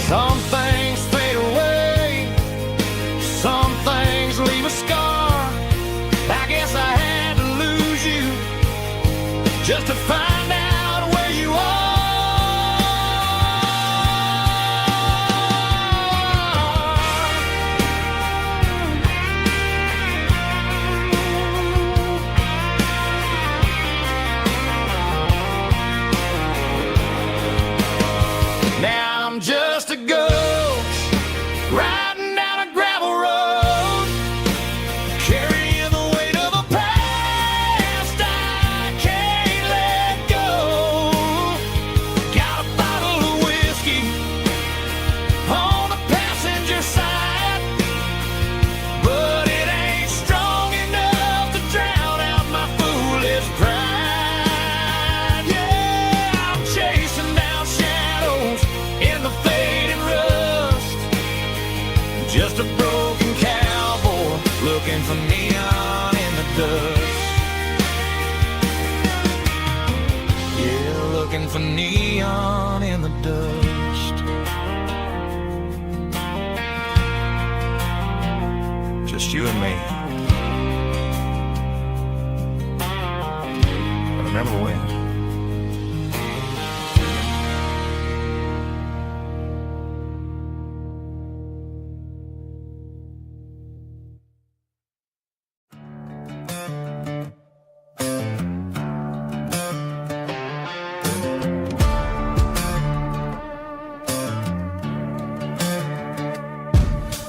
Some things fade away, some things leave a scar. I guess I had to lose you just to find out where you are. Now I'm just a ghost riding down a gravel road, carrying the weight of a past I can't let go. Got a bottle of whiskey on the passenger side, but it ain't strong enough to drown out my foolish pride. Yeah, I'm chasing down shadows in the fading rust, just a broken cowboy looking for neon in the dust. Yeah, looking for neon in the dust. Just you and me. But remember when?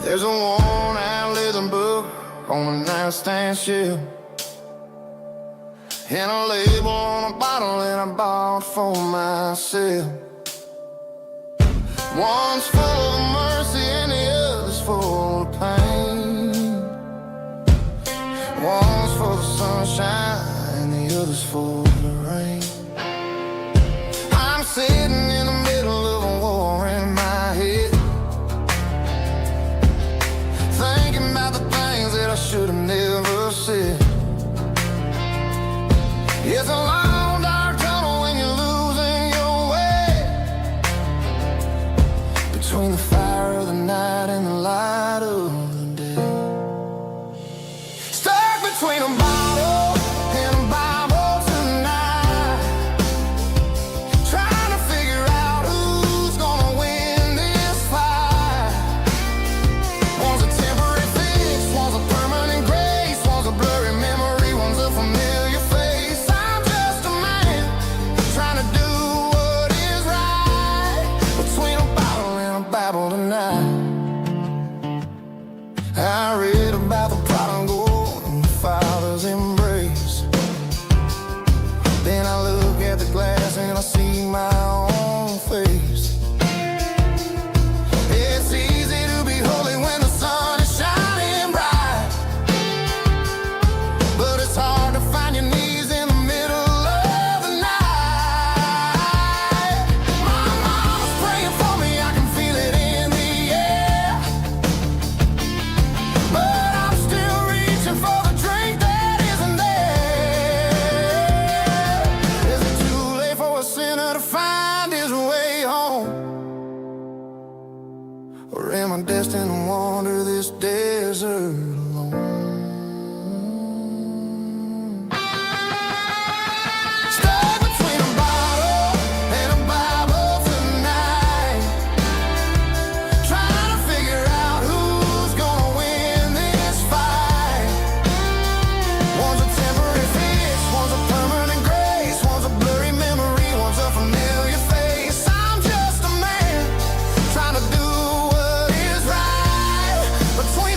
There's a worn-out leather book on the nightstand shelf, and a label on a bottle that I bought for myself. One's full of mercy and the other's full of pain. One's full of sunshine and the other's full of rain. I'm sitting in the middle of a war in my head, thinking about the things that I should have never said. It's a long dark tunnel when you're losing your way, between the fire of the night and the light of the day. Stuck between a bottle and a Bible tonight, trying to figure out who's gonna win this fight. One's a temporary fix, one's a permanent grace, one's a blurry memory, one's a familiar face. I'm just a man trying to do what is right, between a bottle and a Bible tonight. I read about the prodigal and the father's embrace. Then I look at the glass and I see my own face. It's easy to be holy when the sun is shining bright, but it's hard to find your knees in the middle of the night. My mama's praying for me, I can feel it in the air, but I'm still reaching for the drink that isn't there. Is it too late for a sinner to find his way home? Or am I destined to wander this desert alone? Stuck between a bottle and a Bible tonight, trying to figure out who's gonna win this fight. One's a temporary fix, one's a permanent grace, one's a blurry memory, one's a familiar face. I'm just a man trying to do what is right, between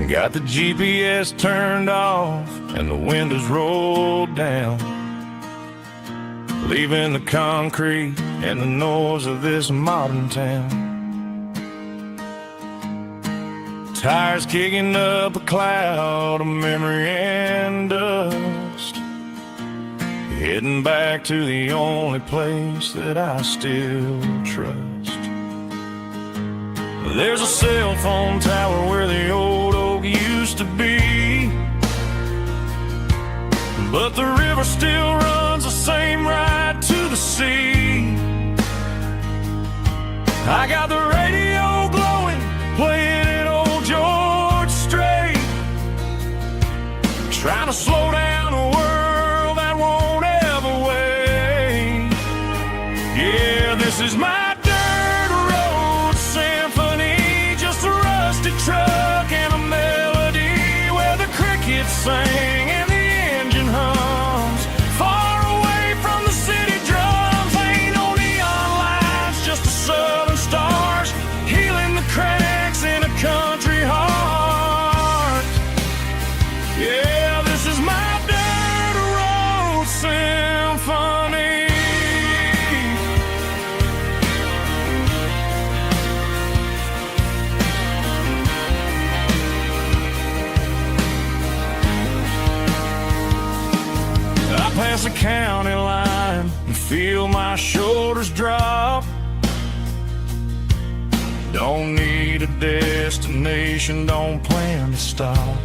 Got the GPS turned off and the windows rolled down, leaving the concrete and the noise of this modern town. Tires kicking up a cloud of memory and dust, heading back to the only place that I still trust. There's a cell phone tower where the old oak used to be, but the river still runs the same right to the sea. I got the radio glowing, playing it old George Strait, trying to slow down a world that won't ever wait. Yeah, this is my truck and a melody where the crickets sing and the engine hums, far away from the city drums. Ain't no neon lights, just the southern stars healing the cracks in a country heart. Yeah, this is my dirt road symphony. Past the county line and feel my shoulders drop. Don't need a destination, don't plan to stop.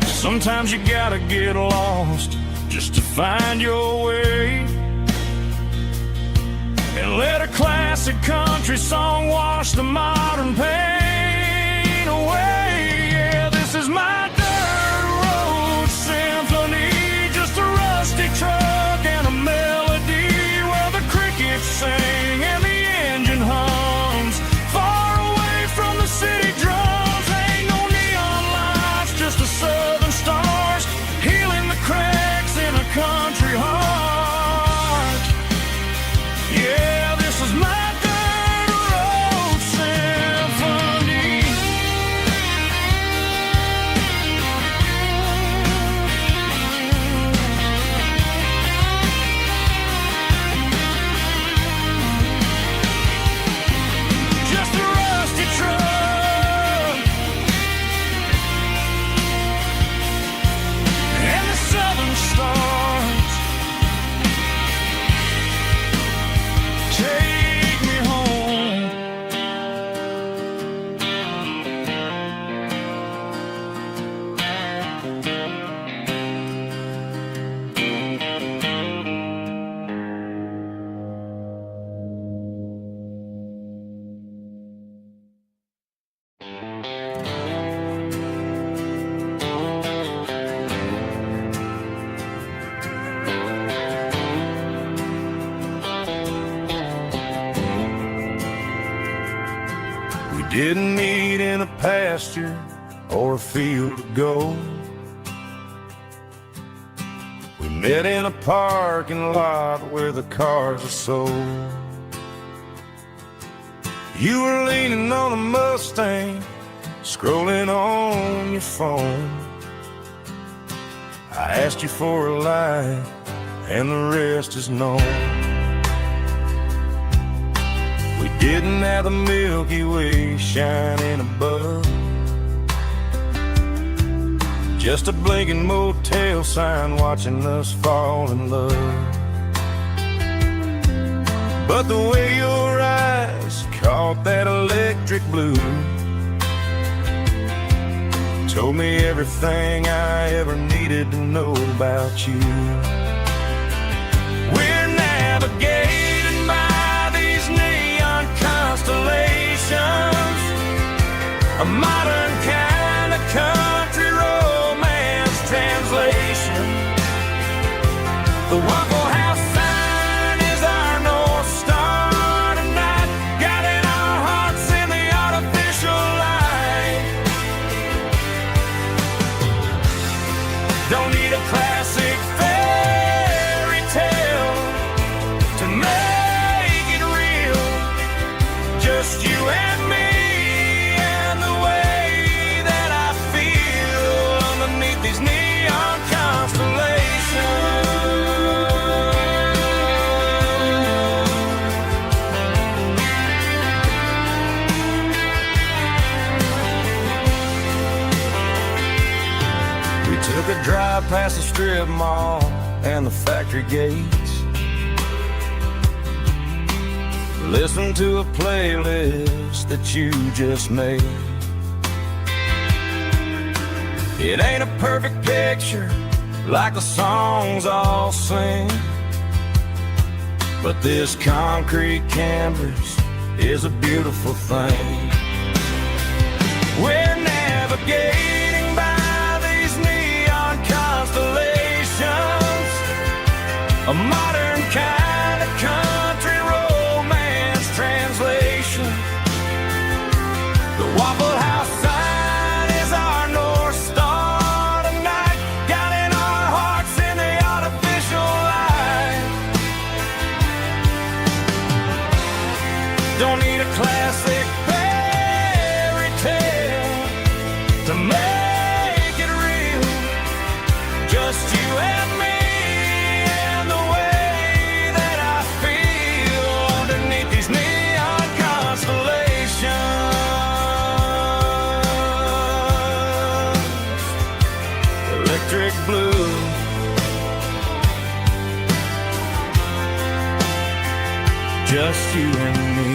Sometimes you gotta get lost just to find your way, and let a classic country song wash the modern pain away. Yeah, this is my truck and a melody where the crickets sing and the engine hums, far away from the city drums. Ain't no neon lights, just the southern stars healing the cracks in a country heart. Yeah, this is my dirt road symphony. Didn't meet in a pasture or a field of gold. We met in a parking lot where the cars are sold. You were leaning on a Mustang, scrolling on your phone. I asked you for a light, and the rest is known. We didn't have the Milky Way shining above, just a blinking motel sign watching us fall in love. But the way your eyes caught that electric blue told me everything I ever needed to know about you. We're navigated by these neon constellations, a modern kind of country romance translation. The Waffle House sign is our North Star tonight, guiding our hearts in the artificial light. Don't need a classic fairy tale to make it real, just you and me and the way strip mall and the factory gates. Listen to a playlist that you just made. It ain't a perfect picture like the songs all sing, but this concrete canvas is a beautiful thing. We're navigating by these neon constellations, a modern kind of country romance translation. The Waffle House sign is our North Star tonight, guiding our hearts in the artificial light. Don't need a classic fairy tale to make it real, just you and me and the way that I feel underneath these neon constellations. Electric blue, just you and me.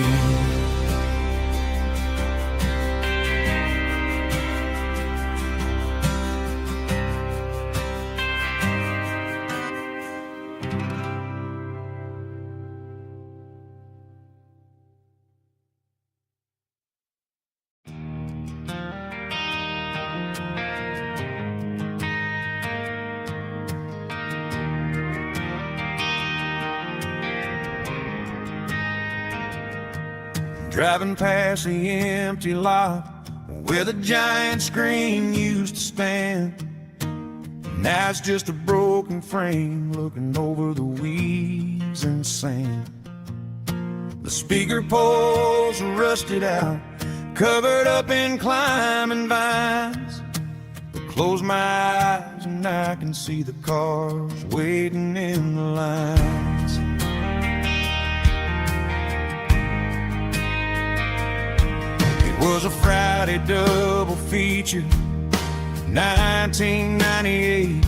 Driving past the empty lot where the giant screen used to stand. Now it's just a broken frame looking over the weeds and sand. The speaker poles are rusted out, covered up in climbing vines. I close my eyes and I can see the cars waiting in the lines. It was a Friday double feature, 1998.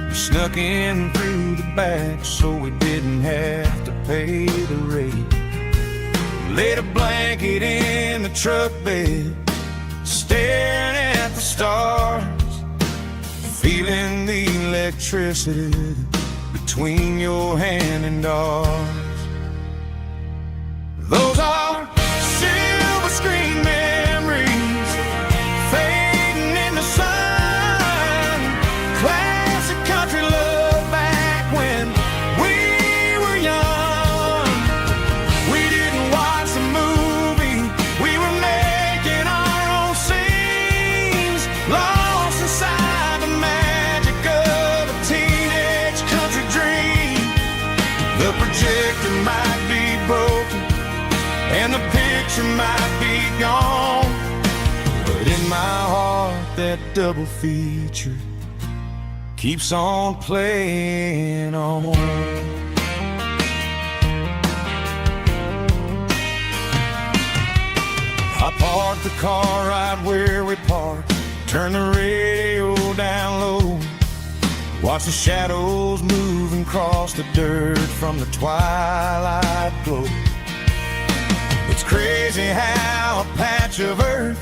We snuck in through the back so we didn't have to pay the rate. Laid a blanket in the truck bed, staring at the stars, feeling the electricity between your hand and ours. Those are silver screen memories fading in the sun. Classic country love back when we were young. We didn't watch the movie, we were making our own scenes, lost inside the magic of a teenage country dream. The projector might be broken and the picture might be gone, but in my heart that double feature keeps on playing on. I parked the car right where we parked, turned the radio down low, watch the shadows moving across the dirt from the twilight glow. It's crazy how a patch of earth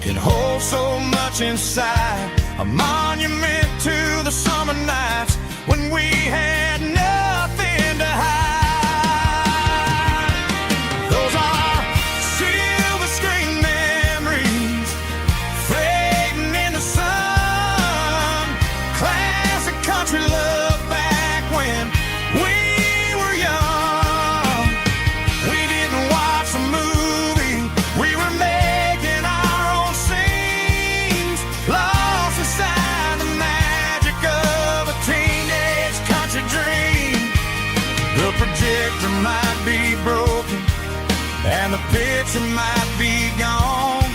can hold so much inside, a monument to the summer nights when we had nothing to hide. Those are silver screen memories fading in the sun. Classic country love back when we were young. We didn't watch the movie, we were making our own scenes, lost inside the magic of a teenage country dream. The projector might be broken and the picture might be gone,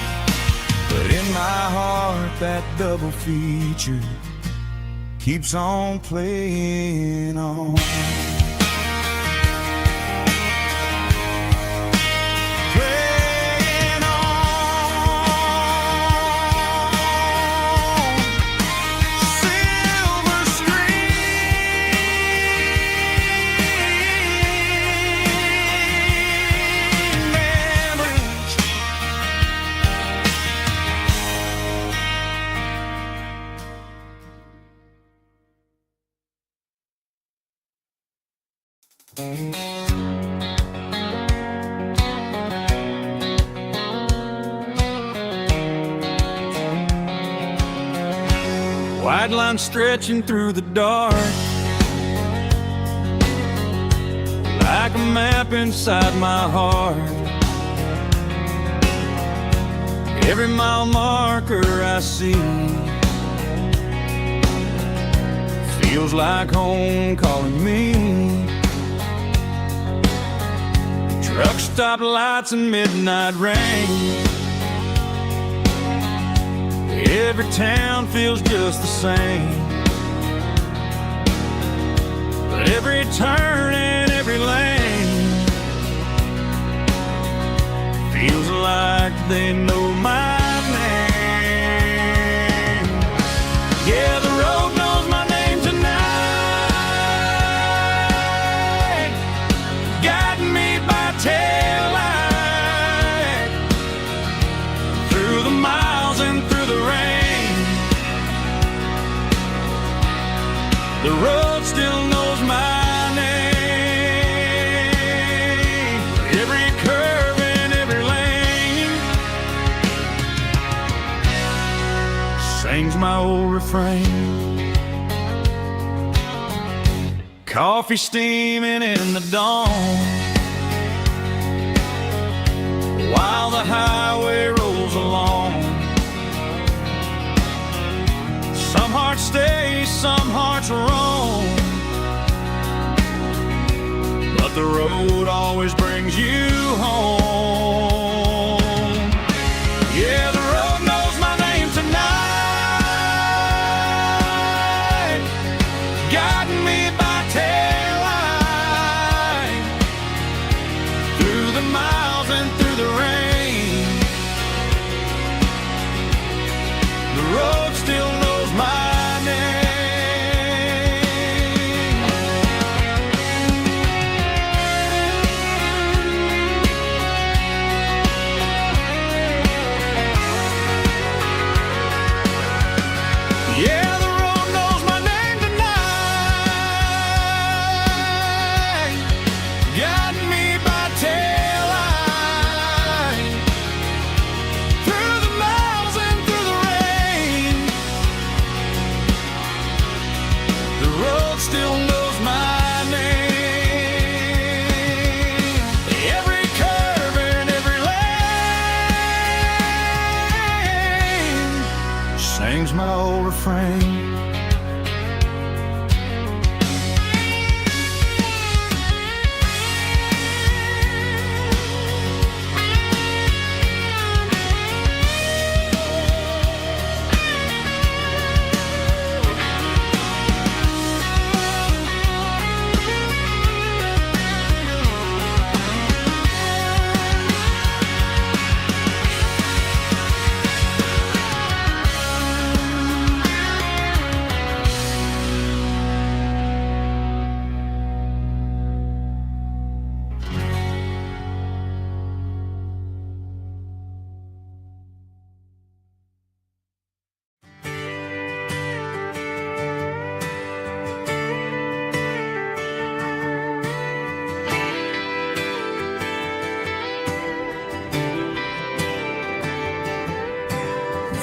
but in my heart that double feature keeps on playing on. Playing on. Silver White line stretching through the dark, like a map inside my heart. Every mile marker I see feels like home calling me. Truck stop lights and midnight rain. Every town feels just the same, but every turn and every lane feels like they know my name. Yeah, the road knows my name tonight, guiding me by taillight through the miles and through the rain. The road still knows my name. Every curve and every lane sings my old refrain. Coffee steaming in the dawn, while the highway rolls along. Some hearts stay, some hearts roam, but the road always brings you home. Yeah, the road knows my name tonight, guiding me by taillight through the miles and through the rain. The road still knows my name. Yeah, the road knows my name tonight, guiding me by taillight through the miles and through the rain. The road still knows my name. Every curve and every lane sings my old refrain.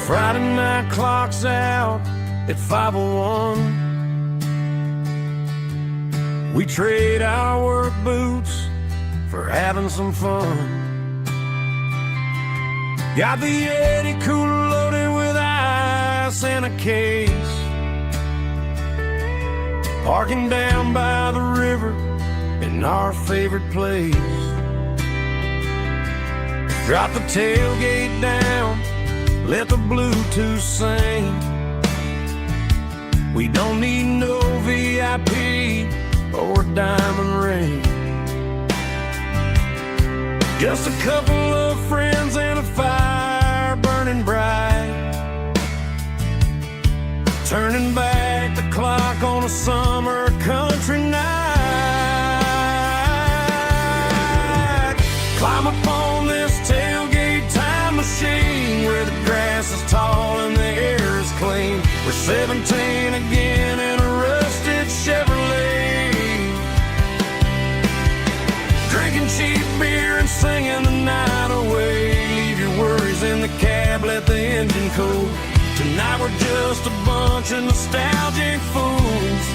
Friday night clock's out at 5:01. We trade our work boots for having some fun. Got the Yeti cooler loaded with ice and a case, parking down by the river in our favorite place. Drop the tailgate down, let the Bluetooth sing. We don't need no VIP or diamond ring. Just a couple of friends and a fire burning bright, turning back the clock on a summer country night. Climb upon this tailgate time machine where the grass is tall and the air is clean. We're 17 again in a rusted Chevrolet, cheap beer and singing the night away. Leave your worries in the cab, let the engine cool. Tonight we're just a bunch of nostalgic fools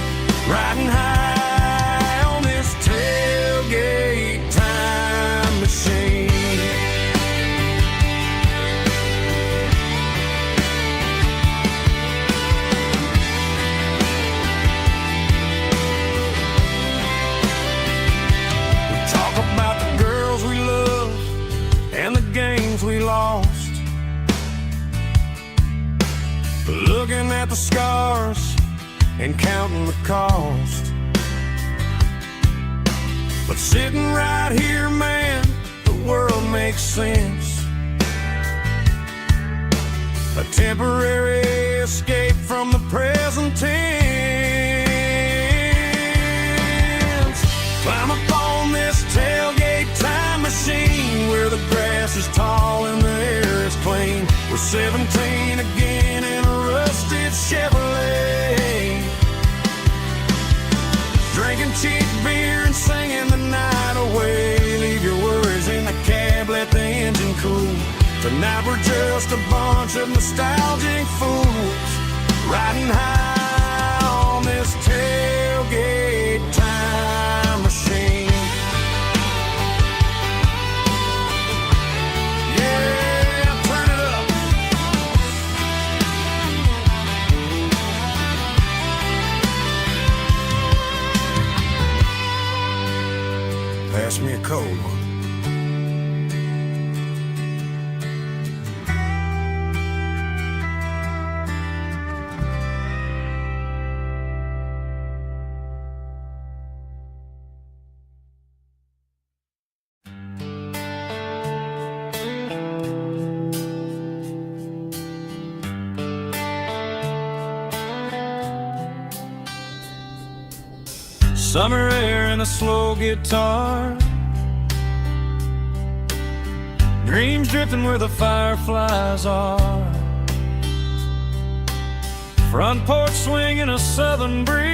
riding high on this tailgate time machine. We talk about the girls we love and the games we lost, looking at the scars and counting the cost. But sitting right here, man, the world makes sense. A temporary escape from the present tense. Climb up on this tailgate time machine where the grass is tall and the air is clean. We're 17 again in a rusted Chevrolet, drinking cheap beer and singing the night away. Leave your worries in the cab, let the engine cool. Tonight we're just a bunch of nostalgic fools riding high on this tailgate time machine. Yeah, turn it up. Pass me a cold one. Summer air and a slow guitar, dreams drifting where the fireflies are. Front porch swinging a southern breeze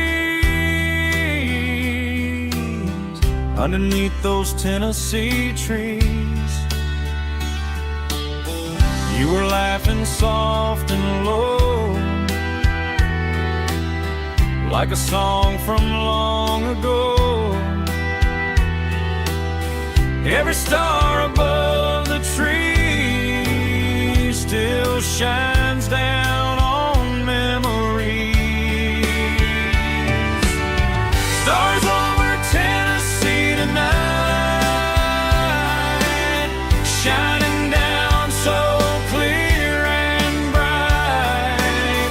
underneath those Tennessee trees. You were laughing soft and low, like a song from long ago. Every star above the tree still shines down on memories. Stars over Tennessee tonight, shining down so clear and bright.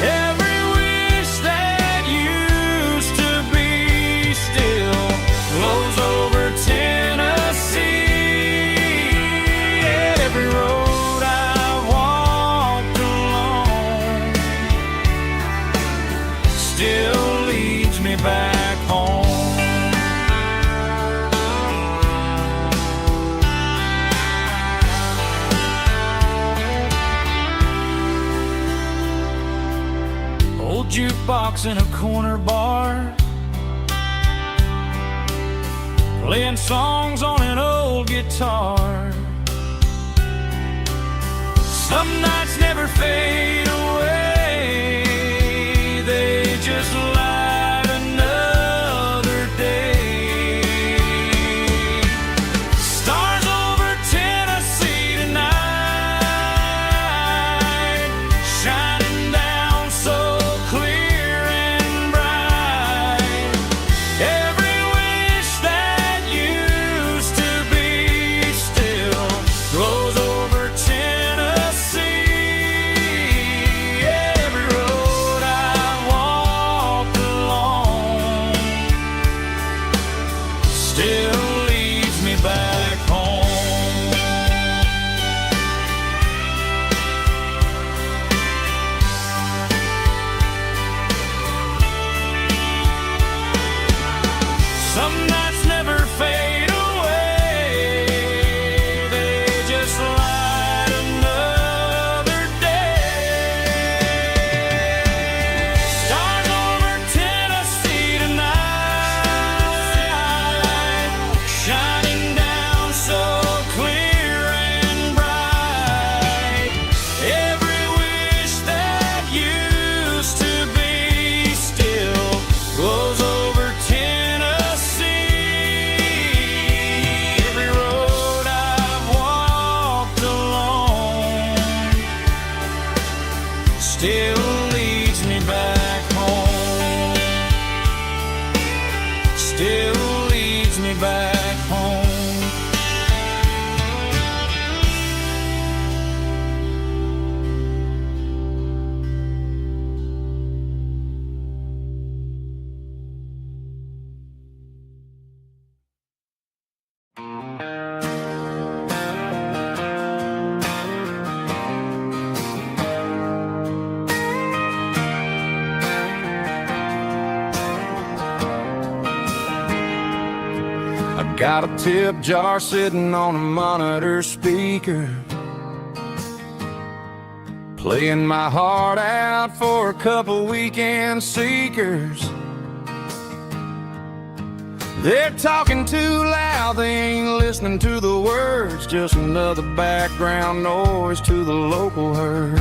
Every wish that used to be still flows over Tennessee. Every road I've walked along still leads me back home. Old jukebox in a corner bar, playing songs on an old guitar. Some nights never fade away, they just light another day. Stars over Tennessee tonight, shining down so clear and bright. Every wish that used to be still glows over Tennessee. I got a tip jar sitting on a monitor speaker, playing my heart out for a couple weekend seekers. They're talking too loud, they ain't listening to the words, just another background noise to the local herd.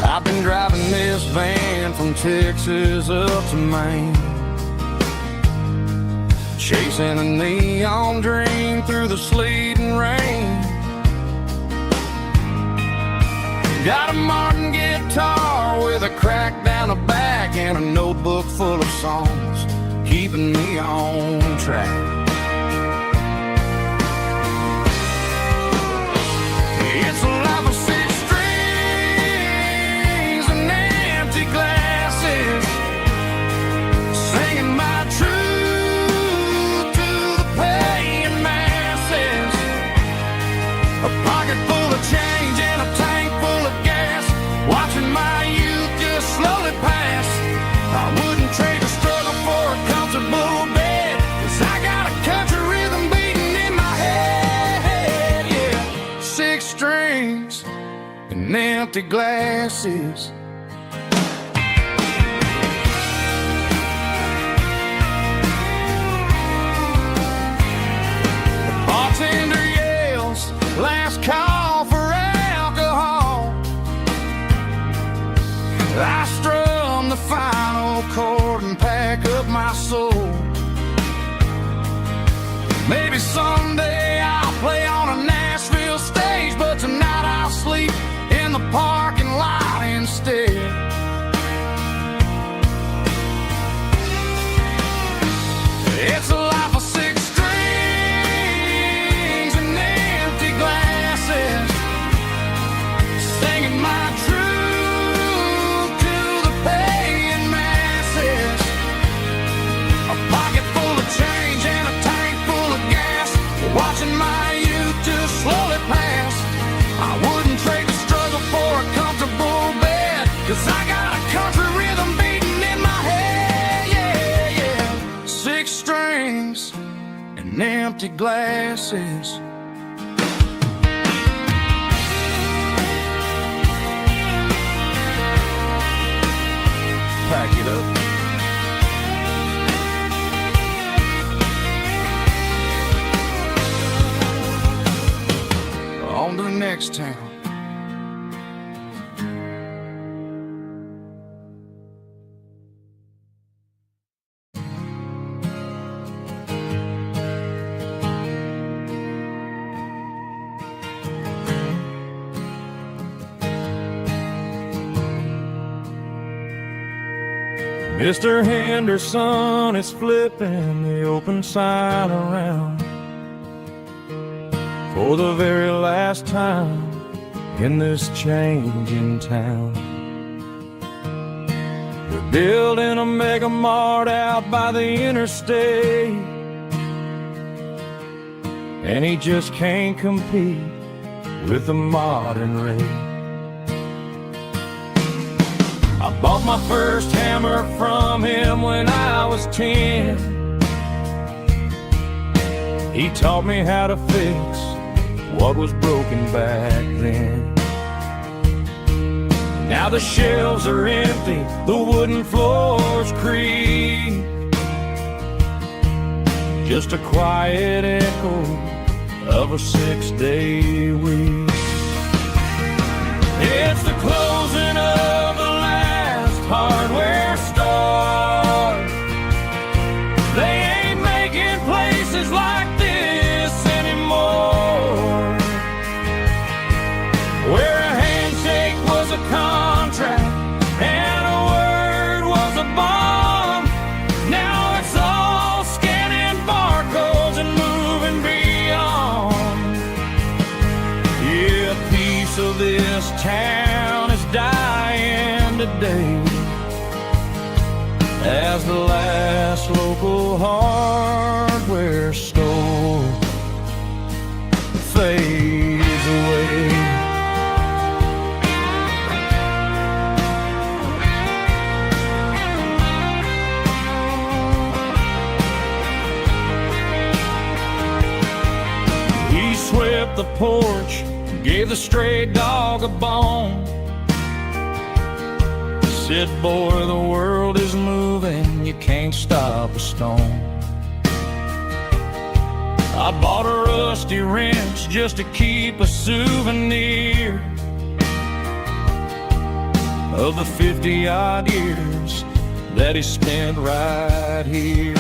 I've been driving this van from Texas up to Maine, chasing a neon dream through the sleet and rain. Got a Martin guitar with a crack down the back and a notebook full of songs, keeping me on track. It's a life of six strings and empty glasses, singing my truth to the paying masses. A pocket full of change and a tank full of gas, watching my youth just slowly pass. I wouldn't trade the struggle for a comfortable bed, 'cause I got a country rhythm beating in my head, yeah. Six strings and empty glasses. The bartender yells, last call for alcohol. I strum the final chord and pack up my soul. Maybe someday I'll play on a Nashville stage, but tonight I'll sleep in the parking lot instead. It's a life of six strings and empty glasses, singing my truth to the paying masses. A pocket full of change and a tank full of gas, watching my youth just slowly pass. I wouldn't trade the struggle for a comfortable bed, 'cause I got a country rhythm beating in my head, yeah, yeah. Six strings and empty glasses. Pack it up. On to the next town. Mr. Henderson is flipping the open sign around for the very last time in this changing town. They're building a mega mart out by the interstate, and he just can't compete with the modern rate. I bought my first hammer from him when I was 10. He taught me how to fix what was broken back then. Now the shelves are empty, the wooden floors creak, just a quiet echo of a 6-day week. It's the closing of the last hardware store. They ain't making places like this anymore, where a handshake was a contract and a word was a bond. Now it's all scanning barcodes and moving beyond. Yeah, a piece of this town is dying today as the last local hardware store fades away. up the porch, gave the stray dog a bone. Said, boy, the world is moving, you can't stop a stone. I bought a rusty wrench just to keep a souvenir of the 50-odd years that he spent right here.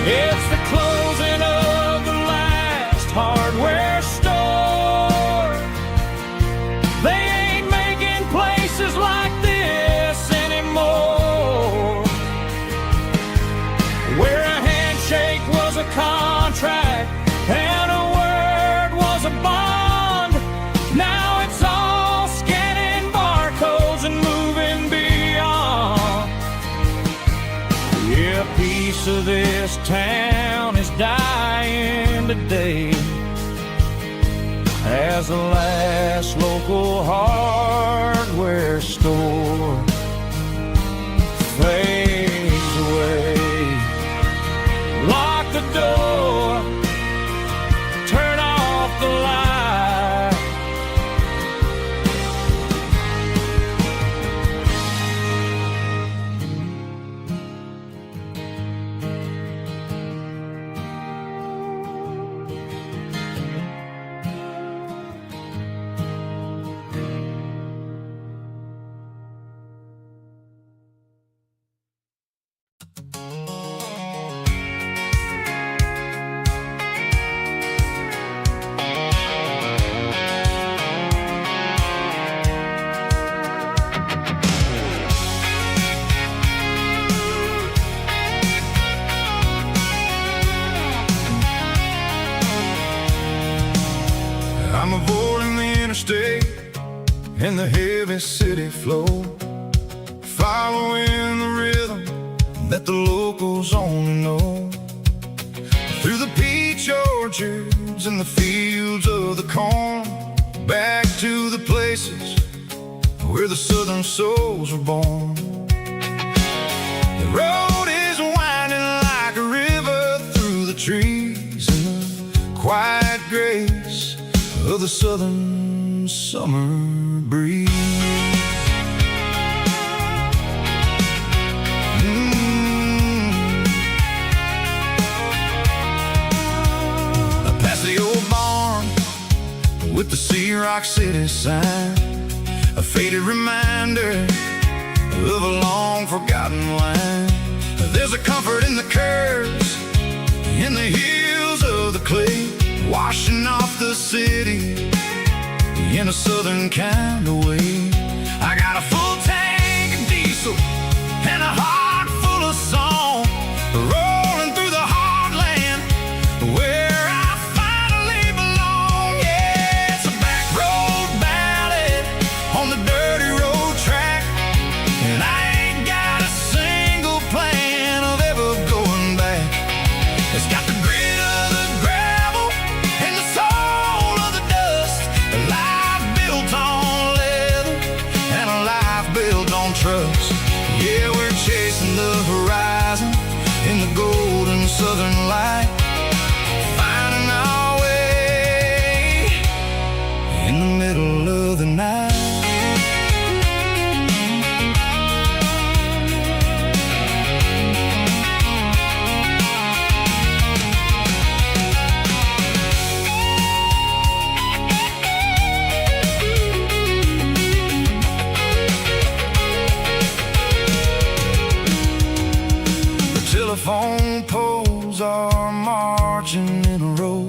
It's the closing of the last hardware store. They ain't making places like this anymore, where a handshake was a contract and a word was a bond. Now it's all scanning barcodes and moving beyond. Yeah, a piece of this town is dying today as the last local hardware store fades away. Lock the door, turn off the light. I'm avoiding the interstate and the heavy city flow, following the rhythm that the locals only know. Through the peach orchards and the fields of the corn, back to the places where the southern souls were born. The road is winding like a river through the trees in the quiet grace of the southern summer breeze. I pass the old barn with the Sea Rock City sign, a faded reminder of a long forgotten line. There's a comfort in the curves, in the hills of the clay, washing off the city in a southern kind of way. I got a full tank of diesel and a heart full of song, rolling through the heartland where I finally belong. Yeah, it's a back road ballad on the dirty road track, and I ain't got a single plan of ever going back. It's got the grit of the gravel and the soul of the dust, a life built on leather and a life built on trust. Yeah, we're chasing the horizon in the golden southern light, finding our way in the middle of the night. Telephone poles are marching in a row,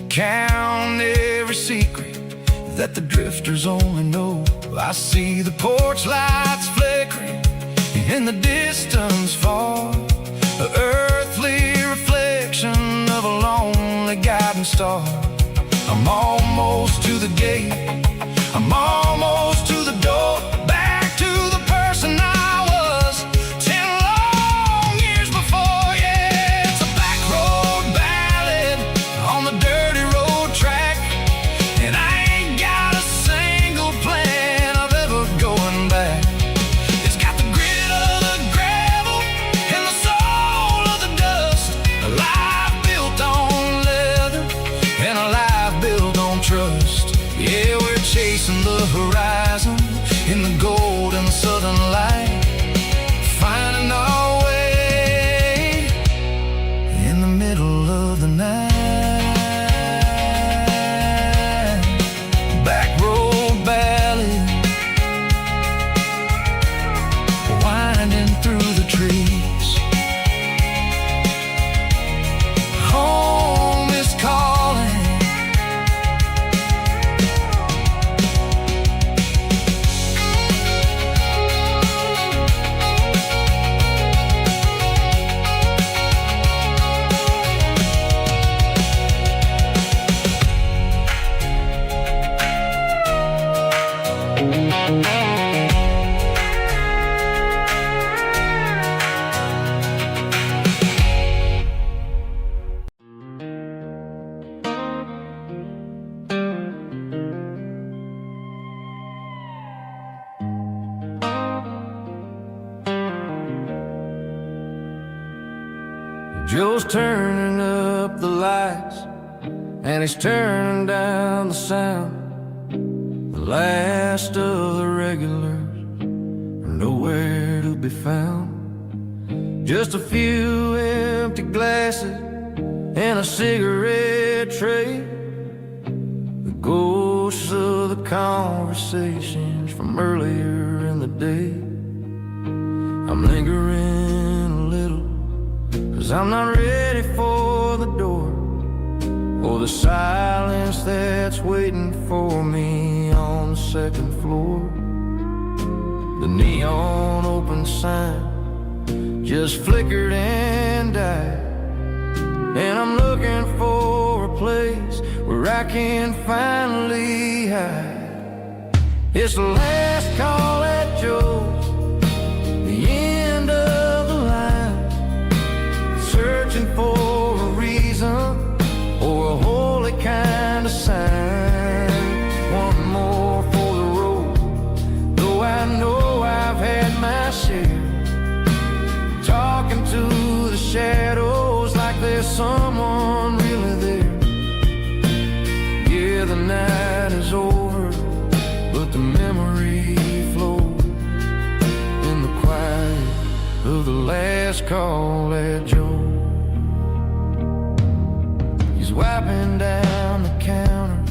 count every secret that the drifters only know. I see the porch lights flickering in the distance far, an earthly reflection of a lonely guiding star. I'm almost to the gate, I'm almost to the door, back to the person I was 10 long years before. Yeah, it's a back road ballad on the dirty road track, and I ain't got a single plan of ever going back. It's got the grit of the gravel and the soul of the dust, a life built on leather Joe's turning up the lights, and he's turning down the sound. The last of the regulars are nowhere to be found. Just a few empty glasses and a cigarette tray, the ghosts of the conversations from earlier in the day. I'm lingering a little, 'cause I'm not ready for the door, or the silence that's waiting for me on the second floor. The neon open sign just flickered and died, and I'm looking for a place where I can finally hide. It's the last call at Joe's, the end of the line, searching for a reason or a holy kind of sign. One more for the road, though I know I've had my share. Talking to the shadows like there's someone really there. Yeah, the night is over, but the memory flows in the quiet of the last call at Joe. He's wiping down the counter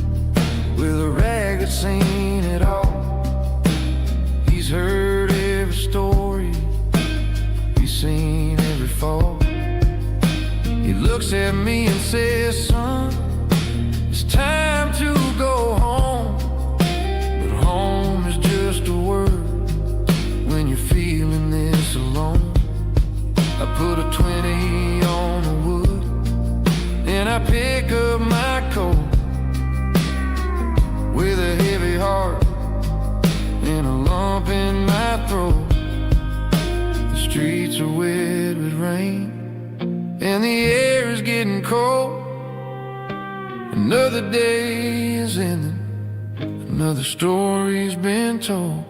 with a rag that's seen it all. He's heard every story, seen every fall. He looks at me and says, son, it's time to go home. But home is just a word when you're feeling this alone. I put a 20 on the wood, and I pick up my coat with a heavy heart and a lump in my throat. Streets are wet with rain, and the air is getting cold. Another day is ending, another story's been told.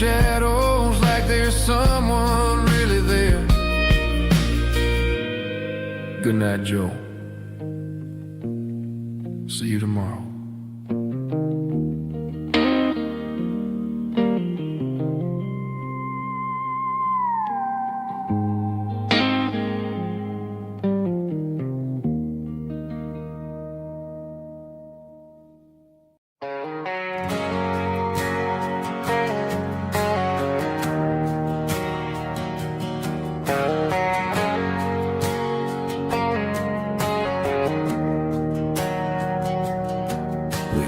Shadows like there's someone really there. Good night, Joe. See you tomorrow.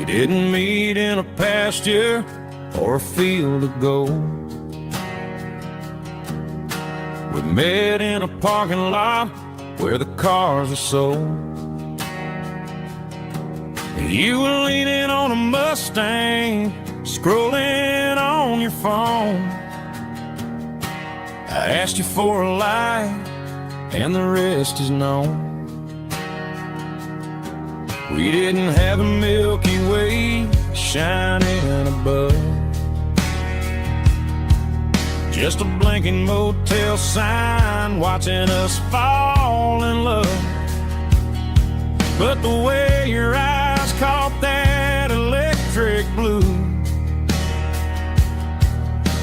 Didn't meet in a pasture or a field of gold. We met in a parking lot where the cars are sold. You were leaning on a Mustang, scrolling on your phone. I asked you for a light, and the rest is known. We didn't have a Milky Way shining above, just a blinking motel sign watching us fall in love. But the way your eyes caught that electric blue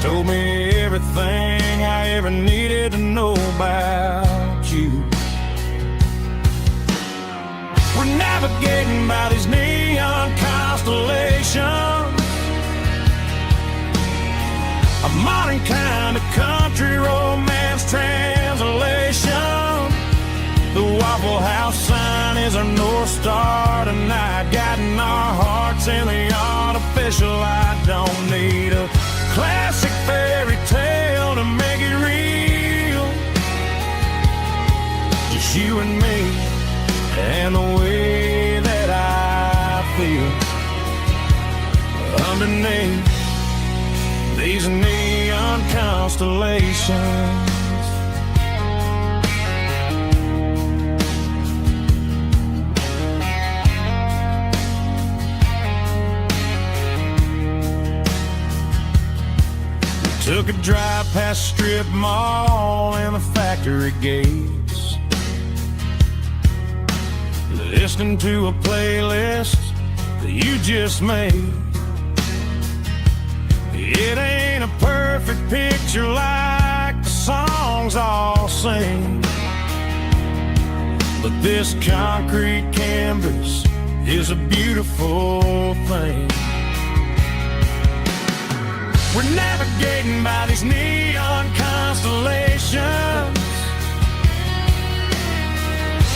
told me everything I ever needed to know about you. We're navigating by these neon constellations, a modern kind of country road our North Star tonight, guiding our hearts in the artificial light. Don't need a classic fairy tale to make it real. Just you and me and the way that I feel underneath these neon constellations. Took a drive past Strip Mall and the factory gates, listening to a playlist that you just made. It ain't a perfect picture like the songs all sing, but this concrete canvas is a beautiful thing. We're navigating by these neon constellations,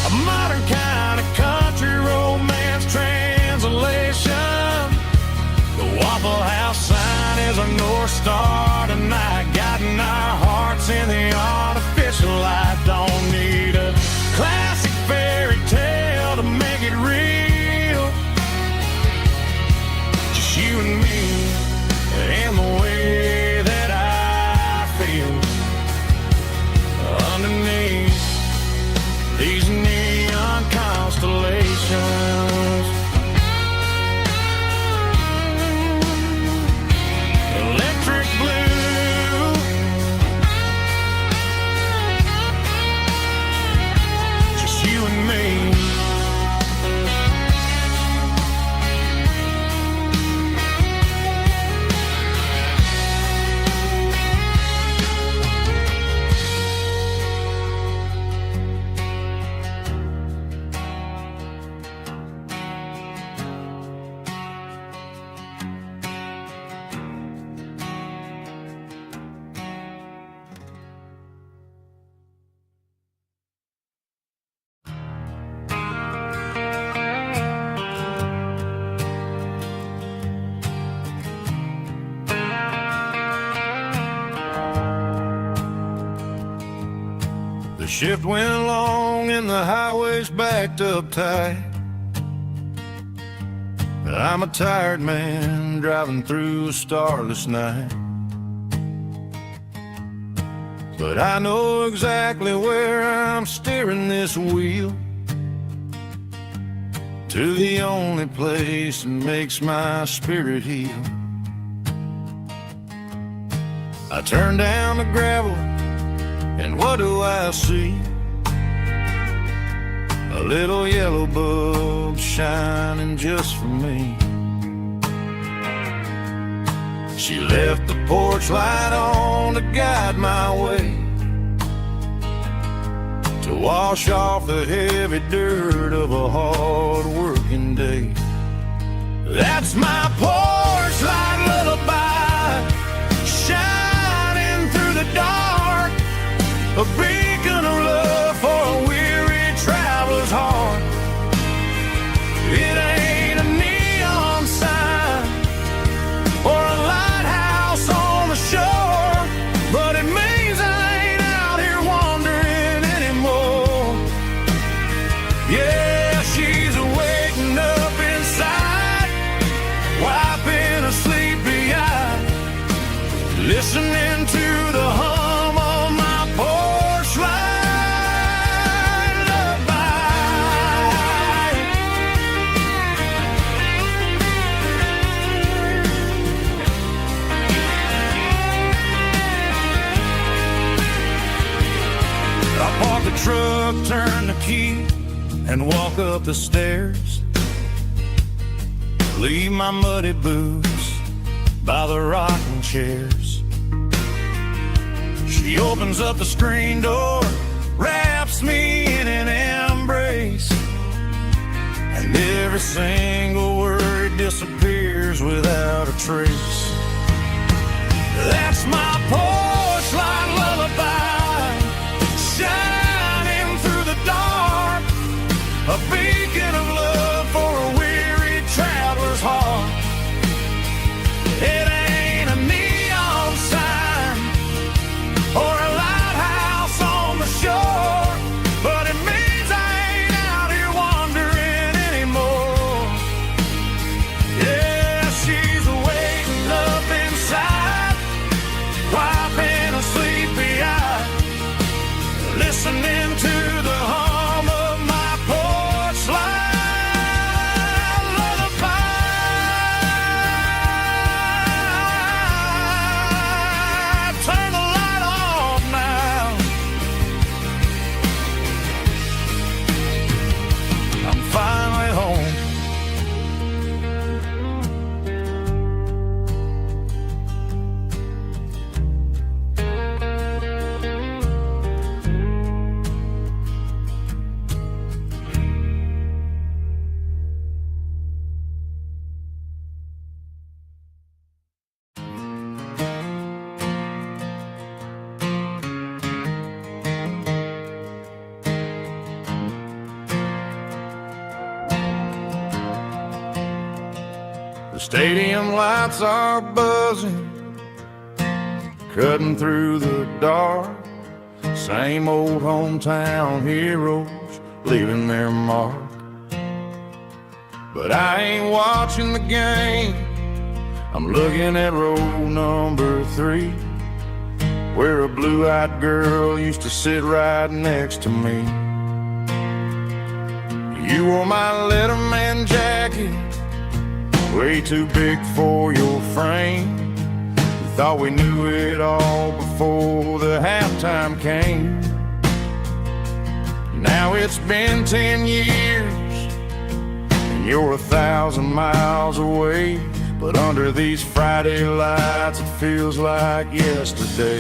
a modern kind of country romance translation. The Waffle House sign is a North Star tonight, guiding our hearts in the artificial light. Don't need a classic fairy tale to make it real. Just you and me and the way that I feel underneath these neon constellations. Electric blue, just you and me. The shift went long and the highway's backed up tight. I'm a tired man driving through a starless night, but I know exactly where I'm steering this wheel, to the only place that makes my spirit heal. I turn down the gravel and what do I see? A little yellow bulb shining just for me. She left the porch light on to guide my way, to wash off the heavy dirt of a hard working day. That's my porch light lullaby, shining through the dark, a beacon of love for a weary traveler's heart. It ain't a neon sign or a lighthouse on the shore, but it means I ain't out here wandering anymore. Yeah, she's waking up inside, wiping a sleepy eye, listening to the hum of my porch light lullaby. I park the truck, turn the key, and walk up the stairs. Leave my muddy boots by the rocking chairs. She opens up the screen door, wraps me in an embrace, and every single word disappears without a trace. That's my porch light lullaby, shining through the dark, a beacon Stadium lights are buzzing, cutting through the dark. Same old hometown heroes leaving their mark. But I ain't watching the game, I'm looking at row number 3, where a blue-eyed girl used to sit right next to me. You wore my Letterman jacket, way too big for your frame. We thought we knew it all before the halftime came. Now it's been 10 years, and you're 1,000 miles away. But under these Friday lights, it feels like yesterday.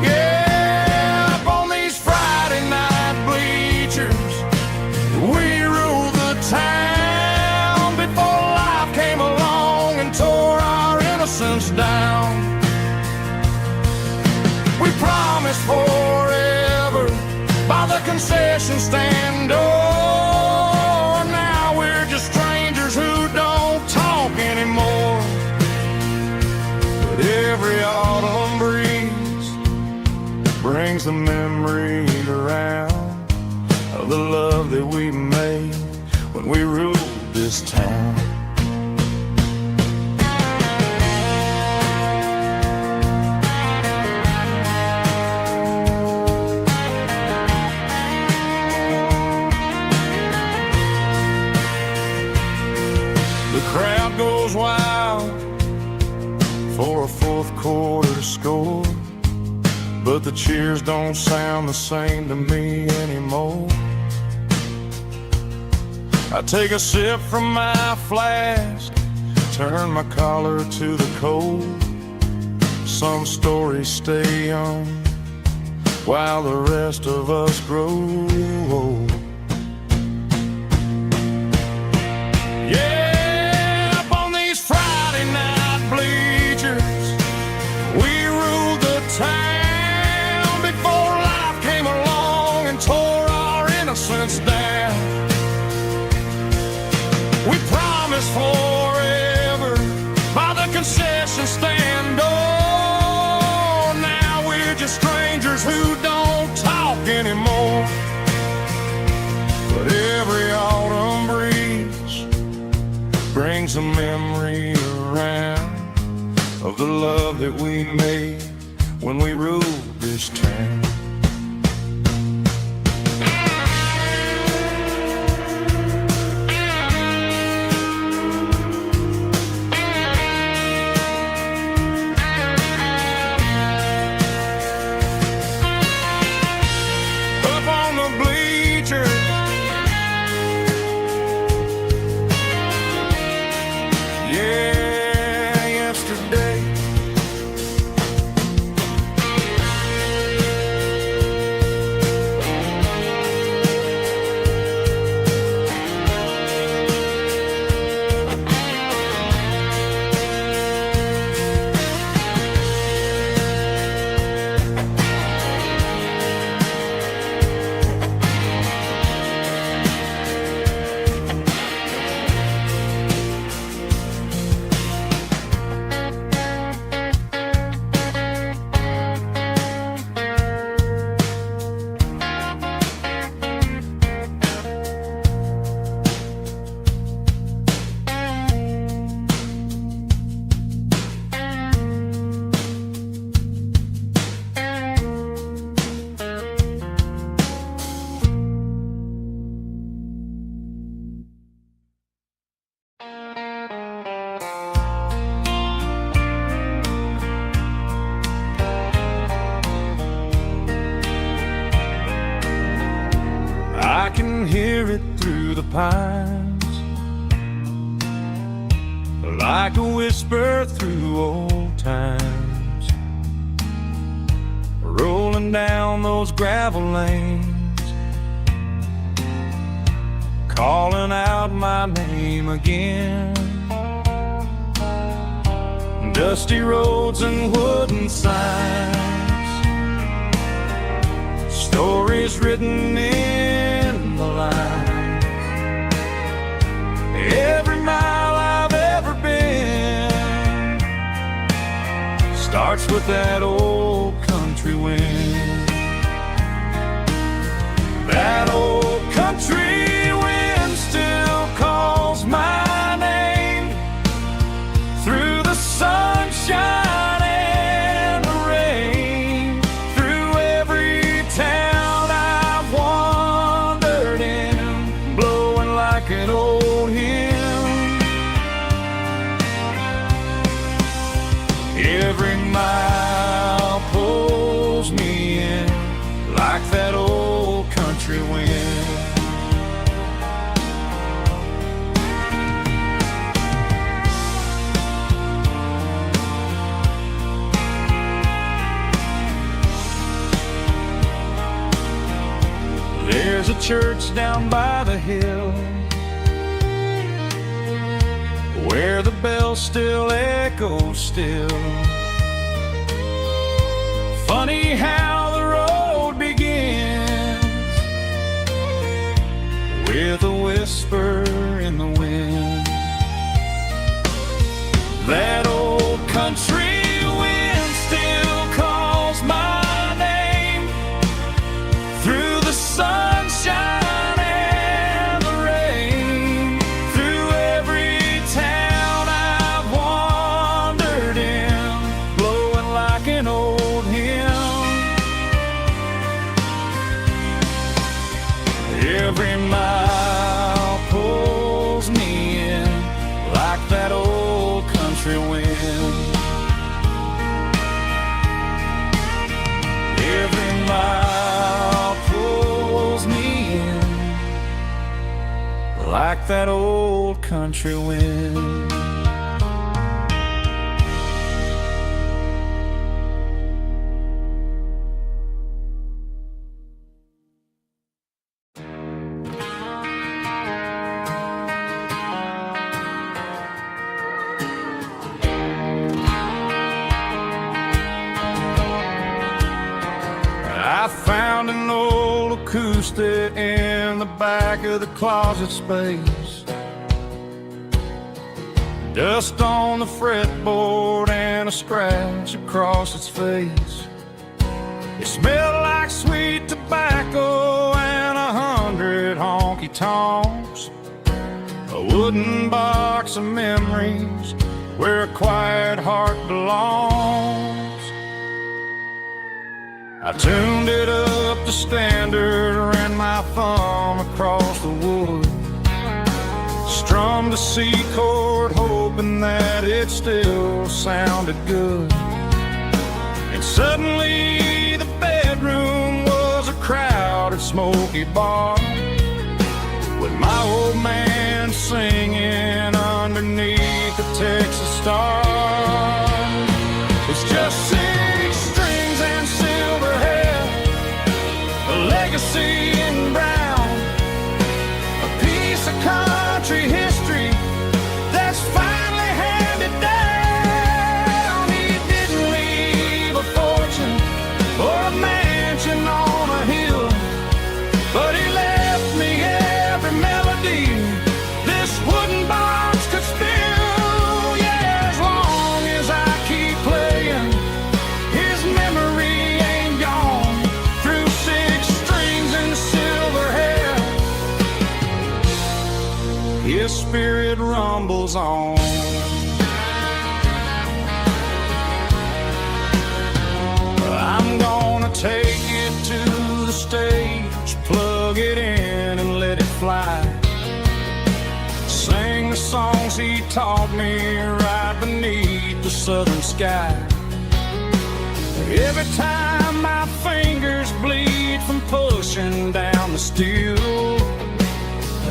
Yeah, up on these Friday night bleachers, we ruled the town before life came along and tore our innocence down. We promised forever by the concession stand door. Now we're just strangers who don't talk anymore. But every autumn breeze brings the memory around of the love that we made when we ruled this town. The crowd goes wild for a fourth quarter score, but the cheers don't sound the same to me anymore. I take a sip from my flask, turn my collar to the cold. Some stories stay young while the rest of us grow old. Down. We promised forever by the concession stand door. Now we're just strangers who don't talk anymore. But every autumn breeze brings a memory around of the love that we made when we ruled this town. I can hear it through the pines, like a whisper through old times, rolling down those gravel lanes, calling out my name again. Dusty roads and wooden signs, stories written in the lines, Every mile I've ever been starts with that old country wind. That old country wind still calls my name through the sunshine and the rain, through every town I've wandered in, blowing like an old hymn. Every mile pulls me in like that old country wind. There's a church down by the hill where the bell still echoes still. Funny how the road begins with a whisper in the wind. That old country wind still calls my name through the sunshine and the rain, through every town I've wandered in, blowing like an old hymn. Every mile pulls me in like that old country wind. Every mile pulls me in like that old country wind. I found an old acoustic in the back of the closet space. Dust on the fretboard and a scratch across its face. It smelled like sweet tobacco and 100 honky-tonks. A wooden box of memories where a quiet heart belongs. I tuned it up to standard, ran my thumb across the wood, strummed a C chord, hoping that it still sounded good. And suddenly the bedroom was a crowded, smoky bar, with my old man singing underneath the Texas star. It's just 6 strings and silver hair, a legacy in brown, a piece of country history that's finally handed down. He didn't leave a fortune or a mansion on a hill, but he left me every melody this wooden box could spill. Yeah, as long as I keep playing, his memory ain't gone. Through 6 strings and silver hair, his spirit rumbles on. I'm gonna take it to the stage, plug it in and let it fly. Sing the songs he taught me right beneath the southern sky. Every time my fingers bleed from pushing down the steel,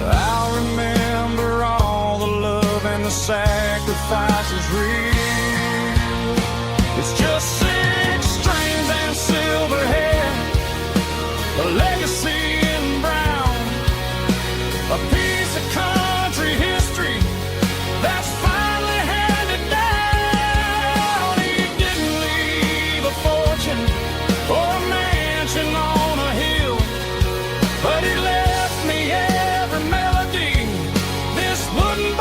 I'll remember all the love and the sacrifices real. It's just 6 strings and silver hair, a legacy in brown, a piece of country history that's finally handed down. He didn't leave a fortune or a mansion on a hill, but he left me every melody this wooden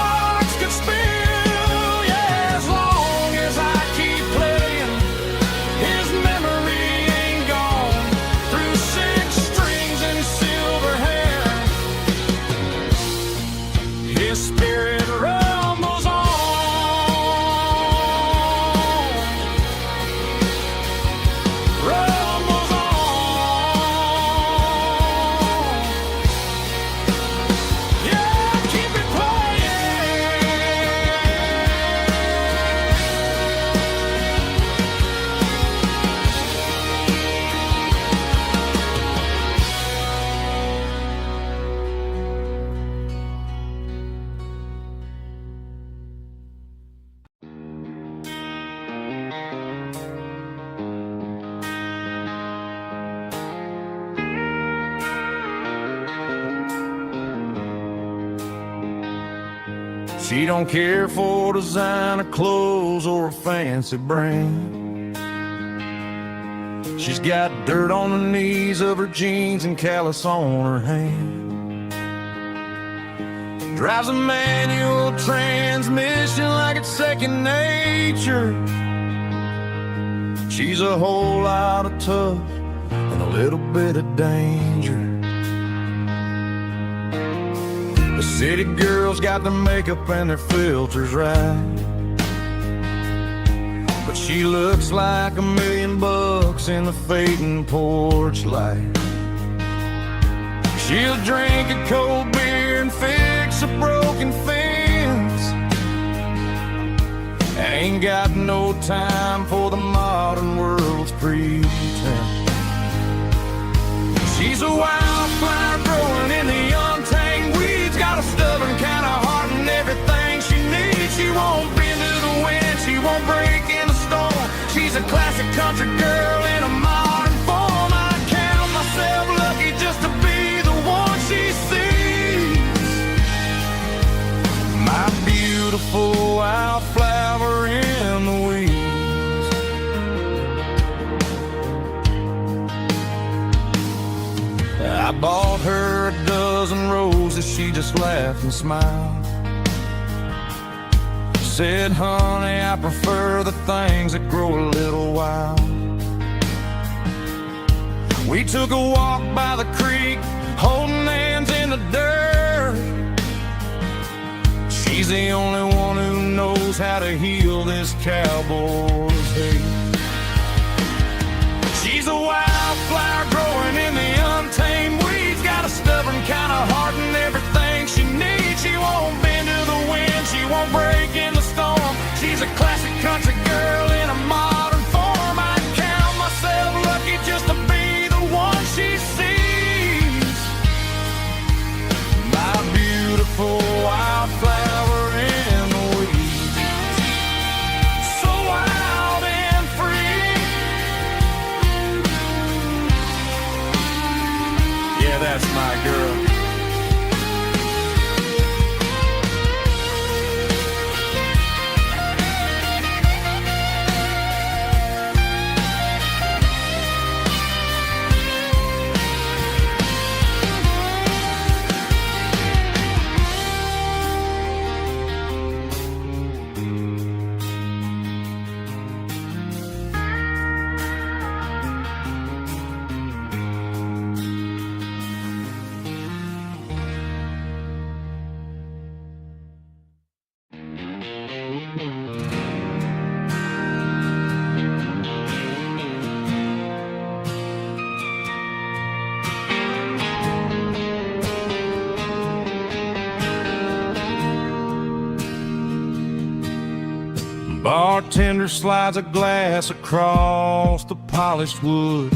She don't care for designer clothes or a fancy brand. She's got dirt on the knees of her jeans and callus on her hand. Drives a manual transmission like it's second nature. She's a whole lot of tough and a little bit of danger. The city girls got their makeup and their filters right, but she looks like $1,000,000 in the fading porch light. She'll drink a cold beer and fix a broken fence. Ain't got no time for the modern world's pretense. She's a wildflower growing in the untamed weeds. Got a stubborn kind of heart and everything she needs. She won't bend to the wind, she won't break in the storm. She's a classic country girl in a modern form. I count myself lucky just to be the one she sees. My beautiful wildflower in the weeds. I bought her a dozen roses, she just laughed and smiled. Said, honey, I prefer the things that grow a little wild. We took a walk by the creek, holding hands in the dirt. She's the only one who knows how to heal this cowboy's hate. She's a wildflower growing in the untamed weeds. Got a stubborn kind of heart and everything she needs. She won't bend to the wind, she won't break in the storm. She's a classic country girl in a modern form. I count myself lucky just to be the one she sees. My beautiful wildflower in the weeds. So wild and free. Yeah, that's my girl. Bartender slides a glass across the polished wood.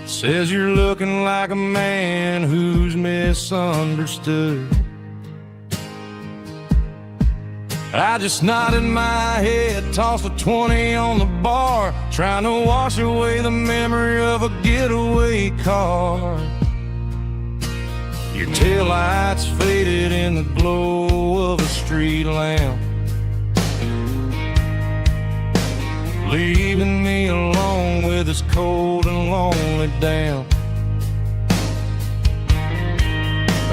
Says you're looking like a man who's misunderstood. I just nodded my head, tossed a 20 on the bar, trying to wash away the memory of a getaway car. Your taillights faded in the glow of a street lamp, leaving me alone with this cold and lonely damp.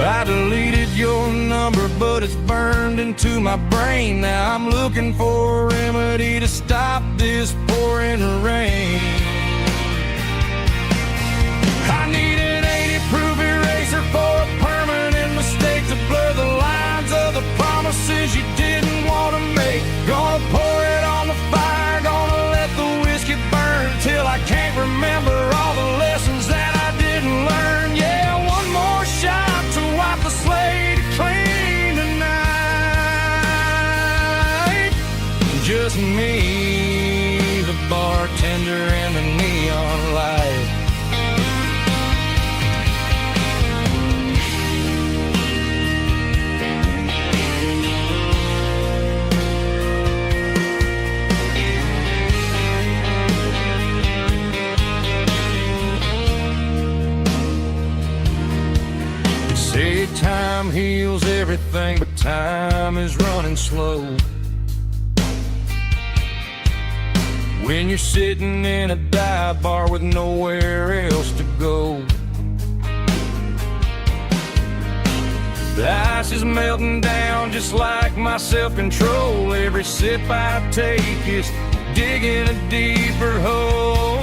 I deleted your number, but it's burned into my brain. Now I'm looking for a remedy to stop this pouring rain. I need an 80-proof eraser for a permanent mistake to blur the lines of the promises you didn't want to make. Gonna pour it on the fire, gonna let the whiskey burn till I can't remember all the lessons that I didn't learn. Yeah, one more shot to wipe the slate clean tonight. Just me, the bartender, and the neon light. Say time heals time is running slow. When you're sitting in a dive bar with nowhere else to go. The ice is melting down just like my self-control. Every sip I take is digging a deeper hole.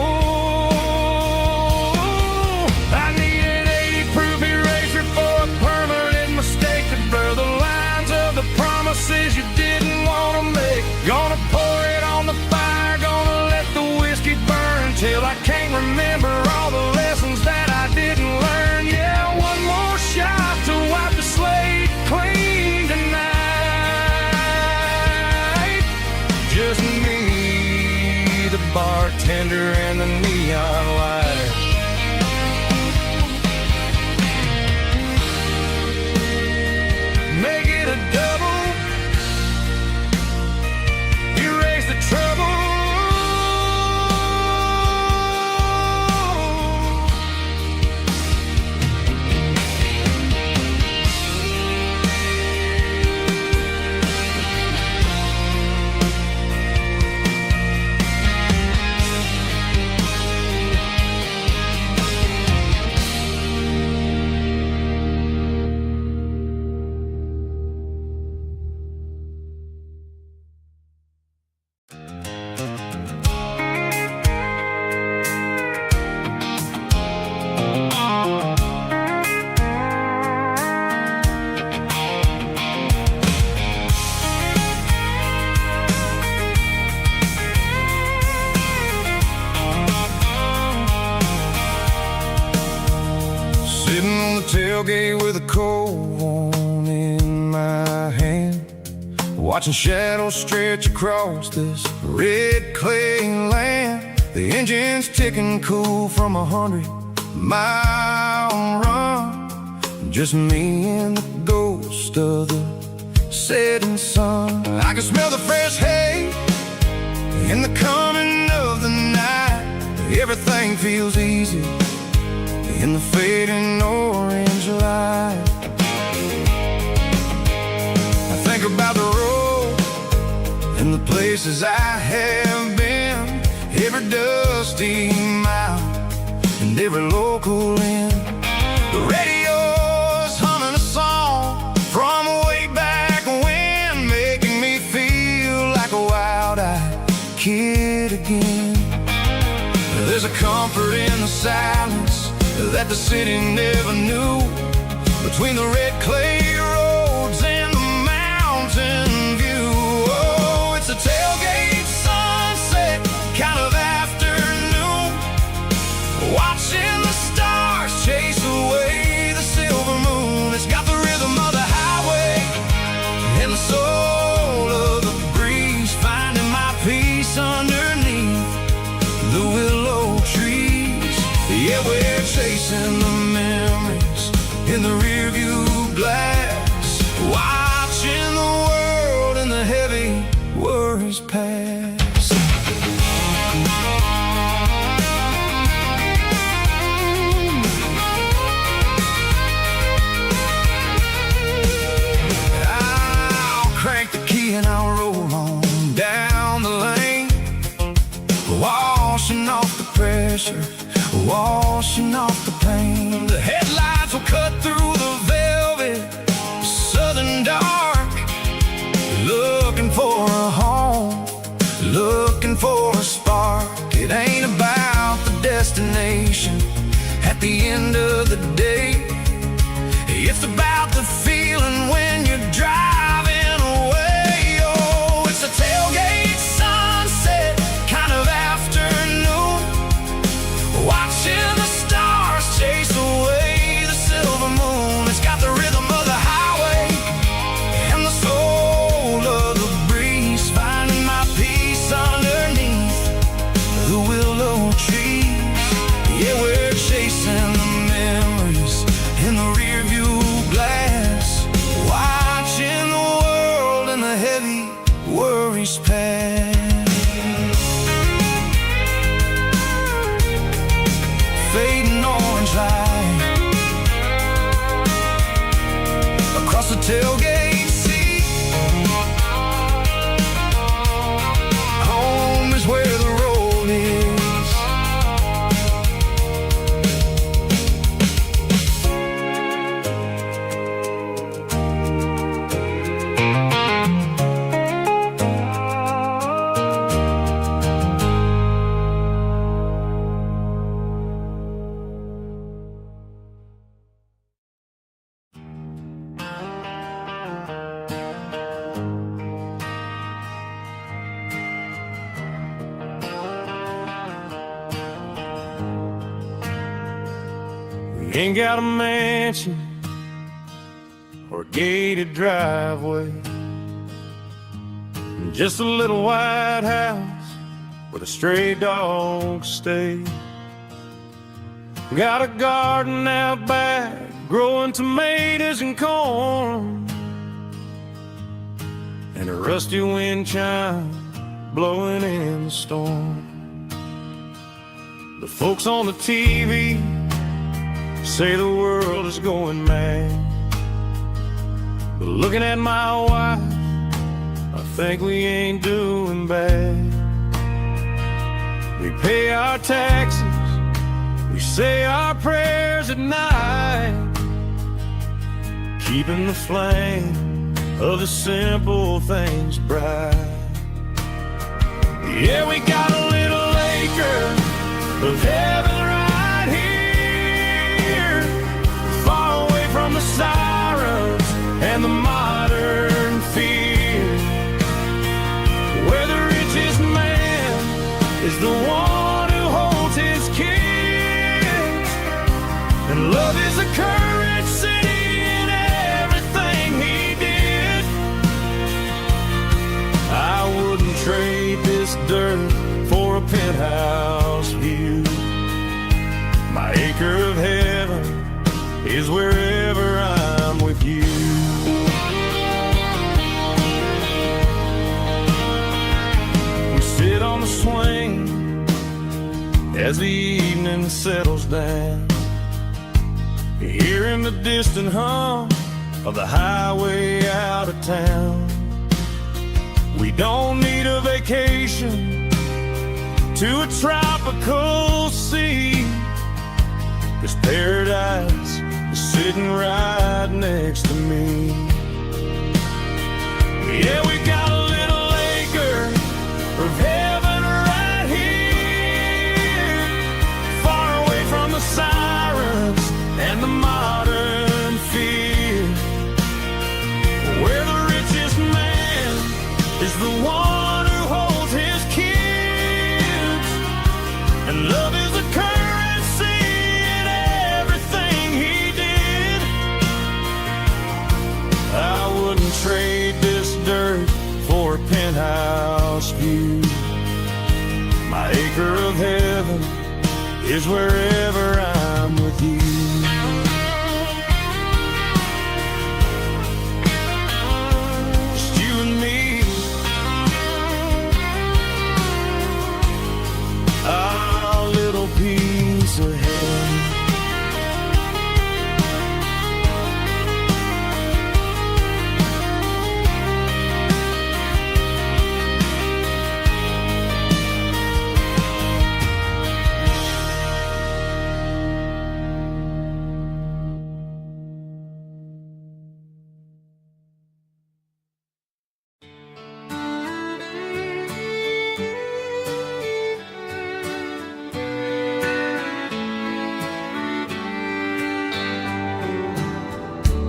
I need an 80-proof eraser for a permanent mistake to blur the lines of the promises you didn't want to make. Gonna pour it on the fire, gonna let the whiskey burn till I can't remember all the lessons that I didn't learn. Yeah, one more shot to wipe the slate clean tonight. Just me, the bartender, and the neon light. Make it a double, erase the trouble. Sitting on the tailgate with a cold one in my hand, watching shadows stretch across this red clay land. The engine's ticking cool from 100-mile run. Just me and the ghost of the setting sun. I can smell the fresh hay in the coming of the night. Everything feels easy in the fading orange light. I think about the road and the places I have been, every dusty mile and every local inn. The radio's humming a song from way back when, making me feel like a wild-eyed kid again. There's a comfort in the silence that the city never knew, between the red clay roads and the mountain view. Oh, it's a tailgate sunset kind of afternoon, watching the stars chase away the silver moon. It's got the rhythm of the highway and the soul of the breeze, finding my peace underneath the willow trees. Yeah, we're chasing the memories in the rearview glass, watching the world and the heavy worries pass. I'll crank the key and I'll roll on down the lane, washing off the pressure, washing off the pain. The headlights will cut through the velvet southern dark, looking for a home, looking for a spark. It ain't about the destination at the end of the day, it's about the feeling when you're driving away. Oh, it's a tailgate sunset kind of afternoon, watching the stars chase away the silver moon. It's got the rhythm of the highway and the soul of the breeze, finding my peace underneath the willow trees. Yeah, we're chasing the Ain't got a mansion or a gated driveway, just a little white house where the stray dogs stay. Got a garden out back, growing tomatoes and corn, and a rusty wind chime blowing in the storm. The folks on the TV say the world is going mad, but looking at my wife, I think we ain't doing bad. We pay our taxes, we say our prayers at night, keeping the flame of the simple things bright. Yeah, we got a little acre of heaven right here, far away from the sirens and the modern fear, where the richest man is the one who holds his kids, and love is a currency in everything he did. I wouldn't trade this dirt for a penthouse view. My acre of heaven is wherever I'm with you. We sit on the swing as the evening settles down, hearing the distant hum of the highway out of town. We don't need a vacation to a tropical sea, 'cause paradise is sitting right next to me. Yeah, we got a little acre of heaven right here, far away from the sirens and the modern fear, where the richest man is the one who holds his kids, and love is a currency in everything he did. I wouldn't trade this dirt for a penthouse view. My acre of heaven is wherever I'm with you. Just you and me, our little piece of heaven.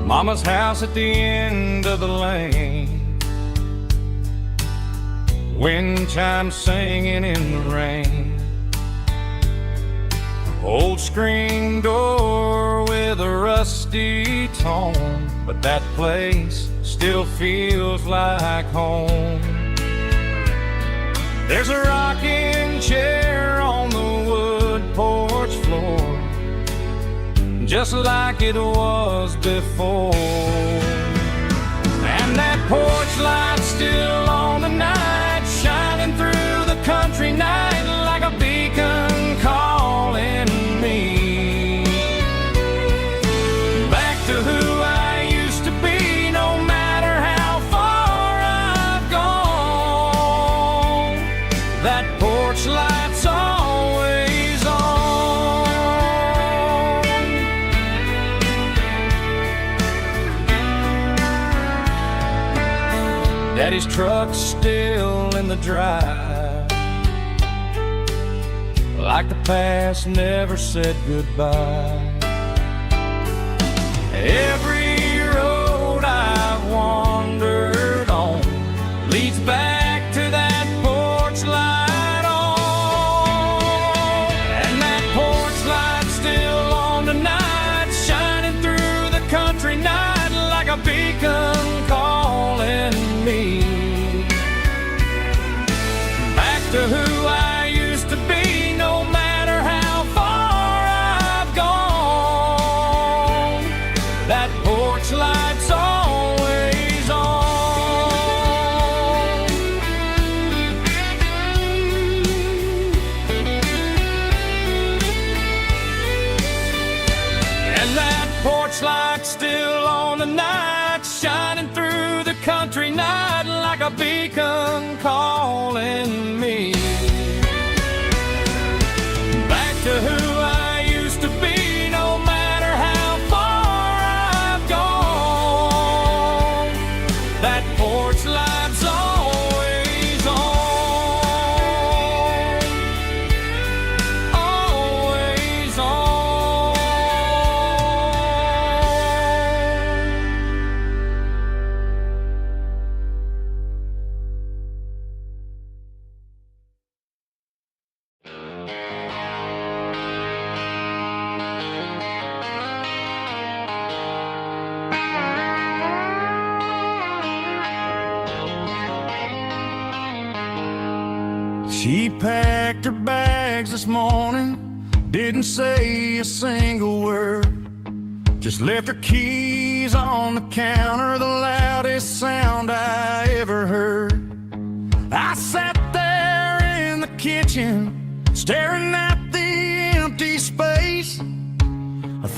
Mama's house at the end of the lane, wind chimes singing in the rain, old screen door with a rusty tone, but that place still feels like home. There's a rocking chair on the wood porch floor, just like it was before, and that porch light's still on tonight, shining through the country night like a beacon calling me back to who I used to be. No matter how far I've gone, that porch light's always on. Daddy's truck's still in the drive, like the past never said goodbye. Every road I've wandered on leads back to that porch light on, and that porch light's still on tonight, country night like a beacon calling me back to who I used to be, no matter how far I've gone. That porch light's always on, always on. She packed her bags this morning, didn't say a single word, just left her keys on the counter, the loudest sound I ever heard. I sat there in the kitchen, staring at the empty space,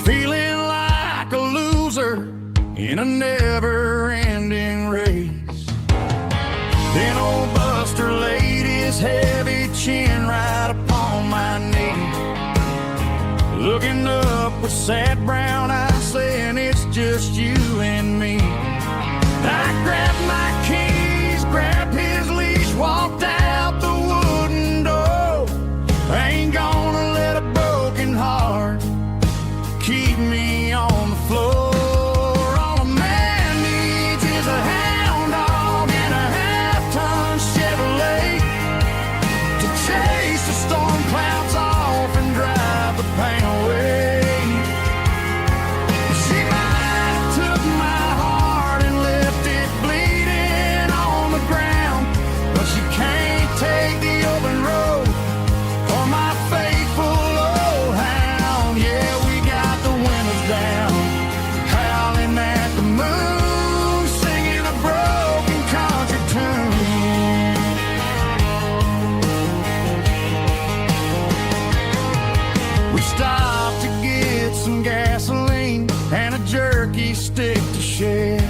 feeling like a loser in a never-ending race. Then old Buster laid his heavy chin right upon my knee, looking up with sad brown eyes, saying it's just you and me. I grabbed my keys, grabbed his leash, walked out the wooden door. I ain't gonna let a broken heart keep me on the floor. All a man needs is a hound dog and a half-ton Chevrolet to chase the storm clouds off and drive the pain away. She might have took my heart and left it bleeding on the ground, but she can't take the open road or my faithful old hound. Yeah, we got the windows down, howling at the moon, singing a broken country tune. We stopped to get some gasoline and a jerky stick to share.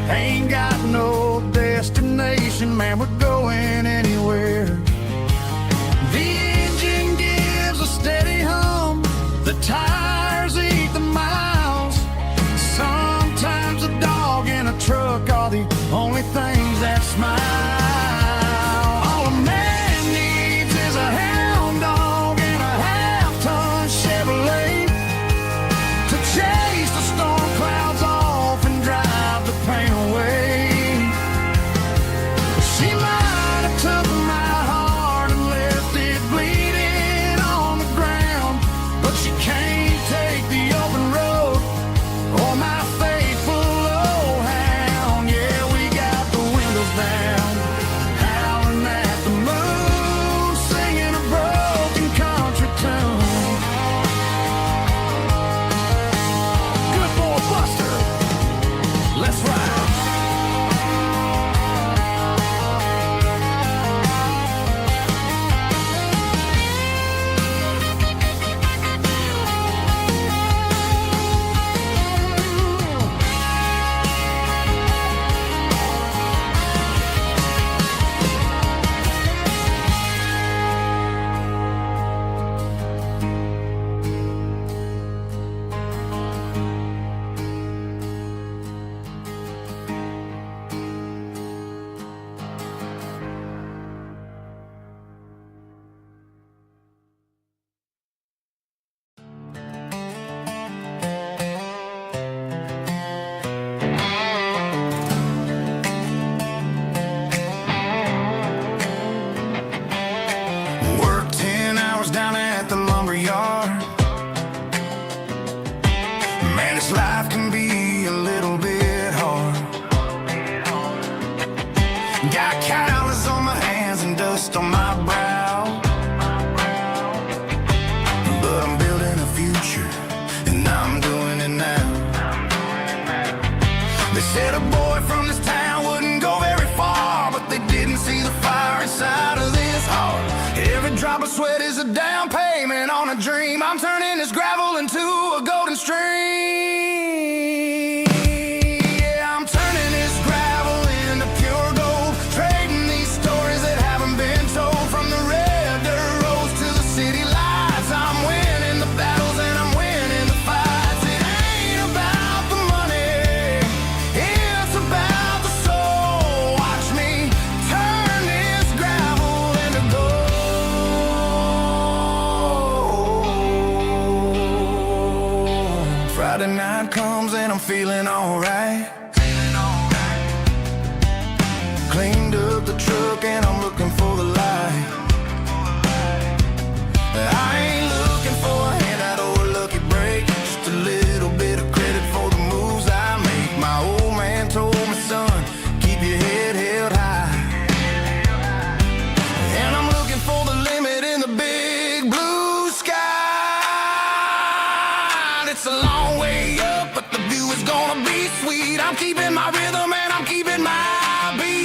Ain't got no destination, man, we're going anywhere. The engine gives a steady hum, the tires eat the miles. Sometimes a dog in a truck are the only things that smile. All a man needs is a hound dog and a half-ton Chevrolet to chase the storm clouds off and drive the pain away. She might have took my heart and left it bleeding on the ground, but she can't take the open road or my faithful old hound. Yeah, we got the windows down, howling at the moon, singing a broken country tune. Good boy Buster, let's ride. Worked 10 hours down at the lumber yard. Man, this life can be a little bit hard. Got calluses on my hands and dust on my brow, but I'm building a future and I'm doing it now. They said a boy from this town wouldn't go very far, but they didn't see the fire inside of this heart. Every drop of sweat is a down payment on a dream. I'm turning this gravel into a golden stream. Yeah, I'm turning this drums and I'm feeling alright. Cleaned up the truck and I'm looking for the light. I ain't looking for a handout or a lucky break, just a little bit of credit for the moves I make. My old man told me, son, keep your head held high. And I'm looking for the limit in the big blue sky. It's a long way up, but the view is gonna be sweet. I'm keeping my rhythm and I'm keeping my beat.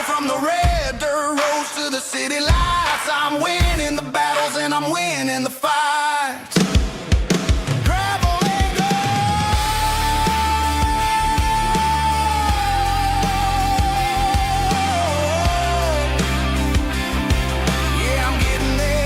From the red dirt roads to the city lights, I'm winning the battles and I'm winning the fights. Gravel and gold. Yeah, I'm getting there.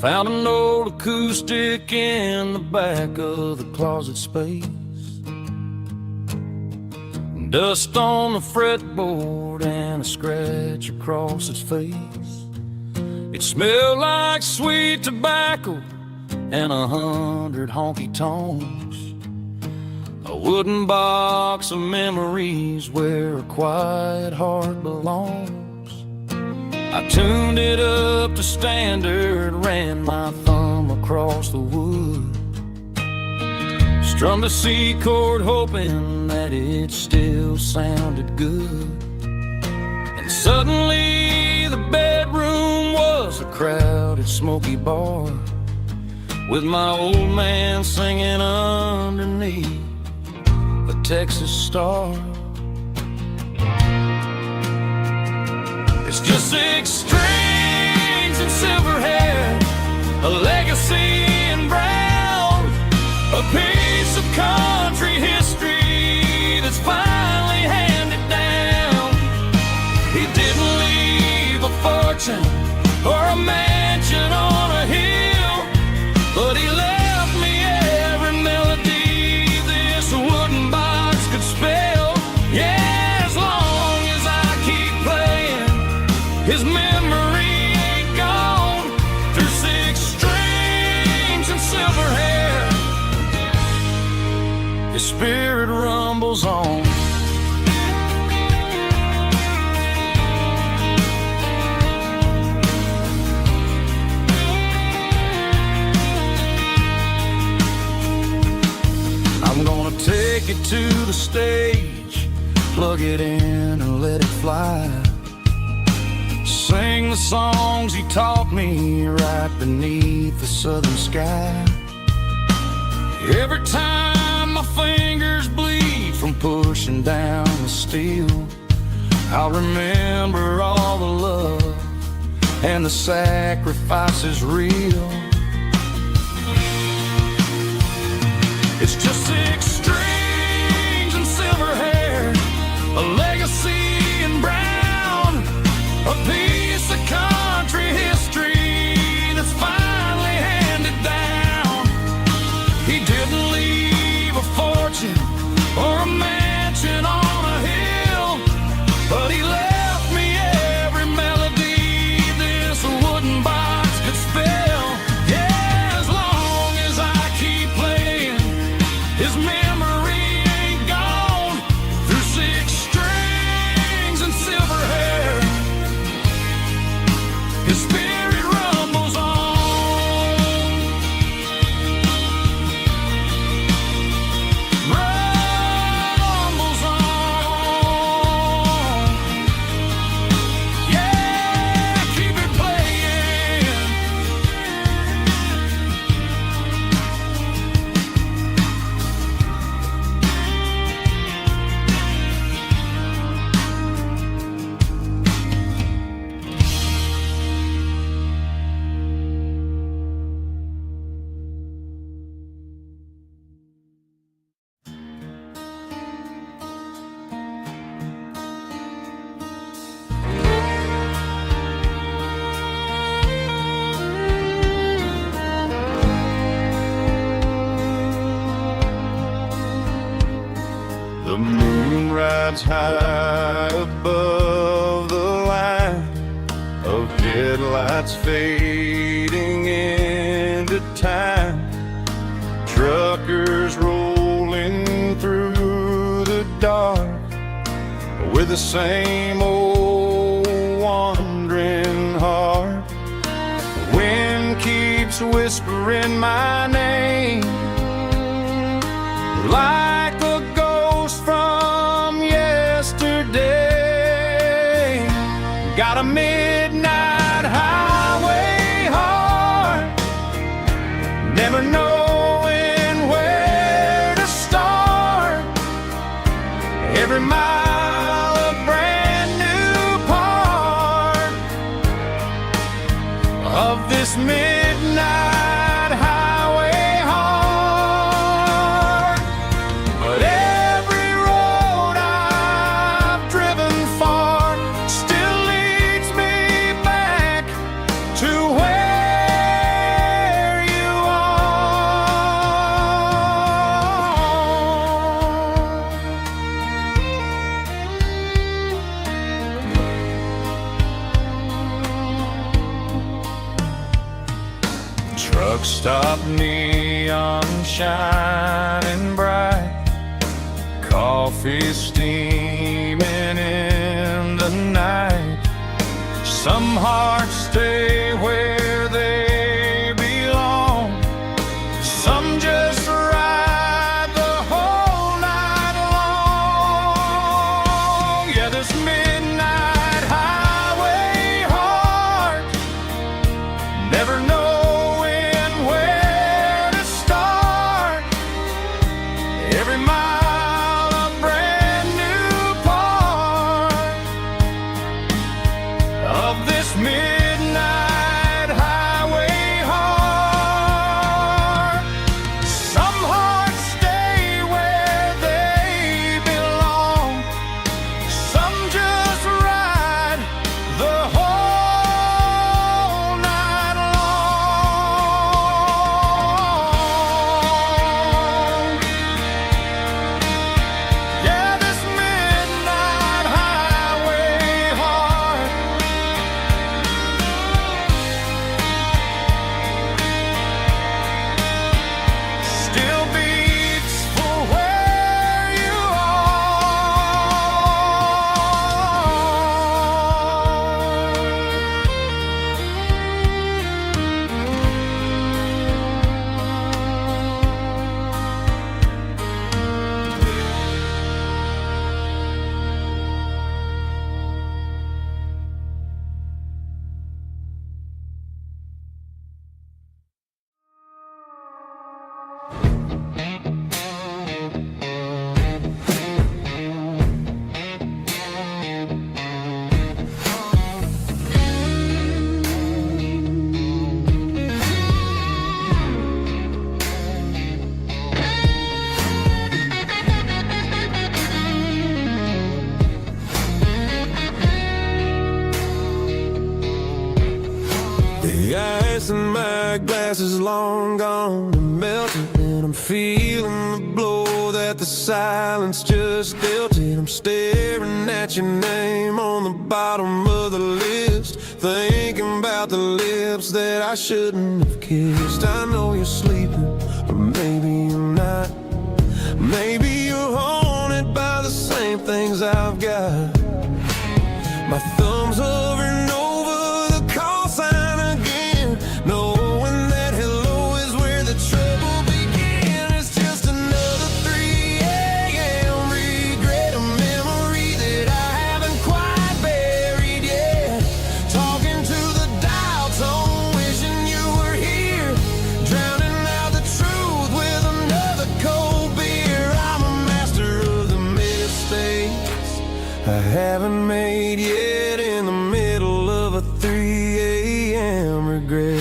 Found an old acoustic in the back of the closet space. Dust on the fretboard and a scratch across its face. It smelled like sweet tobacco and 100 honky-tonks. A wooden box of memories where a quiet heart belongs. I tuned it up to standard, ran my thumb across the wood, strummed a C chord hoping that it still sounded good. And suddenly the bedroom was a crowded smoky bar, with my old man singing underneath a Texas star. It's just 6 strings and silver hair, a legacy in brown, a piece of country history that's finally handed down. He didn't leave a fortune or a mansion on a hill, but he left me every melody this wooden box could spell. Yeah. His memory ain't gone through 6 strings and silver hair. His spirit rumbles on. I'm gonna take it to the stage, plug it in and let it fly. Sing the songs he taught me right beneath the southern sky. Every time my fingers bleed from pushing down the steel, I'll remember all the love and the sacrifices real. It's just 6 strings and silver hair, a legacy in brown, a piece of country history that's finally handed down. He didn't leave a fortune or a mansion on a hill, but he left me every melody this wooden box could spell. Yeah, as long as I keep playing, his memory headlights high above the line of headlights fading into time. Truckers rolling through the dark with the same old wandering heart. The wind keeps whispering my name like a ghost from yesterday. Got a midnight highway heart, never knowing where to start. Every mile a brand new part of this midnight highway heart. But every road I've driven far still leads me back to where you are. Truck stop, neon shining bright, coffee steaming in the night. Some hearts stay where they belong, some just ride the whole night long. Yeah, this midnight highway heart, never knowing where to start. Every mile a brand new part of this midnight highway heart. Some hearts stay where they belong, some just ride the whole night long. Yeah, this midnight highway heart still beats for where you The ice in my glass is long gone and melted, and I'm feeling the blow that the silence just dealt it. I'm staring at your name on the bottom of the list, thinking about the lips that I shouldn't have kissed. I know you're sleeping, but maybe you're not. Maybe you're haunted by the same things I've got. My thumb's hovering over the call sign again, knowing that hello is where the trouble began. It's just another 3 a.m. regret, a memory that I haven't quite buried yet. Talking to the dial tone, wishing you were here, drowning out the truth with another cold beer. I'm a master of the mistakes I haven't made yet, in the middle of a 3 a.m. regret.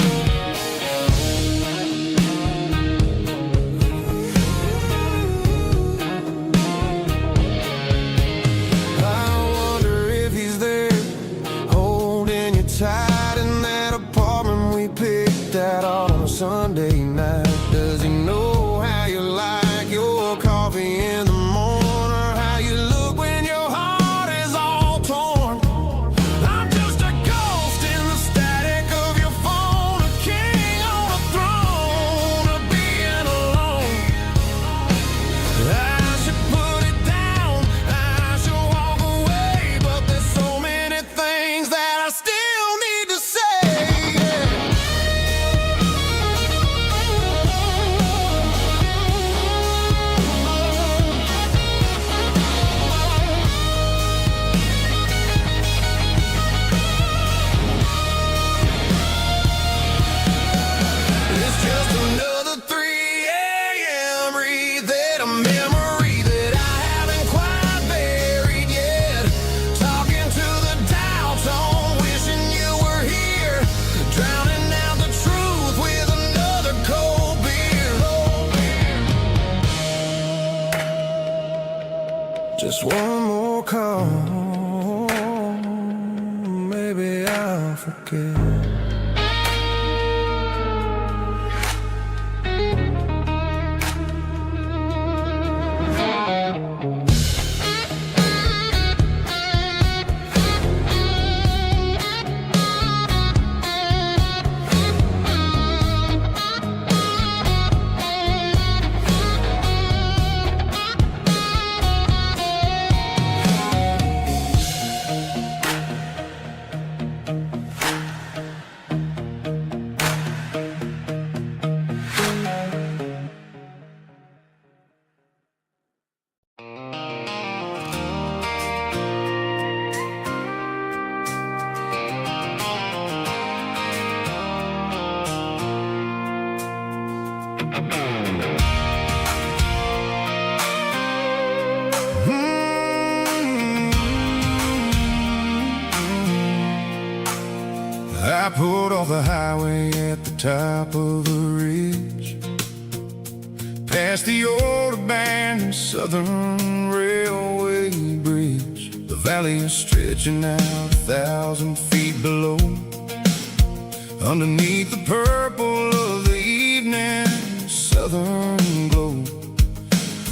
I wonder if he's there, holding you tight in that apartment we picked out on a Sunday night. Does he know how you like your coffee in the morning, or how you look when your call, maybe I'll forget. I pulled off the highway at the top of the ridge, past the old abandoned Southern Railway bridge. The valley is stretching out 1,000 feet below, underneath the purple of the evening southern glow.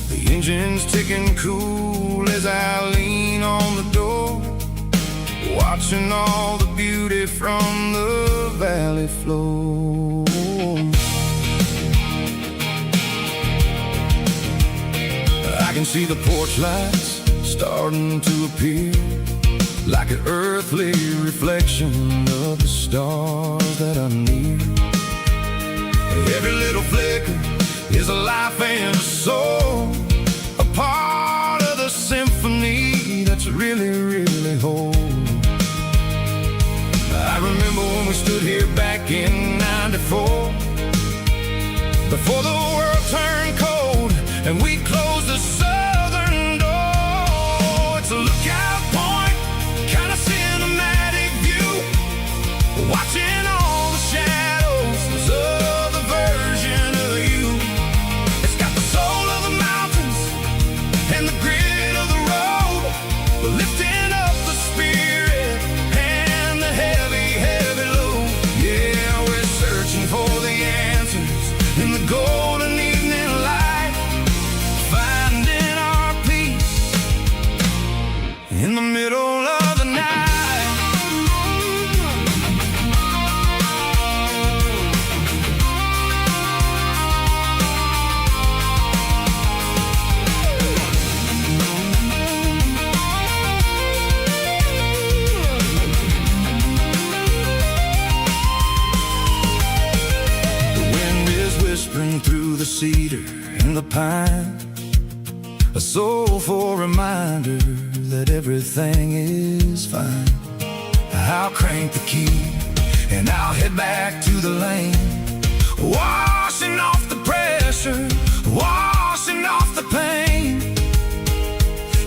The engine's ticking cool as I lean on the door, watching all the beauty from the valley flow. I can see the porch lights starting to appear, like an earthly reflection of the stars that are near. Every little flicker is a life and a soul, a part of the symphony that's really, really whole. I remember when we stood here back in '94, before the world turned cold and we closed the southern door. It's a lookout point, kind of cinematic view, watching all the shadows of the version of you. It's got the soul of the mountains and the grit of the road, lifting up the spirit and the heavy, heavy load. Yeah, we're searching for the answers in the golden evening light, finding our peace in the middle of the night. Whispering through the cedar and the pine, a soulful reminder that everything is fine. I'll crank the key and I'll head back to the lane, washing off the pressure, washing off the pain.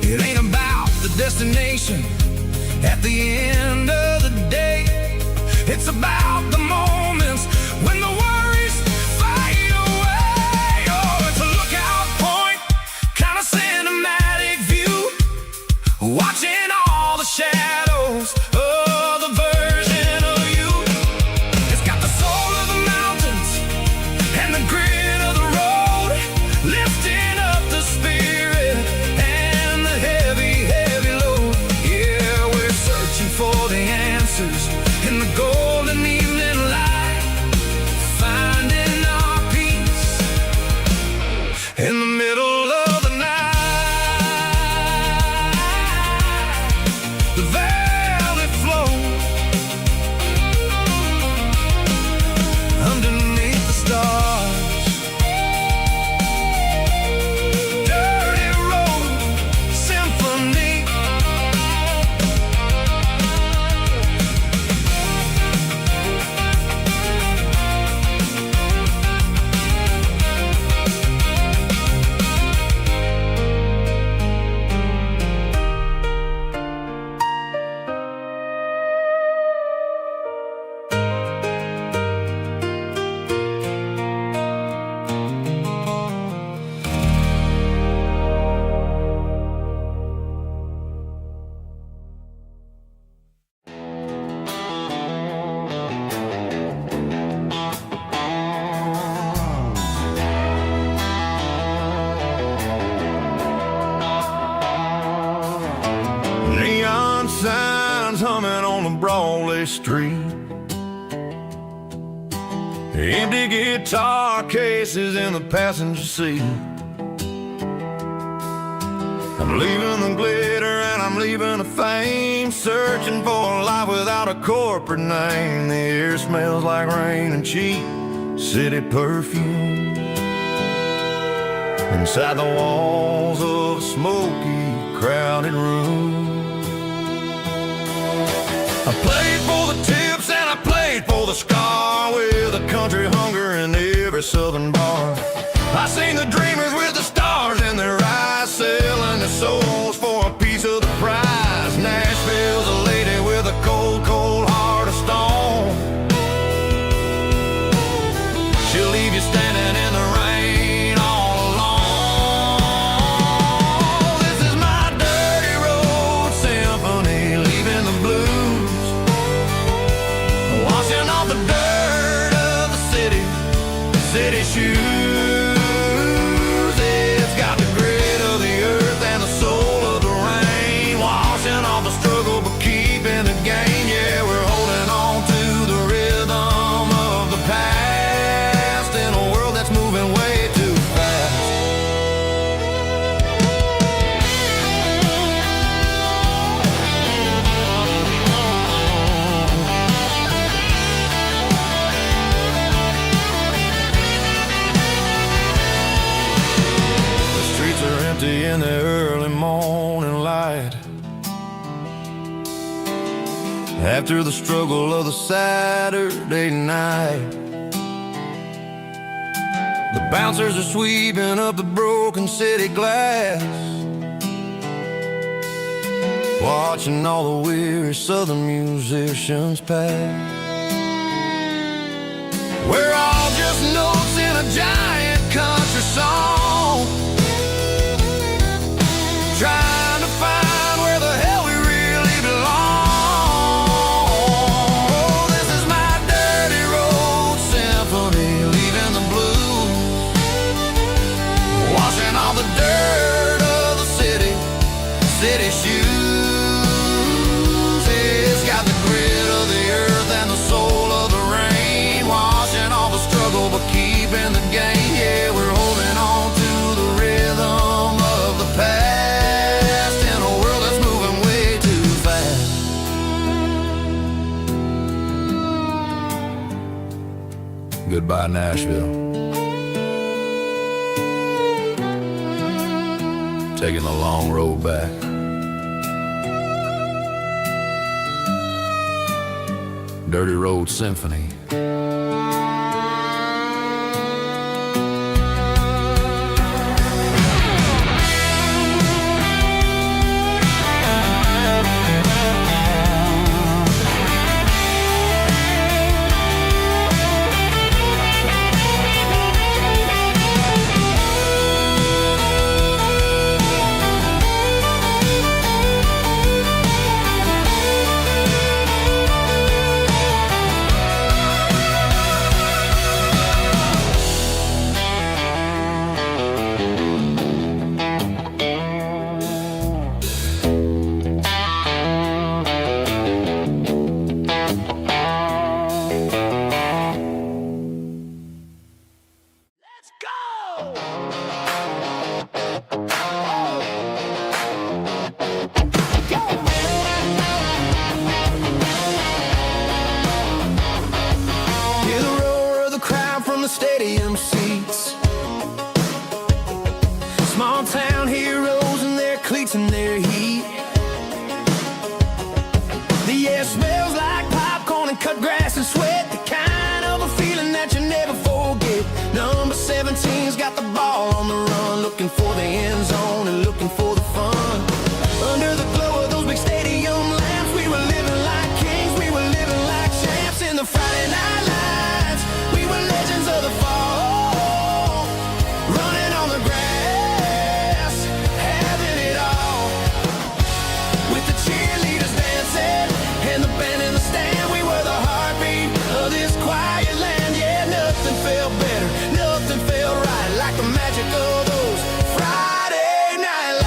It ain't about the destination at the end of the day, it's about the moments when the worries fade away. Oh, it's a lookout point, kind of cinematic view, watching all the shadows of the version of you. It's got the soul of the mountains and the grit of the road, lifting up the spirit and the heavy, heavy load. Yeah, we're searching for the answers in the golden evening light, finding our peace in the middle of the night. The valley flow underneath the stars, dirty road symphony. humming on the Broadway street. Empty guitar cases in the passenger seat. I'm leaving the glitter and I'm leaving the fame, searching for a life without a corporate name. The air smells like rain and cheap city perfume. Inside the walls of a smoky, crowded room. I played for the tips and I played for the scar, with a country hunger in every southern bar. I seen the dreamers with the stars in their eyes, selling their souls for a piece of the prize. Nashville's a lady with a cold, cold heart of stone. She'll leave you standing in the rain all alone. This is my dirty road symphony, leaving the blues, washing off the dirt of the city shoes. It's got the grit of the earth and the soul of the rain, washing off the struggle but keeping the game. Yeah, we're holding on to the rhythm of the past in a world that's moving way too fast. The streets are empty in the early morning light, after the struggle of the Saturday night. The bouncers are sweeping up the broken city glass, watching all the weary southern musicians pass. We're all just notes in a giant country song, trying to find where the hell we really belong. Oh, this is my dirty road symphony, leaving the blues, washing all the dirt of the city shoes. It's got the grit of the earth and the soul of the rain, washing all the struggle but keeping the game. Yeah, we're holding on to the rhythm of the past in a world that's moving way too fast. Goodbye, Nashville. Taking the long road back. Dirty Road Symphony. Stadium seats, small town heroes in their cleats and their heat. The air smells like popcorn and cut grass and sweat, the kind of a feeling that you never forget. Number 17's got the ball on the run, looking for the end zone and looking for the fun. Under the glow of those big stadium lamps, we were living like kings, we were living like champs in the Friday night lights. We were legends of the fall, running on the grass, having it all. With the cheerleaders dancing and the band in the stand, we were the heartbeat of this quiet land. Yeah, nothing felt better, nothing felt right like the magic of those Friday night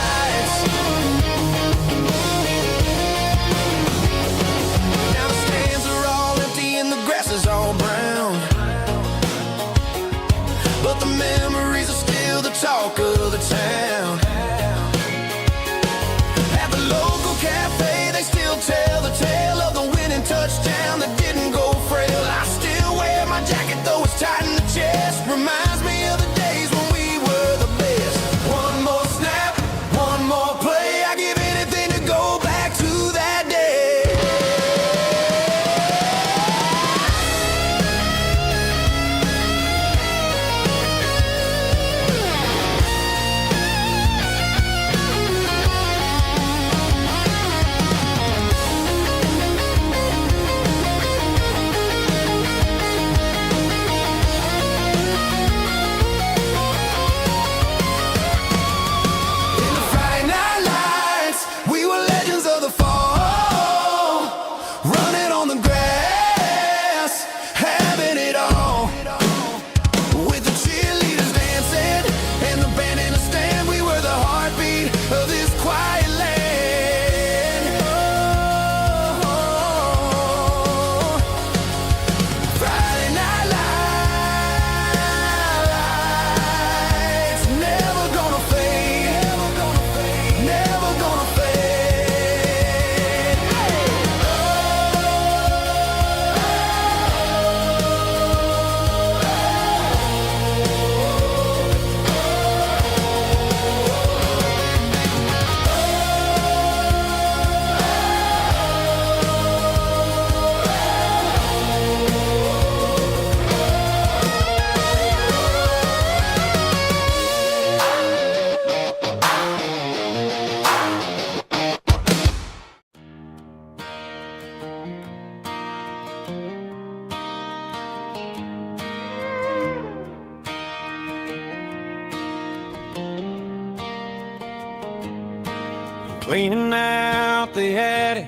cleaning out the attic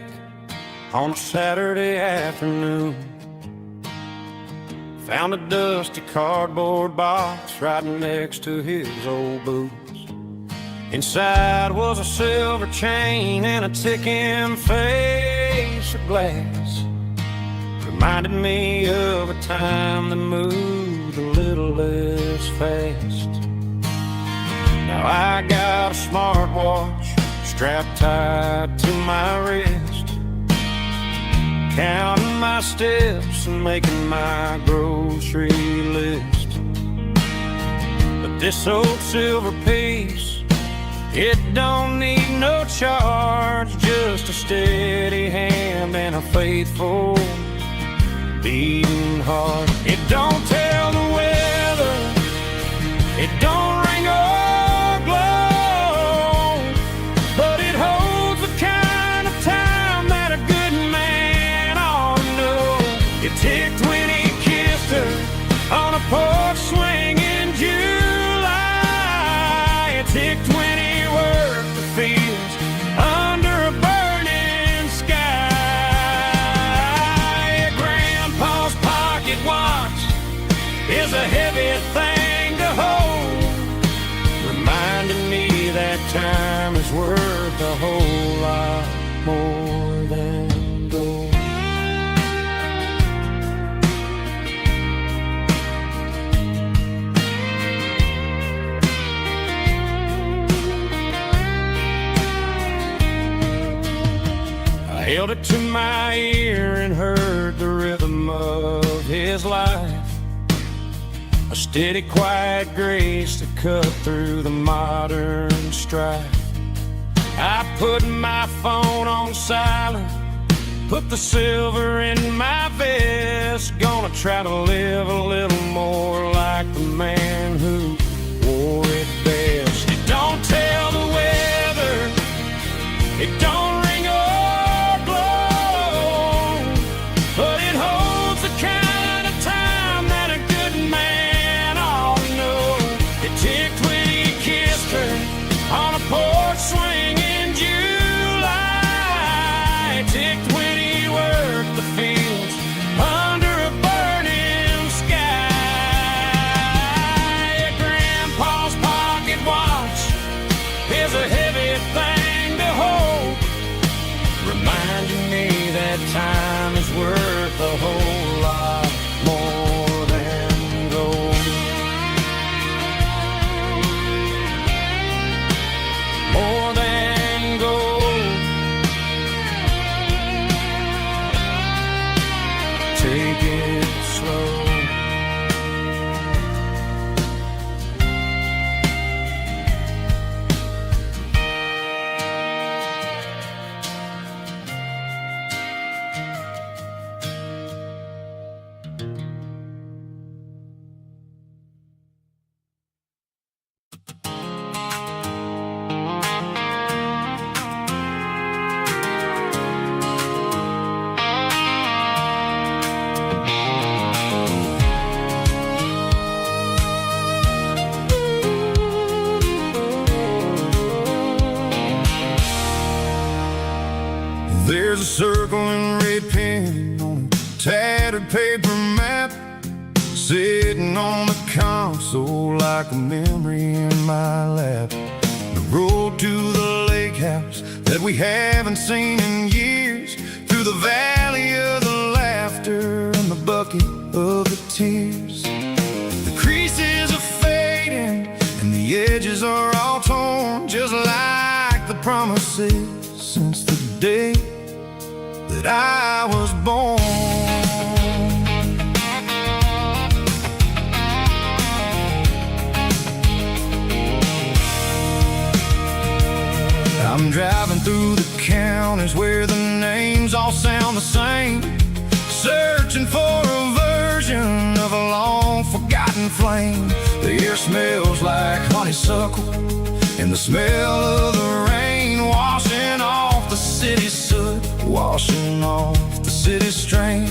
on a Saturday afternoon. Found a dusty cardboard box right next to his old boots. Inside was a silver chain and a ticking face of glass. Reminded me of a time that moved a little less fast. Now I got a smartwatch strapped tight to my wrist, counting my steps and making my grocery list. But this old silver piece, it don't need no charge, just a steady hand and a faithful beating heart. It don't tell the weather, it don't ring or glow, but it holds the kind of time that a good man ought to know. It ticked when he kissed her on a porch swing in July. It ticked when he worked the fields under a burning sky. Grandpa's pocket watch is a heavy thing to hold, reminding me that time is worth a whole lot more than gold. I held it to my ear and heard the rhythm of his life, a steady, quiet grace that cut through the modern strife. I put my phone on silent, put the silver in my vest. Gonna try to live a little more like the man who wore it best. It don't tell the weather, it don't ring or blow, but it holds the kind of time that a good man ought to know. It ticked when he kissed her on a porch swing in July. It ticked when he worked the fields under a burning sky. Grandpa's pocket watch is a heavy thing to hold, reminding me that time is worth a whole lot more than gold. More than gold. Take it slow. There's a circle in red pen on a tattered paper map, sitting on the console like a memory in my lap. The road to the lake house that we haven't seen in years, through the valley of the laughter and the bucket of the tears. The creases are fading and the edges are all torn, just like the promises since the day that I was born. I'm driving through the counties where the names all sound the same, searching for a version of a long forgotten flame. The air smells like honeysuckle and the smell of the rain washing off the city soot, washing off the city strain.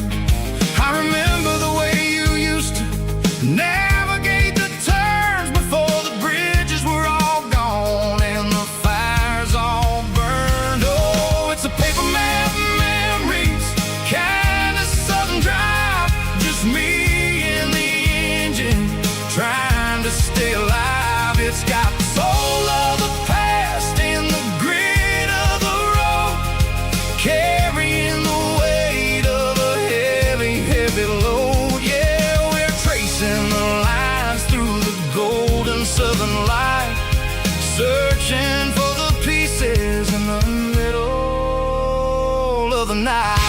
I remember the way you used to navigate the turns before the bridges were all gone and the fires all burned of the night.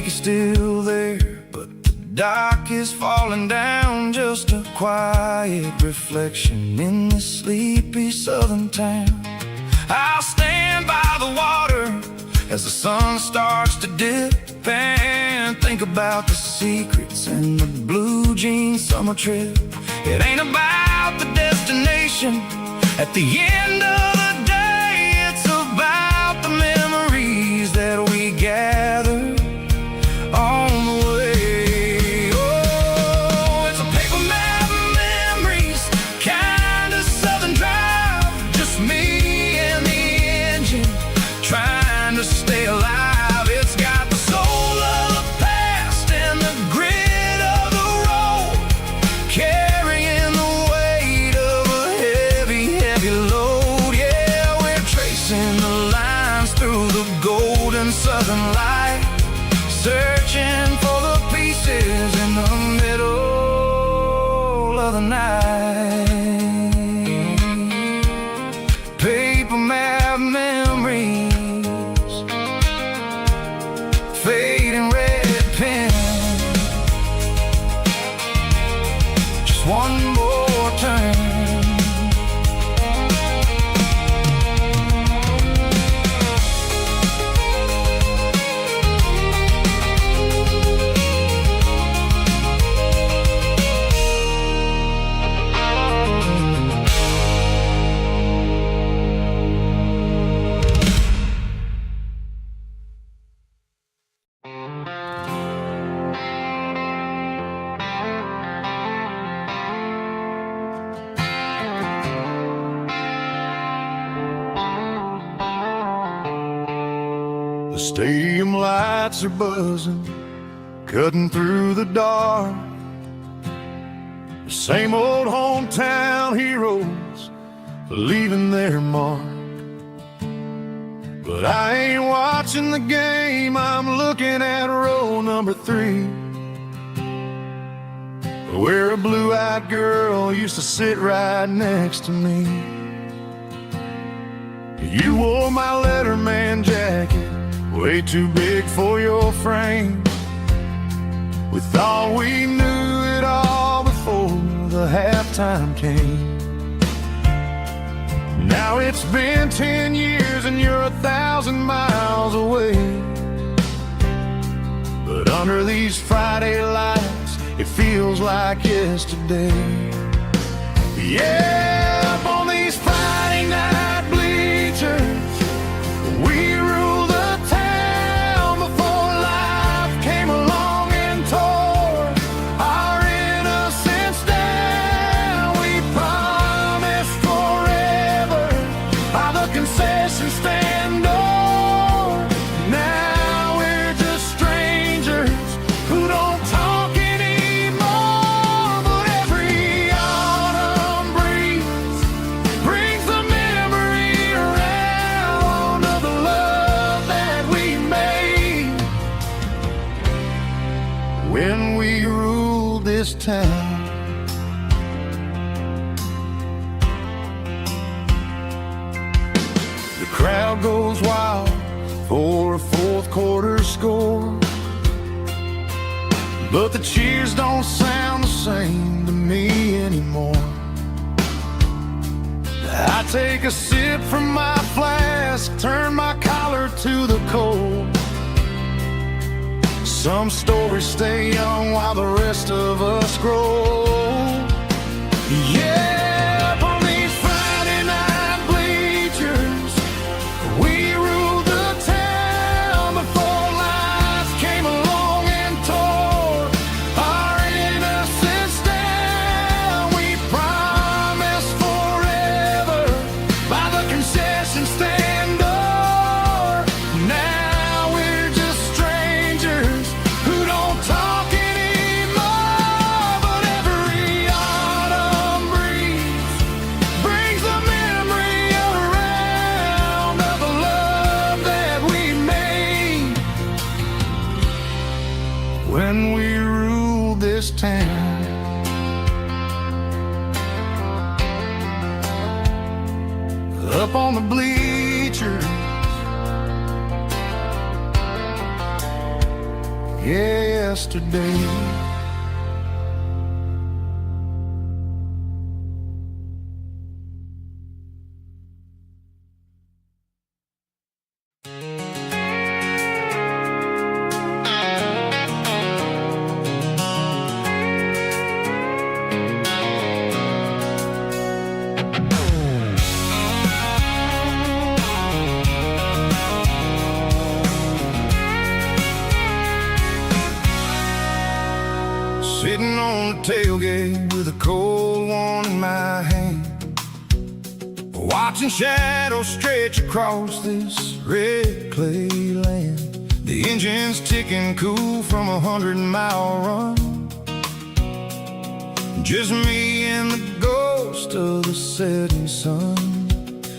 Still there, but the dock is falling down. Just a quiet reflection in this sleepy southern town. I'll stand by the water as the sun starts to dip and think about the secrets and the blue jean summer trip. It ain't about the destination at the end of the day. It's about the memories that we gather on the way. Oh, it's a paper map of memories, kind of southern drive. Just me and the engine, trying to stay alive. It's got the soul of the past and the grit of the road, carrying the weight of a heavy, heavy load. Yeah, we're tracing the lines through the golden southern light, searching for the pieces in the middle of the night. Paper map memories, fading red pen. Just one more turn. The stadium lights are buzzing, cutting through the dark. The same old hometown heroes leaving their mark. But I ain't watching the game, I'm looking at row number 3, where a blue-eyed girl used to sit right next to me. You wore my Letterman jacket, way too big for your frame. We thought we knew it all before the halftime came. Now it's been 10 years and you're 1,000 miles away. But under these Friday lights, it feels like yesterday. Yeah, up on these Friday night bleachers, we rule the town before life came along and tore our innocence down. We promised forever by the concession stand door. Now we're just strangers who don't talk anymore. But every autumn breeze brings the memory around of the love that we made when we ruled this town. The crowd goes wild for a fourth quarter score, but the cheers don't sound the same to me anymore. I take a sip from my flask, turn my collar to the cold. Some stories stay young while the rest of us grow. Yeah, up on these Friday night bleachers, we ruled the town before life came along and tore our innocence down. We promised forever by the concession stand door. Now we're just strangers who don't talk anymore. But every town. Up on the bleachers, yesterday. Sitting on the tailgate with a cold one in my hand, watching shadows stretch across this red clay land. The engine's ticking cool from a 100-mile run. Just me and the ghost of the setting sun.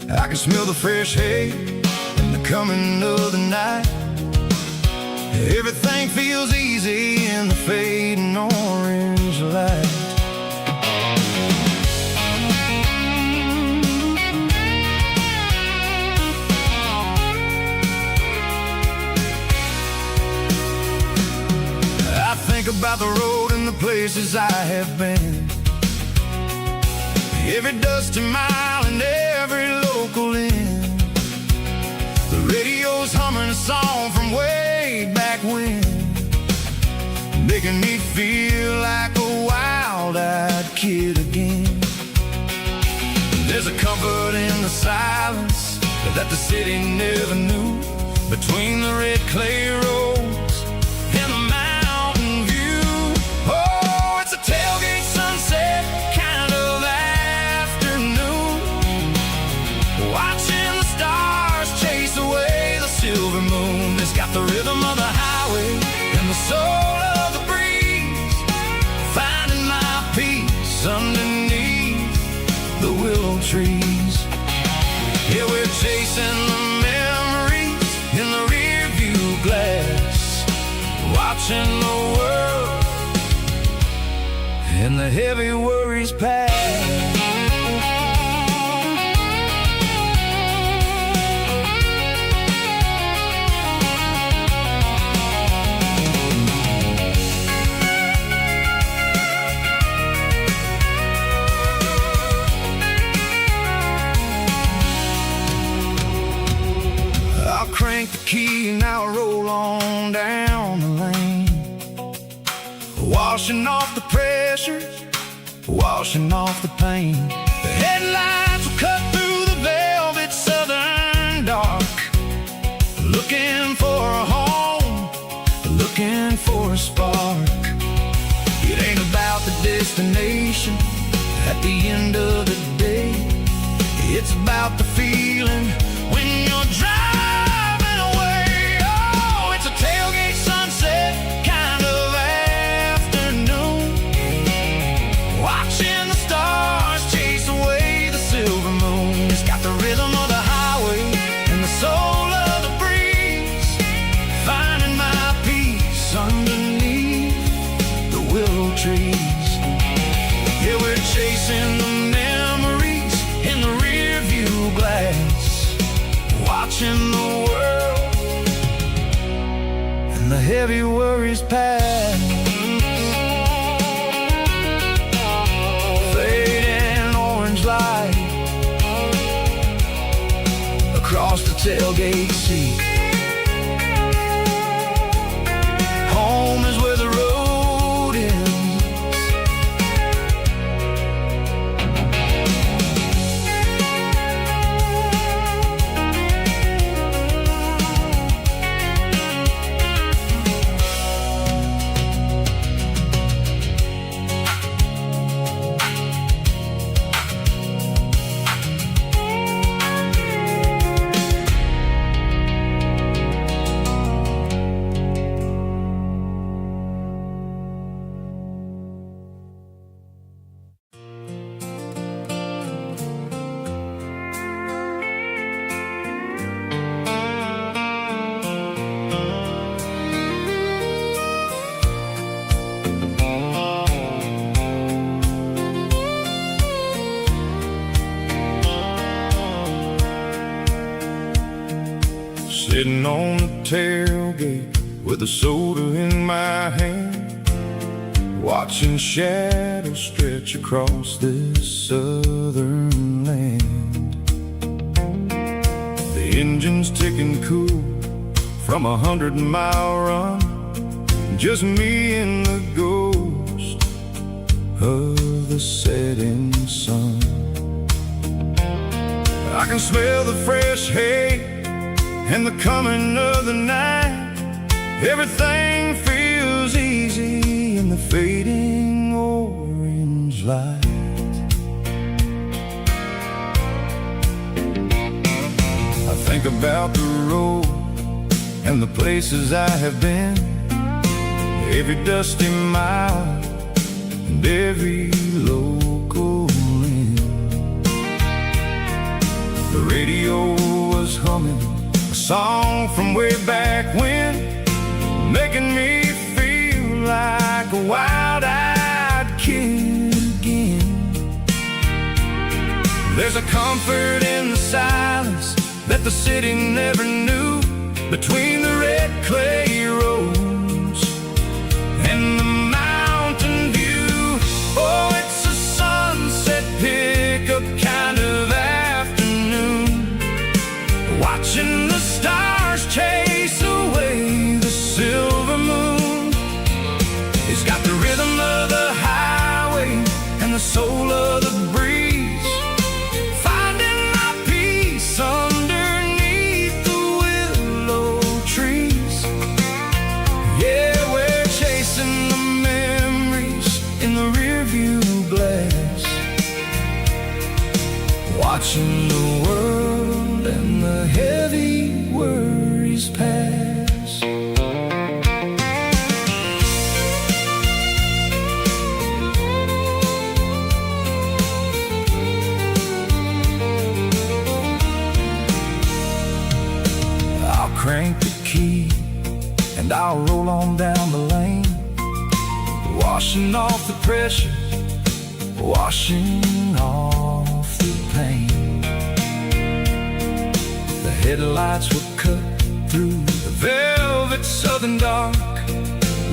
I can smell the fresh hay and the coming of the night. Everything feels easy in the fading orange light. I think about the road and the places I have been, every dusty mile and every local inn. The radio's humming a song from way back when, making me feel like a wild-eyed kid again. There's a comfort in the silence that the city never knew, between the red clay roads and the mountain view. Oh, it's a tailgate sunset kind of afternoon, watching the stars chase away the silver moon. It's got the rhythm of the highway and the soul of the breeze, finding my peace underneath the willow trees. Yeah, we're chasing the memories in the rear view glass, watching the world and the heavy worries pass. Crank the key and I'll roll on down the lane, washing off the pressure, washing off the pain. The headlights will cut through the velvet southern dark, looking for a home, looking for a spark. It ain't about the destination at the end of the day, it's about the feeling when you're driving. Tailgate sunset kind of afternoon, watching the stars chase away the silver moon. It's got the rhythm of the highway and the soul of the breeze, finding my peace underneath the willow trees. Yeah, we're chasing the memories in the rear view glass, watching the world and the heavy worries pass. Fading orange light across the tailgate seat. Home is where the road ends. Sitting on the tailgate with a soda in my hand, watching shadows stretch across this southern land. The engine's ticking cool from 100-mile run, just me and the ghost of the setting sun. I can smell the fresh hay and the coming of the night. Everything feels easy in the fading orange light. I think about the road and the places I have been, every dusty mile and every local inn. The radio was humming a song from way back when, making me feel like a wild-eyed kid again. There's a comfort in the silence that the city never knew, between the red clay roads and the mountain view. Oh, it's a sunset pickup kind of afternoon, watching the stars chase away the silver moon. It's got the rhythm of the highway and the soul of the breeze, finding my peace underneath the willow trees. Yeah, we're chasing the memories in the rearview glass, watching the world and the heavy worries pass. I'll crank the key and I'll roll on down the lane, washing off the pressure, washing off the pain. The headlights will cut through the velvet southern dark,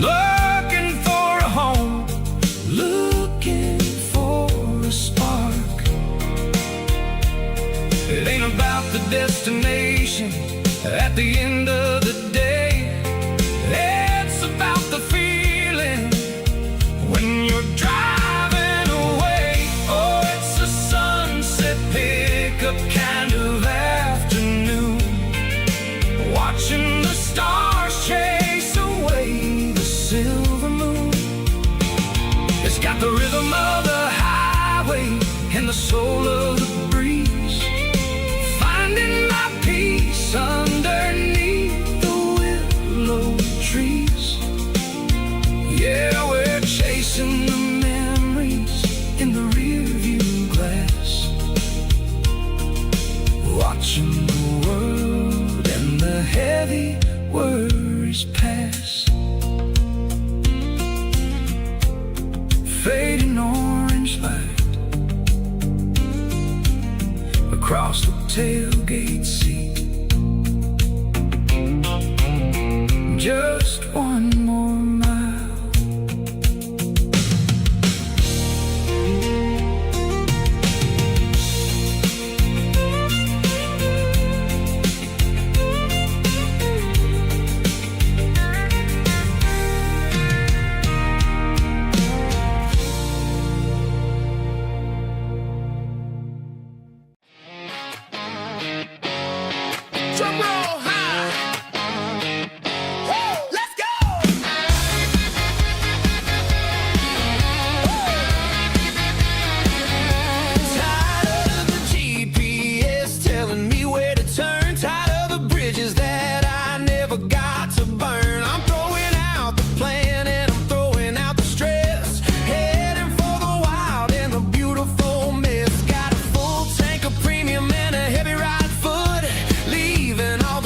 looking for a home, looking for a spark. It ain't about the destination at the end of the day, it's about the feeling when you're driving away. Oh, it's a sunset pickup kind of afternoon, watching the stars chase away the silver moon. It's got the rhythm of the highway and the soul of the breeze, finding my peace underneath the willow trees. Yeah, we're chasing the memories in the rearview glass, watching the world and the heavy worries pass. Fading orange light across the tailgate seat. Just one more mile. Drum roll high. Woo, let's go. Tired of the GPS telling me where to turn, tired of the bridges that I never got to burn. I'm throwing out the plan and I'm throwing out the stress, heading for the wild and the beautiful mess. Got a full tank of premium and a heavy right foot, leaving all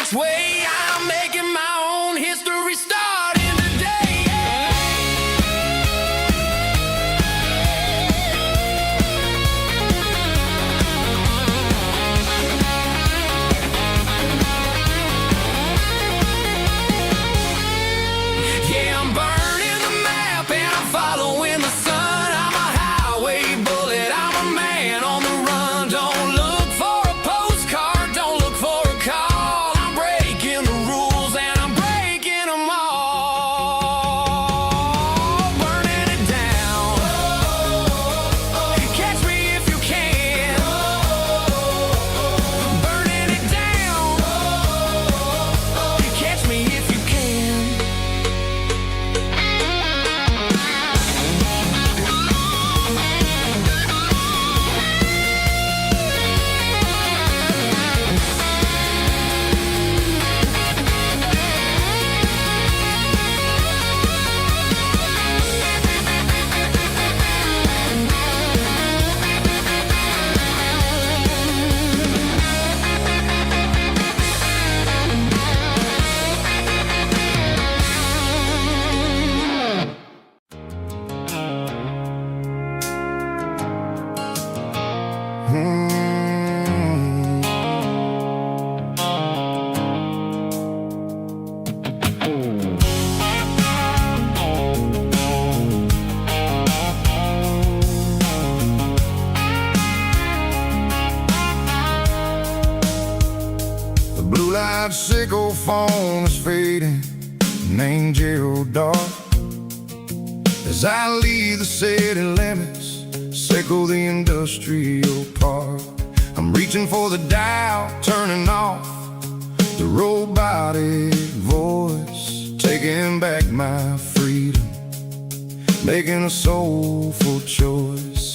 this way. I'm making my own history starting today. Yeah, I'm burning the map and I'm following the sun. I'm a highway bullet, I'm a man on the run. Don't look for a postcard, don't look for a call. I'm breaking the rules and I'm breaking them all. Burning it down. Catch me if you can. Burning it down. Catch me if you can. The blue light sickle phone is fading, named Gerald dark. As I leave the city limits, sickle the industrial park. I'm reaching for the dial, turning off the robotic voice, taking back my freedom, making a soulful choice.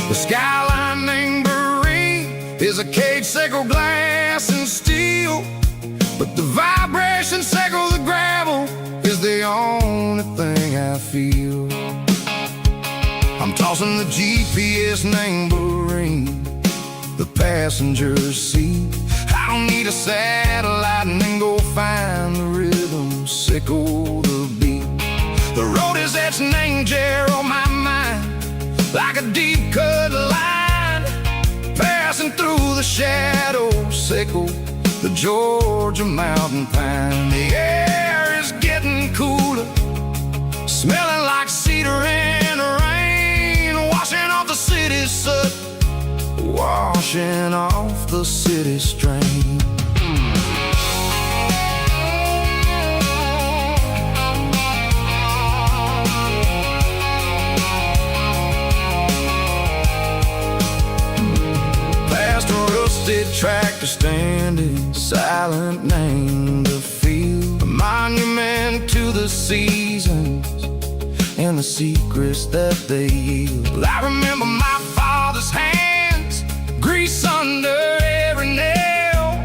The skyline named Marine is a cage, sickle glass and steel, but the vibration sickle the gravel is the only thing I feel. I'm tossing the GPS named Marine, the passenger seat. I don't need a satellite and then go find the rhythm, sickle the beat. The road is etched named Jer on my mind, like a deep cut line, passing through the shadows, sickle the Georgia mountain pine. The air is getting cooler, smelling like cedar in the rain, washing off the city's soot, washing off the city strain. Past a rusted tractor standing silent, named the field, a monument to the seasons and the secrets that they yield. I remember my father's hands, grease under every nail,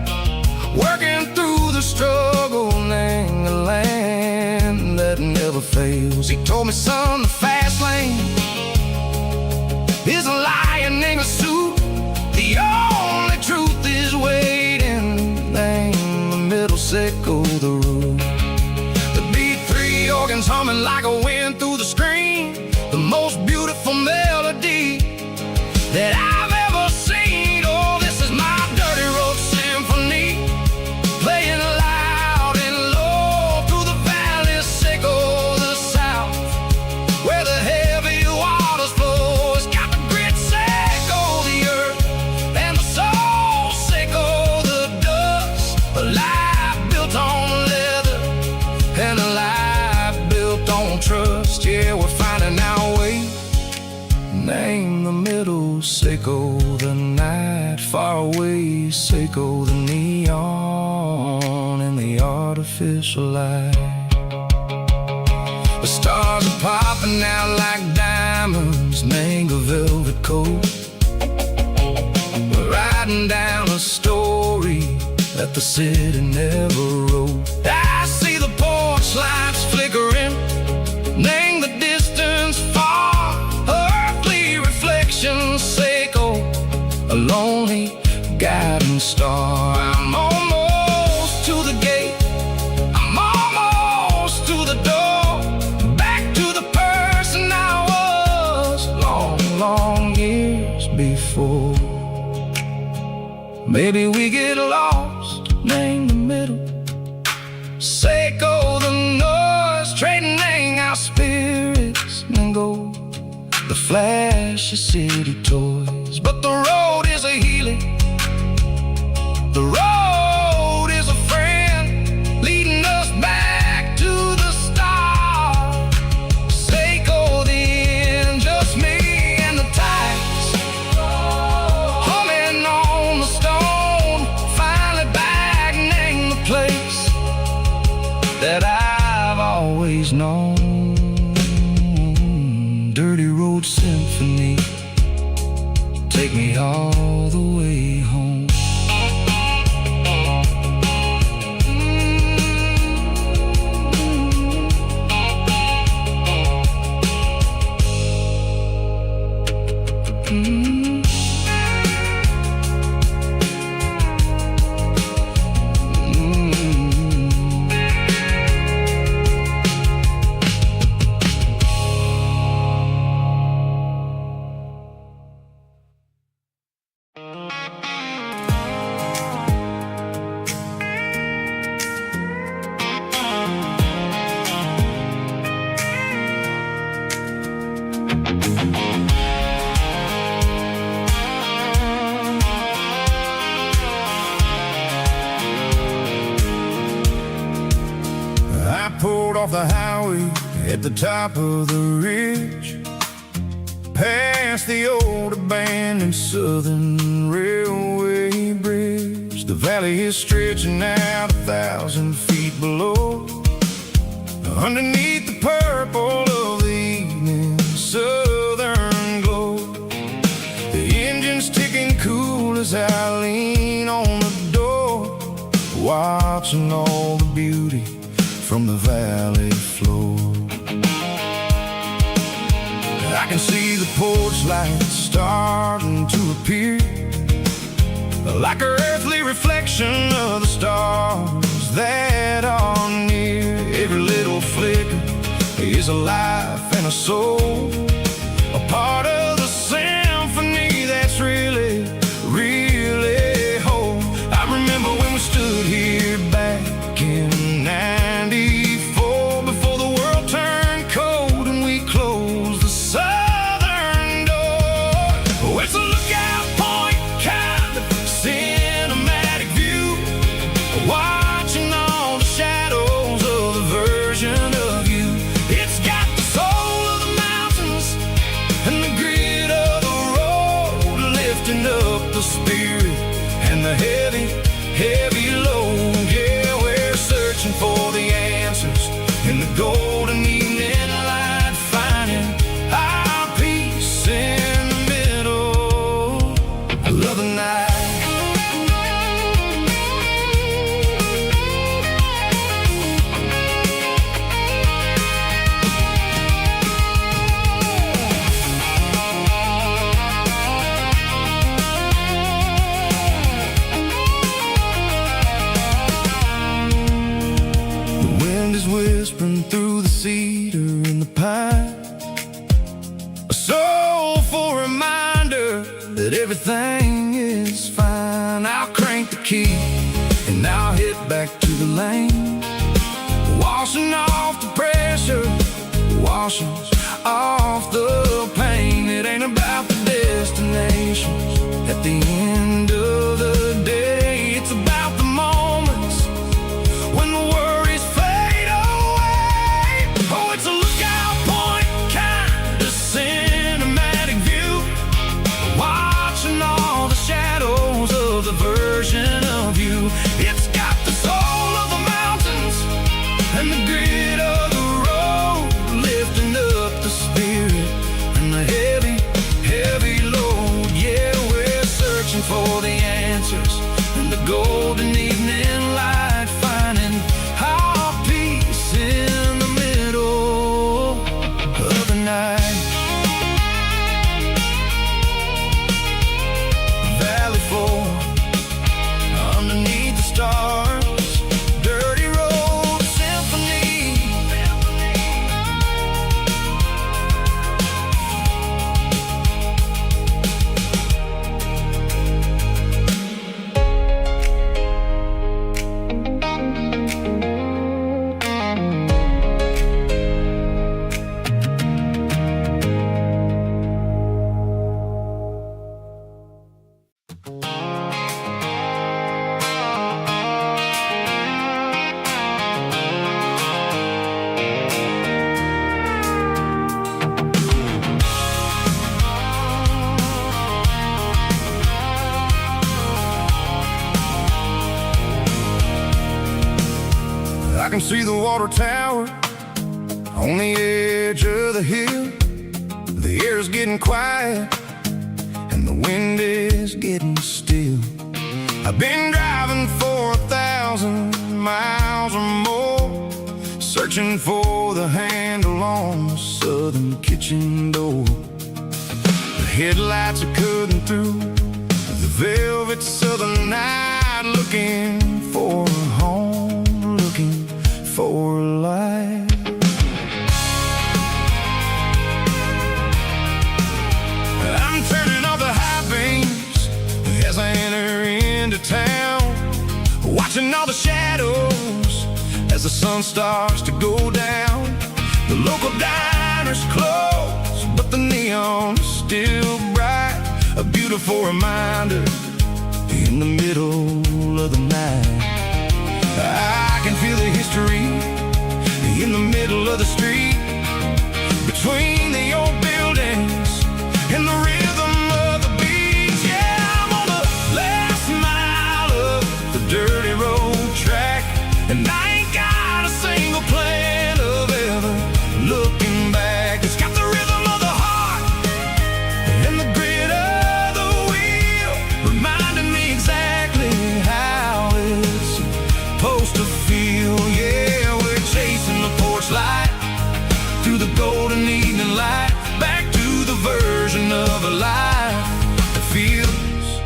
working through the struggle, named the land that never fails. He told me, son, the fast lane is a lion in a suit. The only truth is waiting, name the middle, sickle the root. The B3 organs humming like a wind through the screen, the most beautiful melody that I've ever seen. Oh, this is my dirty road symphony, playing loud and low through the valleys, sickle the south, where the heavy waters flow. It's got the grit, sickle the earth, and the soul, sickle the dust. A life built on leather and a life built on trust. Yeah, we're finding our way, name the middle, sickle the night, far away, sickle the neon and the artificial light. The stars are popping out like diamonds, mango velvet coat. We're riding down a story that the city never wrote. I see the porch lights flickering, name the distance far, earthly reflections, sickle a lonely guiding star. I'm almost to the Maybe we get lost in the middle. Seiko the noise, trading our spirits and gold. The flash of city toys, but the road is a healing. The road is a friend, leading us back to the start. Seiko the end, just me and the tides, humming on the stone. Finally back in the place that I've always known. Dirty road symphony, take me all the way home. Pulled off the highway at the top of the ridge, past the old abandoned Southern Railway bridge. The valley is stretching out 1,000 feet below, underneath the purple of the evening southern glow. The engine's ticking cool as I lean on the door, watching all the beauty from the valley floor. I can see the porch lights starting to appear, like an earthly reflection of the stars that are near. Every little flicker is a life and a soul, a part of the symphony that's really, really whole. I remember when we stood here back in '94, before the world turned cold and we closed the southern door. Oh, it's a lookout point, kind of cinematic view, watching all the shadows of the version of you. It's got the soul of the mountains and the grit of the road, lifting up the spirit and the heavy, heavy load. Yeah, we're searching for the answers in the golden evening light, finding our peace in the middle of the night. Whispering through the cedar and the pine, a soulful reminder that everything is fine. I'll crank the key and I'll hit back to the lane, washing off the pressure, washing off the pain. It ain't about the destinations at the end of the day, it's about the moments when the worries fade away. Oh, it's a lookout point, kind of cinematic view, watching all the shadows of the version of you. It's got the soul of the mountains and the grit of the road, lifting up the spirit and the heavy, heavy load. Yeah, we're searching for the answers in the golden evening light, finding our peace in the middle of the night. Valley floor, underneath the stars, dirty road symphony. can see the water tower on the edge of the hill. The air's getting quiet and the wind is getting still. I've been driving for 1,000 miles or more, searching for the handle on the southern kitchen door. The headlights are cutting through the velvet southern night, looking for a home, looking for a life. I'm turning off the high beams as I enter into town, watching all the shadows as the sun starts to go down. The local diner's closed, but the neon is still bright, a beautiful reminder in the middle of the night. I can feel the history in the middle of the street, between the old buildings and the rhythm of the beats. Yeah, I'm on the last mile of the dirty road track, and I ain't got a single plan of ever looking back. It's got the rhythm of the heart and the grit of the wheel, reminding me exactly how it's supposed to feel. Yeah, we're chasing the porch light through the golden evening light, back to the version of a life that feels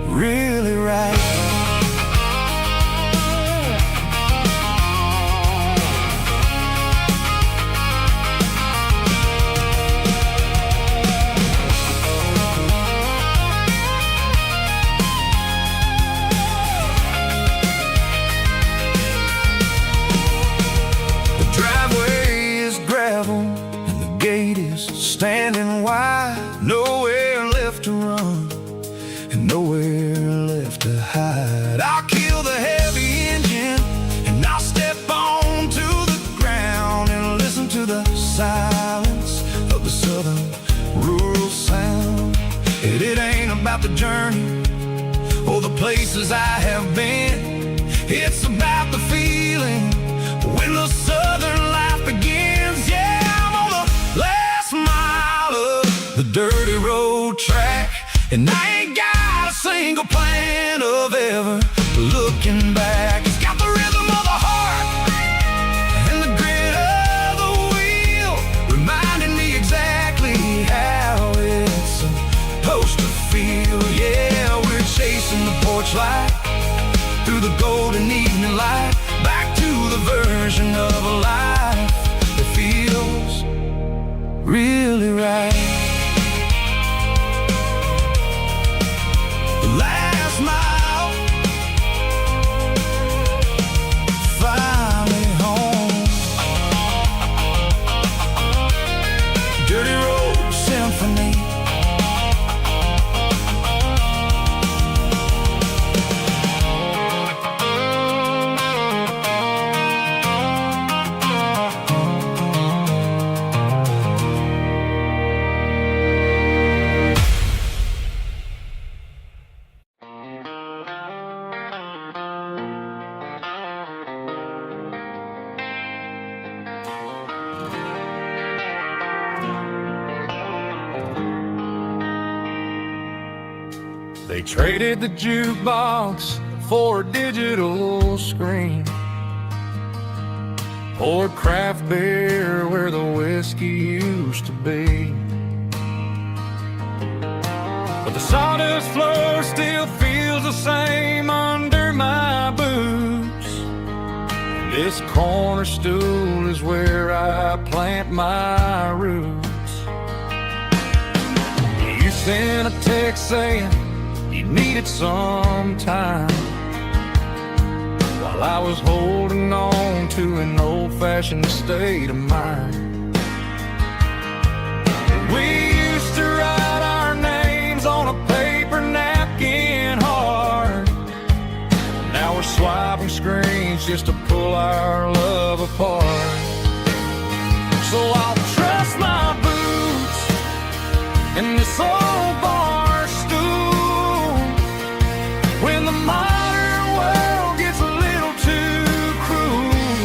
really right. Standing wide, nowhere left to run and nowhere left to hide. I'll kill the heavy engine and I'll step onto the ground and listen to the silence of the southern rural sound. It ain't about the journey or the places I have been, it's about the feeling when the southern life begins. Yeah, I'm on the last mile of the dirty road track, and I ain't got a single plan of ever looking back. It's got the rhythm of the heart and the grit of the wheel, reminding me exactly how it's supposed to feel. Yeah, we're chasing the porch light through the golden evening light, back to the version of a life that feels really right. The last mile, finally home. Dirty Road Symphony. They traded the jukebox for a digital screen, poured craft beer where the whiskey used to be. But the sawdust floor still feels the same under my boots. This corner stool is where I plant my roots. You sent a text saying you needed some time, while I was holding on to an old-fashioned state of mind. We used to write our names on a paper napkin hard. Now we're swiping screens just to pull our love apart. So I'll trust my boots in this old bar stool when the modern world gets a little too cruel.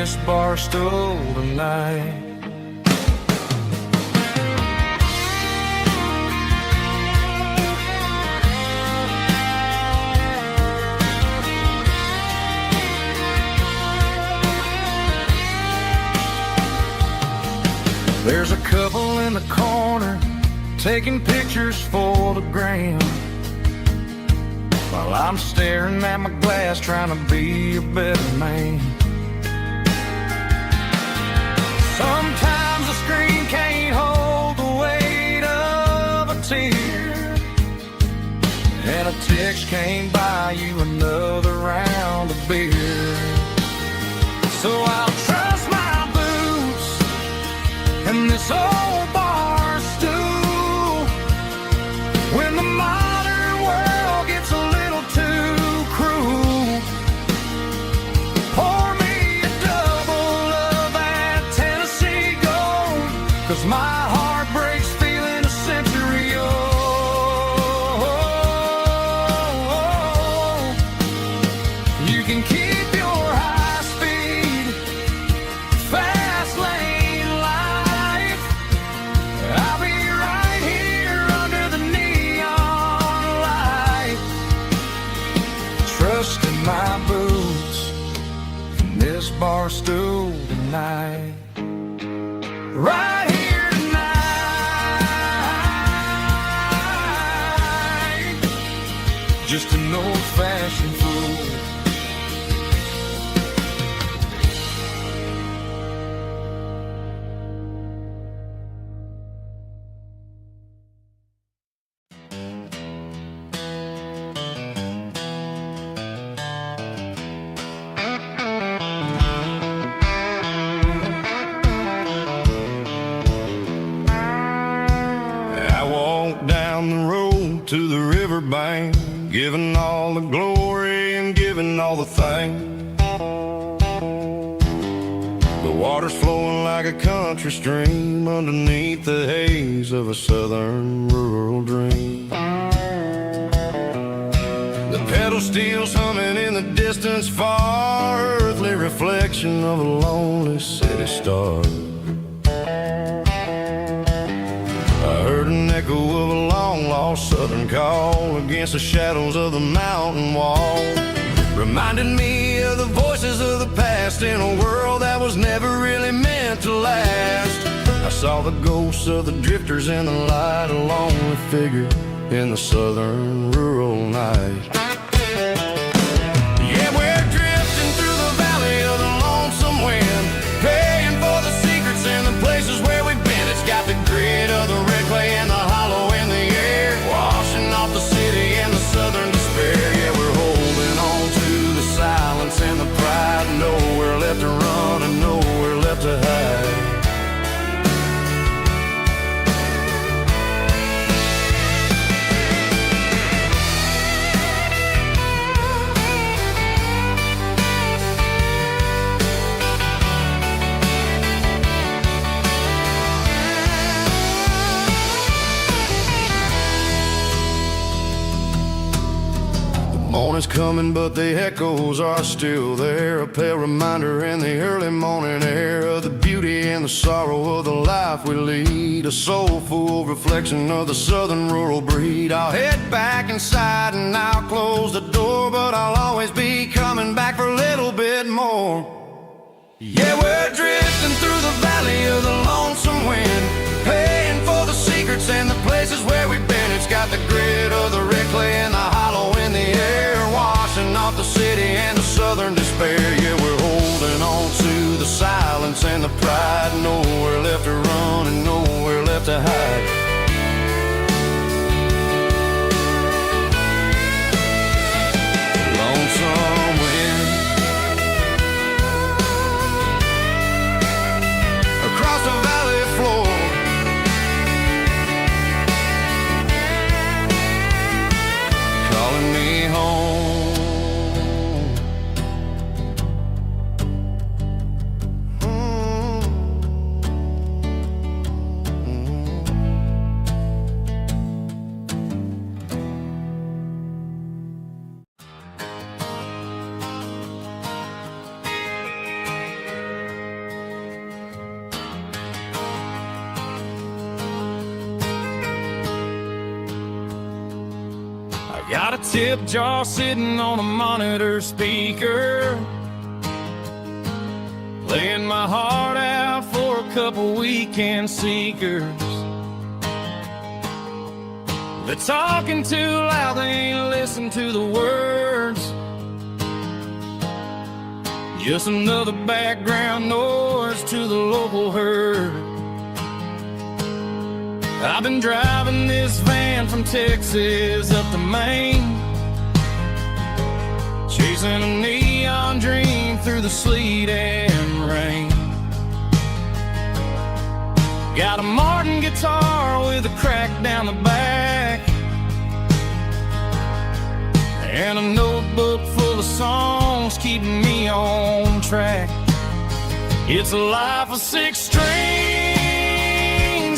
this bar stool tonight. There's a couple in the corner taking pictures for the gram, while I'm staring at my glass trying to be a better man. Sometimes the screen can't hold the weight of a tear, and a text can't buy you another round of beer. So I'll trust my boots and this old bar stool when the modern world gets a little too cruel. Pour me a double of that Tennessee Gold, 'cause my heart breaks feeling a century old. You can keep your high speed fast lane life. I'll be right here under the neon light, trusting my boots in this bar stool tonight. Right here tonight, just an old-fashioned fool. I walked down the road to the riverbank, giving all the glory and giving all the thanks. The water's flowing like a country stream underneath the haze of a southern rural dream. The pedal steel's humming in the distance far, earthly reflection of a lonely city star. I heard an echo of a long-lost southern call against the shadows of the mountain wall, reminding me of the voices of the past in a world that was never really meant to last. I saw the ghosts of the drifters in the light, a lonely figure in the southern rural night. Yeah, we're drifting through the valley of the lonesome wind, paying for the secrets and the places where we've been. It's got the grit of the red clay and the hollow in the air, washing off the city and the southern despair. Yeah, we're holding on to the silence and the pride, nowhere left to run and nowhere left to hide. Morning's coming, but the echoes are still there, a pale reminder in the early morning air of the beauty and the sorrow of the life we lead, a soulful reflection of the southern rural breed. I'll head back inside and I'll close the door, but I'll always be coming back for a little bit more. Yeah, we're drifting through the valley of the lonesome wind, paying for the secrets and the places where we've been. It's got the grit of the red clay and the hollow in the air, washing off the city and the southern despair. Yeah, we're holding on to the silence and the pride, nowhere left to run and nowhere left to hide. Lonesome wind across the valley floor, calling me home. Got a tip jar sitting on a monitor speaker, laying my heart out for a couple weekend seekers. They're talking too loud, they ain't listen to the words. Just another background noise to the local herd. I've been driving this van from Texas up to Maine, chasing a neon dream through the sleet and rain. Got a Martin guitar with a crack down the back, and a notebook full of songs keeping me on track. It's a life of 6 strings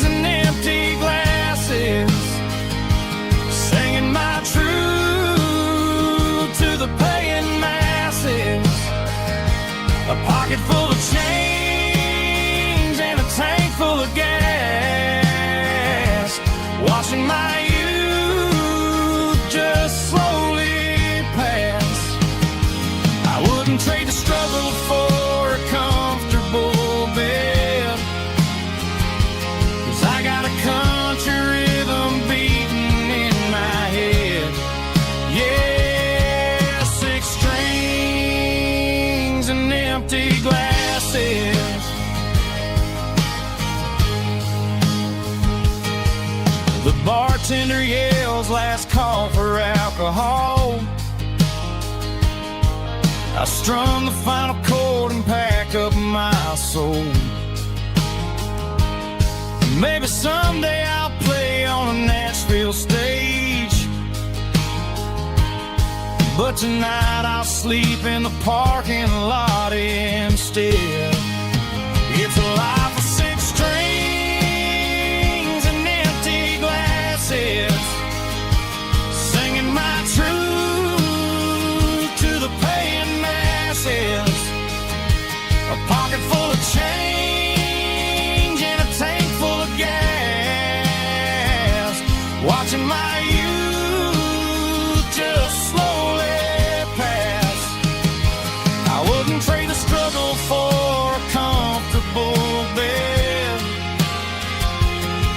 and empty glasses, singing my truth to the paying masses. A pocket full of change and a tank full of gas, watching my youth just slowly pass. I wouldn't trade the struggle for a comfortable bed, 'cause I got a country rhythm beating in my head. Yeah, 6 strings and empty glasses. The bartender yells last call for alcohol. I strum the final chord and pack up my soul. Maybe someday I'll play on a Nashville stage, but tonight I'll sleep in the parking lot instead. It's a life of 6 strings and empty glasses, singing my truth to the paying masses. A pocket full of change and a tank full of gas, watching my youth just slowly pass. I wouldn't trade the struggle for a comfortable bed,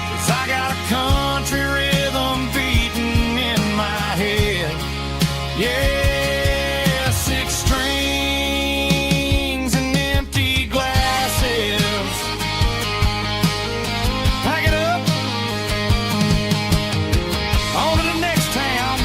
'cause I got a country rhythm beating in my head. Yeah, 6 strings and empty glasses. Pack it up, on to the next town.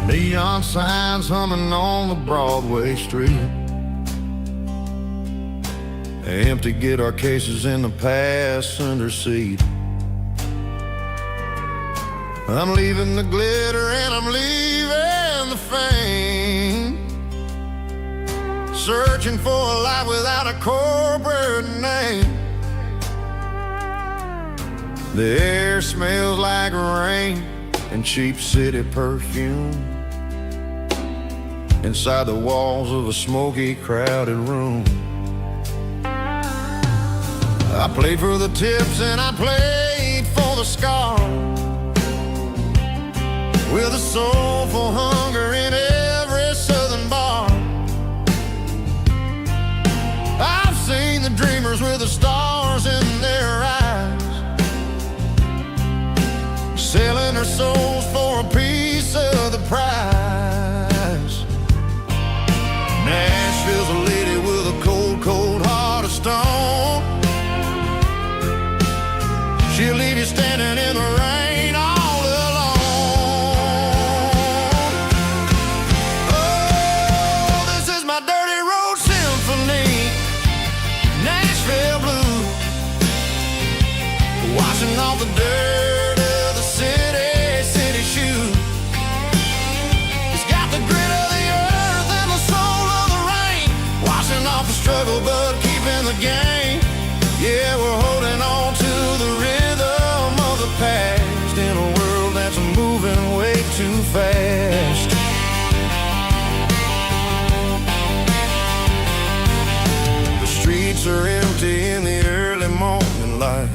Neon signs humming on the Broadway street, empty guitar cases in the passenger seat. I'm leaving the glitter and I'm leaving the fame, searching for a life without a corporate name. The air smells like rain and cheap city perfume inside the walls of a smoky, crowded room. I played for the tips and I played for the scars, with a soulful hunger in every southern bar. I've seen the dreamers with the stars in their eyes, selling their souls for a piece of the prize. struggle, but keeping the game. Yeah, we're holding on to the rhythm of the past in a world that's moving way too fast. The streets are empty in the early morning light,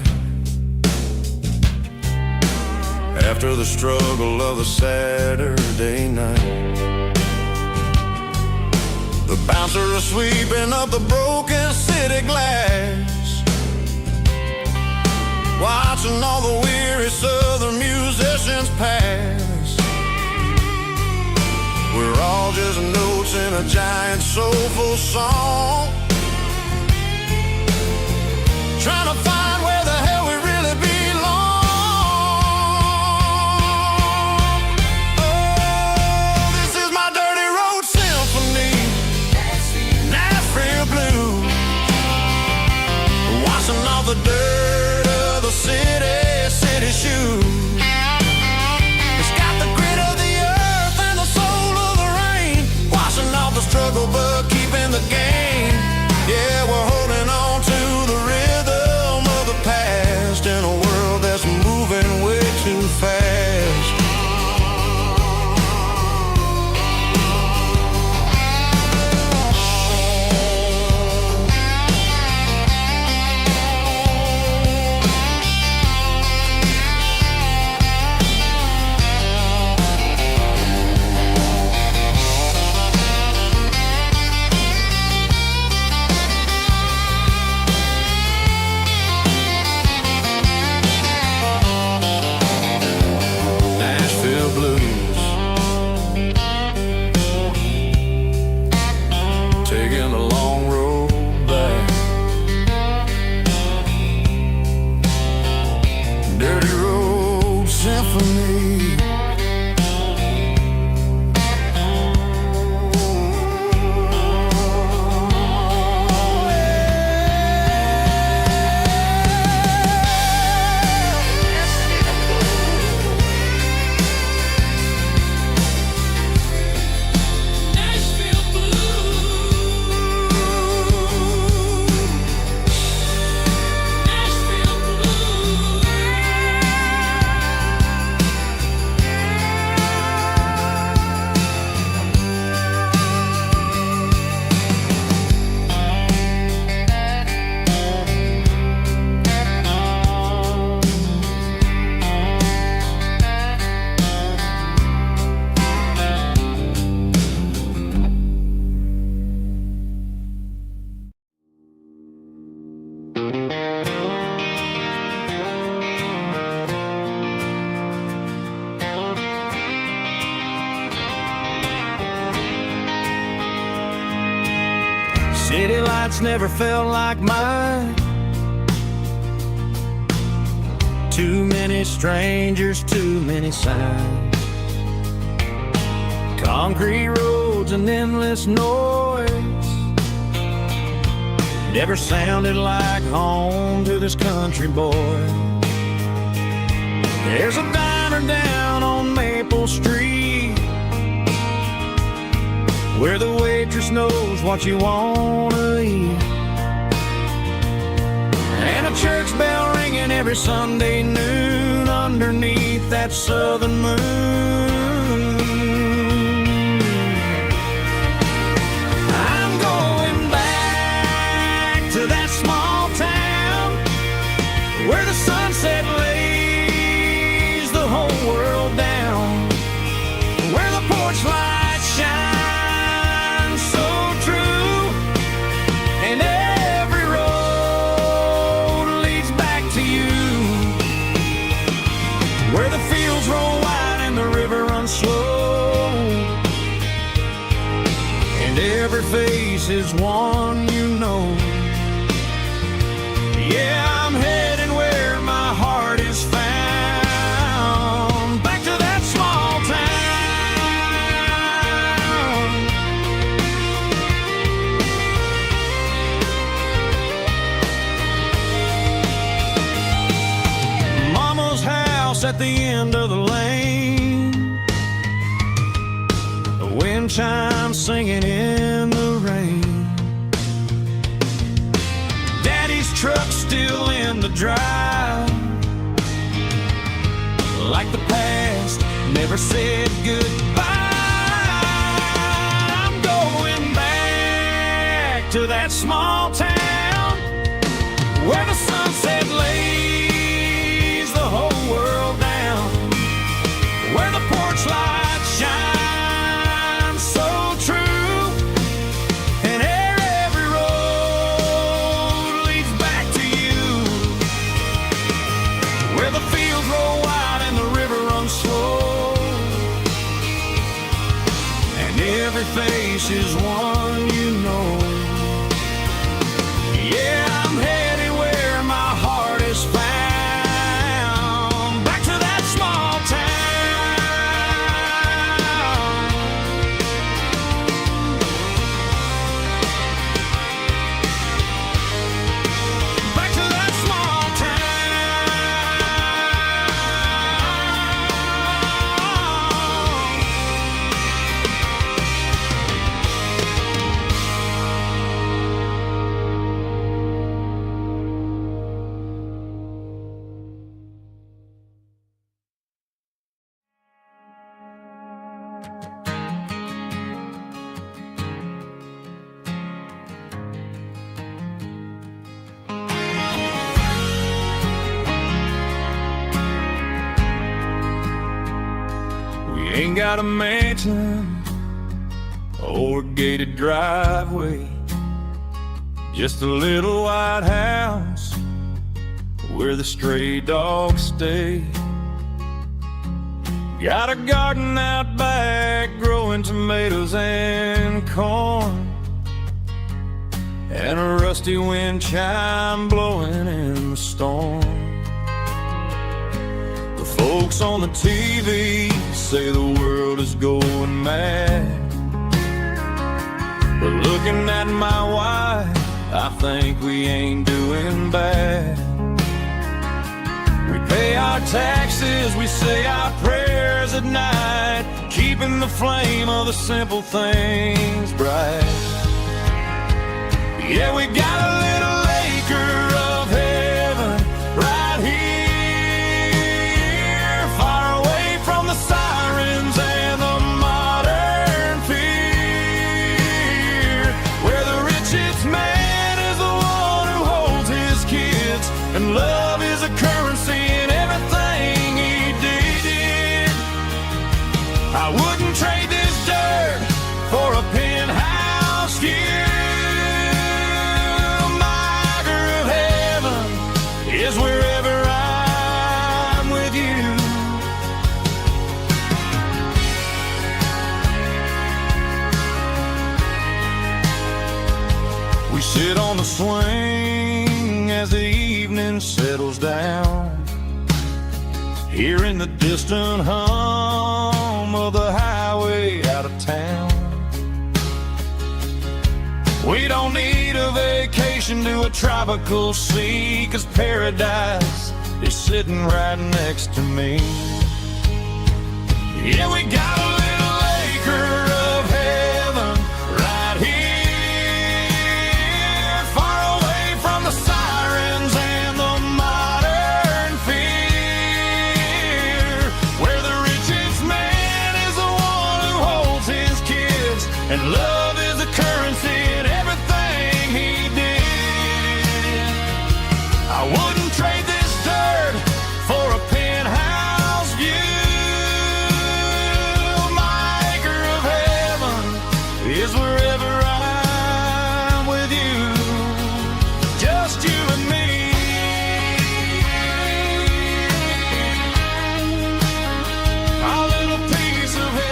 after the struggle of the Saturday night. The bouncer is sweeping up the broken city glass, watching all the weary southern musicians pass. We're all just notes in a giant soulful song, trying to find where the hell we really belong. Oh, this is my dirty road symphony, Nashville blues, washing off the dirt of the city shoes. It's got the grit of the earth and the soul of the rain, washing off the struggle but keeping the game. Yeah, we're holding on to the rhythm of the past in a world that's moving way too fast. City lights never felt like mine. Too many strangers, too many signs. Concrete roads and endless noise never sounded like home to this country boy. There's a diner down on Maple Street where the waitress knows what you wanna eat, and a church bell ringing every Sunday noon underneath that southern moon. I'm going back to that small town where the sunset lays the whole world down, where the porch lights shine slow, and every face is one you know. Yeah, I'm heading where my heart is found, back to that small town. Mama's house at the end of the lane, wind chimes singing in the rain. never said goodbye. I'm going back to that small town where the sunset lays the whole world down, where the porch light shines so true, and every road leads back to you, where the fields roll wide and the river runs slow, and every face is one you know. Yeah, I'm headed where my heart is found, back to that small town. Back to that small Ain't got a mansion or a gated driveway, just a little white house where the stray dogs stay. Got a garden out back growing tomatoes and corn, and a rusty wind chime blowing in the storm. The folks on the TV say the world is going mad, but looking at my wife, I think we ain't doing bad. We pay our taxes, we say our prayers at night, keeping the flame of the simple things bright. Yeah, we got a little acre of heaven right here, far away from the sirens and the modern fear, where the richest man is the one who holds his kids, and love is a currency in everything he did. I wouldn't trade this dirt for a penthouse view. Is wherever I'm with you. We sit on the swing as the evening settles down, hearing the distant hum of the highway out of town. We don't need a vacation to a tropical sea, 'cause paradise is sitting right next to me. Yeah, we got a little acre of heaven right here, far away from the sirens and the modern fear, where the richest man is the one who holds his kids, and love is a currency in everything he did. I wouldn't trade this dirt for a penthouse view. My acre of heaven is wherever I'm with you, just you and me. Our little piece of heaven.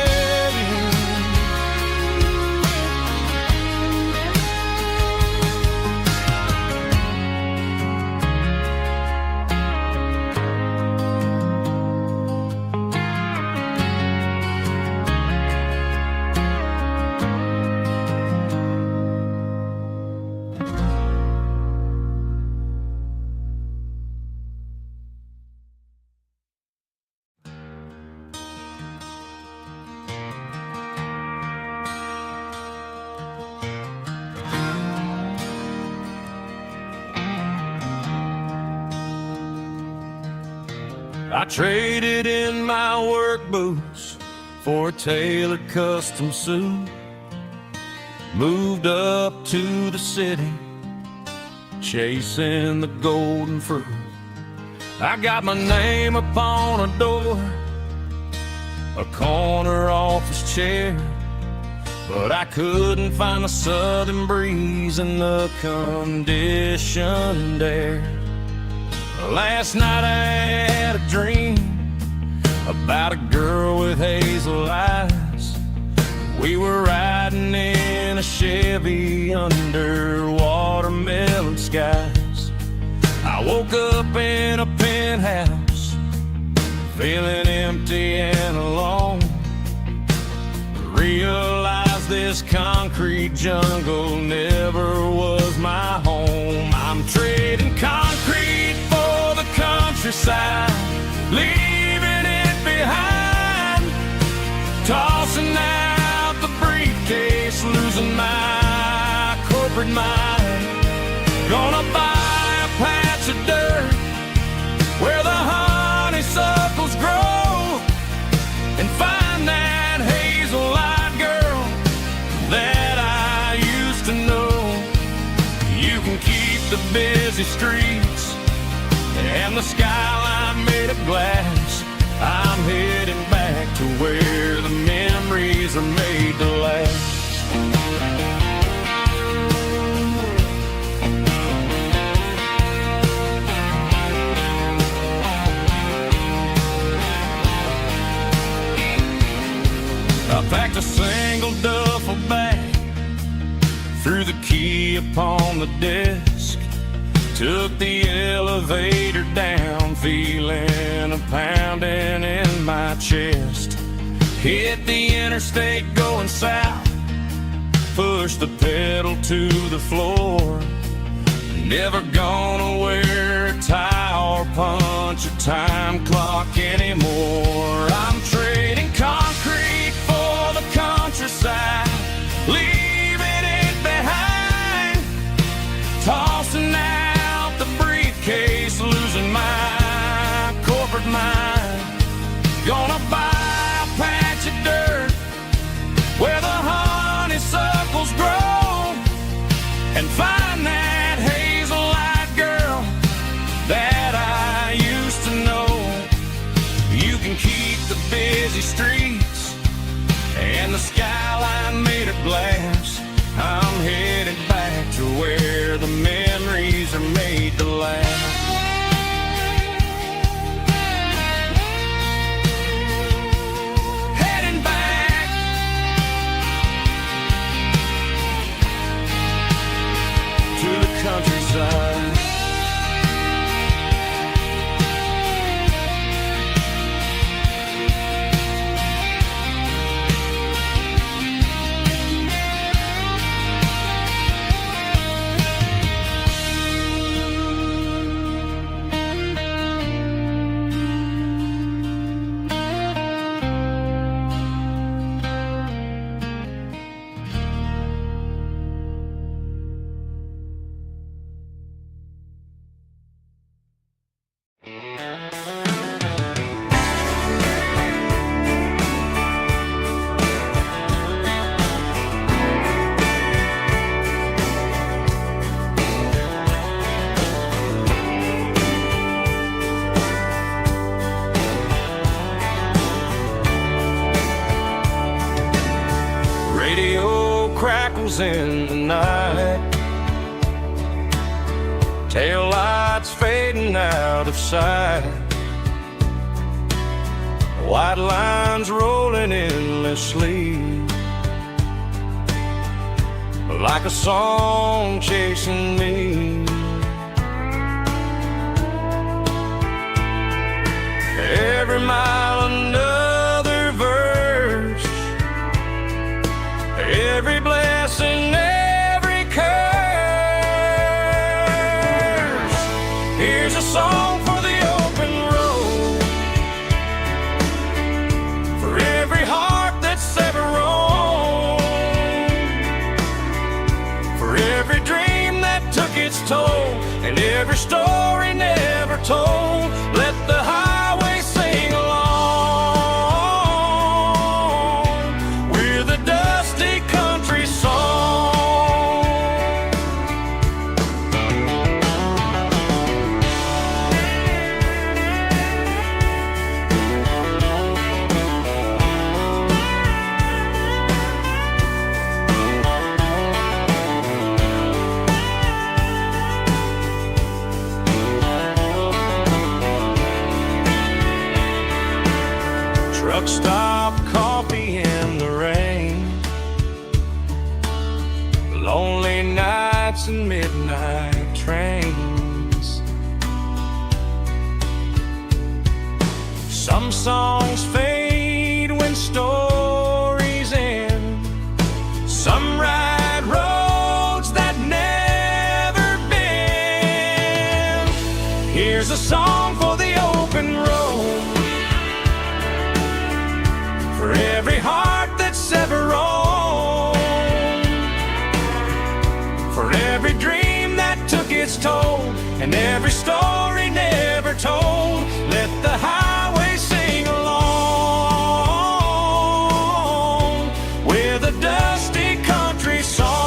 I traded in my work boots for a tailored custom suit. Moved up to the city, chasing the golden fruit. I got my name upon a door, a corner office chair, but I couldn't find the southern breeze in the conditioned air. Last night I had a dream about a girl with hazel eyes. We were riding in a Chevy under watermelon skies. I woke up in a penthouse, feeling empty and alone. Realized this concrete jungle never was my home. I'm trading concrete for the countryside, leaving it behind, tossing out the briefcase, losing my corporate mind. Gonna buy a patch of dirt where the honeysuckles grow and find that hazel-eyed girl that I used to know. You can keep the busy streets and the skyline made of glass. I'm heading back to where the memories are made to last. I packed a single duffel bag, threw the key upon the desk, took the elevator down, feeling a pounding in my chest. Hit the interstate going south, pushed the pedal to the floor. Never gonna wear a tie or punch a time clock anymore. I'm trading concrete for the countryside, leaving it behind, tossing out the briefcase, losing my corporate mind. Gonna buy a patch of dirt where the honeysuckles grow and find that hazel-eyed girl that I used to know. You can keep the busy streets and the skyline made of glass. I'm headed back to where the memories are made to last. Heading back to the countryside. In the night, tail lights fading out of sight, white lines rolling endlessly, like a song chasing me. Every mile another verse, every blessing, every curse. Here's a song for the open road, for every heart that's ever roamed, for every dream that took its toll, and every story never told. Let the highway sing along. Friday nights and midnight trains. Some songs fade when stories end. Some ride roads that never bend. Here's a song for the open road, for every heart that's ever roamed, for every dream that took its toll, and every story never told. Let the highway sing along with a dusty country song.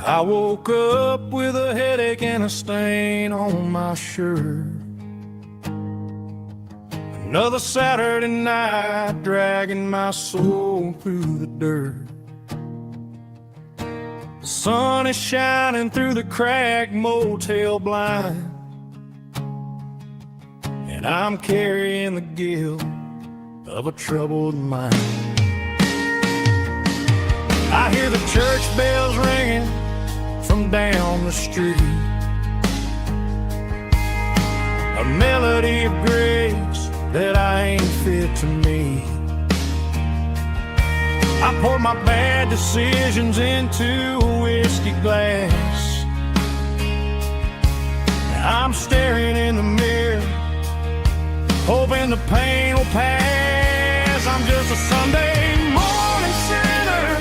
I woke up with a headache and a stain on my shirt. Another Saturday night dragging my soul through the dirt. The sun is shining through the cracked motel blind, and I'm carrying the guilt of a troubled mind. I hear the church bells ringing from down the street, a melody of grace that I ain't fit to meet. I poured my bad decisions into a whiskey glass. Now I'm staring in the mirror, hoping the pain will pass. I'm just a Sunday morning sinner,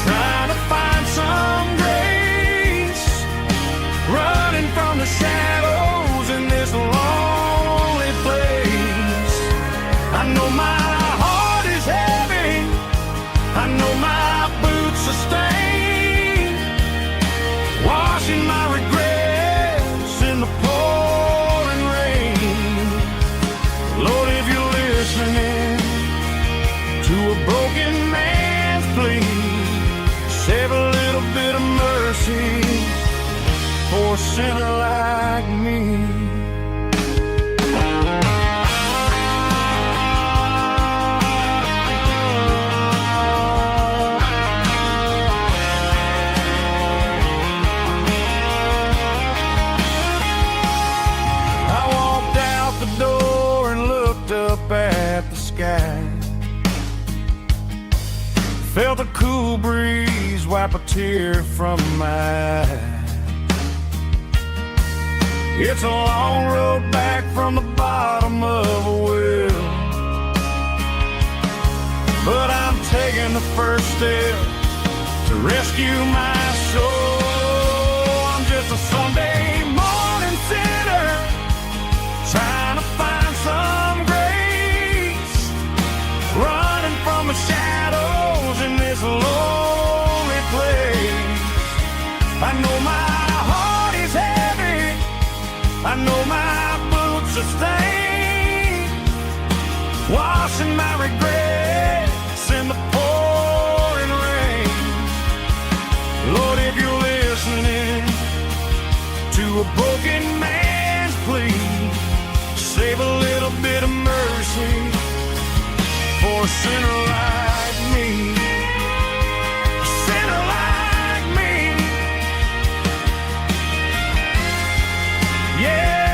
trying to find some grace, running from the shadows in this lonely place. I know my heart is heavy, I know my boots are stained, washing my regrets in the pouring rain. Lord, if you're listening to a broken man's plea, save a little bit of mercy for a sinner like me. I walked out the door and looked up at the sky, felt a cool breeze wipe a tear from my eye. It's a long road back from the bottom of a well, but I'm taking the first step to rescue my soul. I'm just a Sunday morning sinner, trying to find some grace, running from the shadows in this lonely place. I know my heart is heavy, I know my boots are stained, washing my regrets in the pouring rain. Lord, if you're listening to a broken man's plea, save a little bit of mercy for a sinner like me. A sinner like me. Yeah.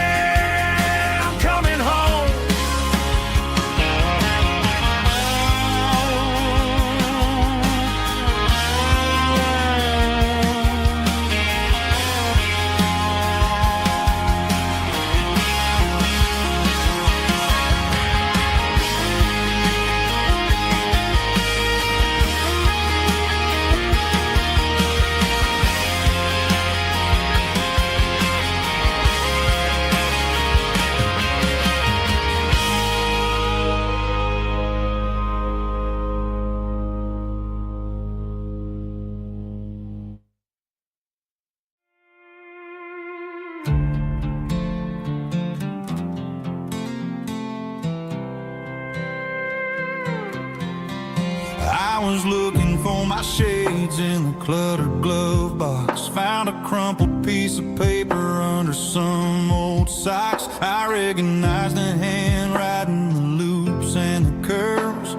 was looking for my shades in the cluttered glove box. Found a crumpled piece of paper under some old socks. I recognized the handwriting, the loops and the curves,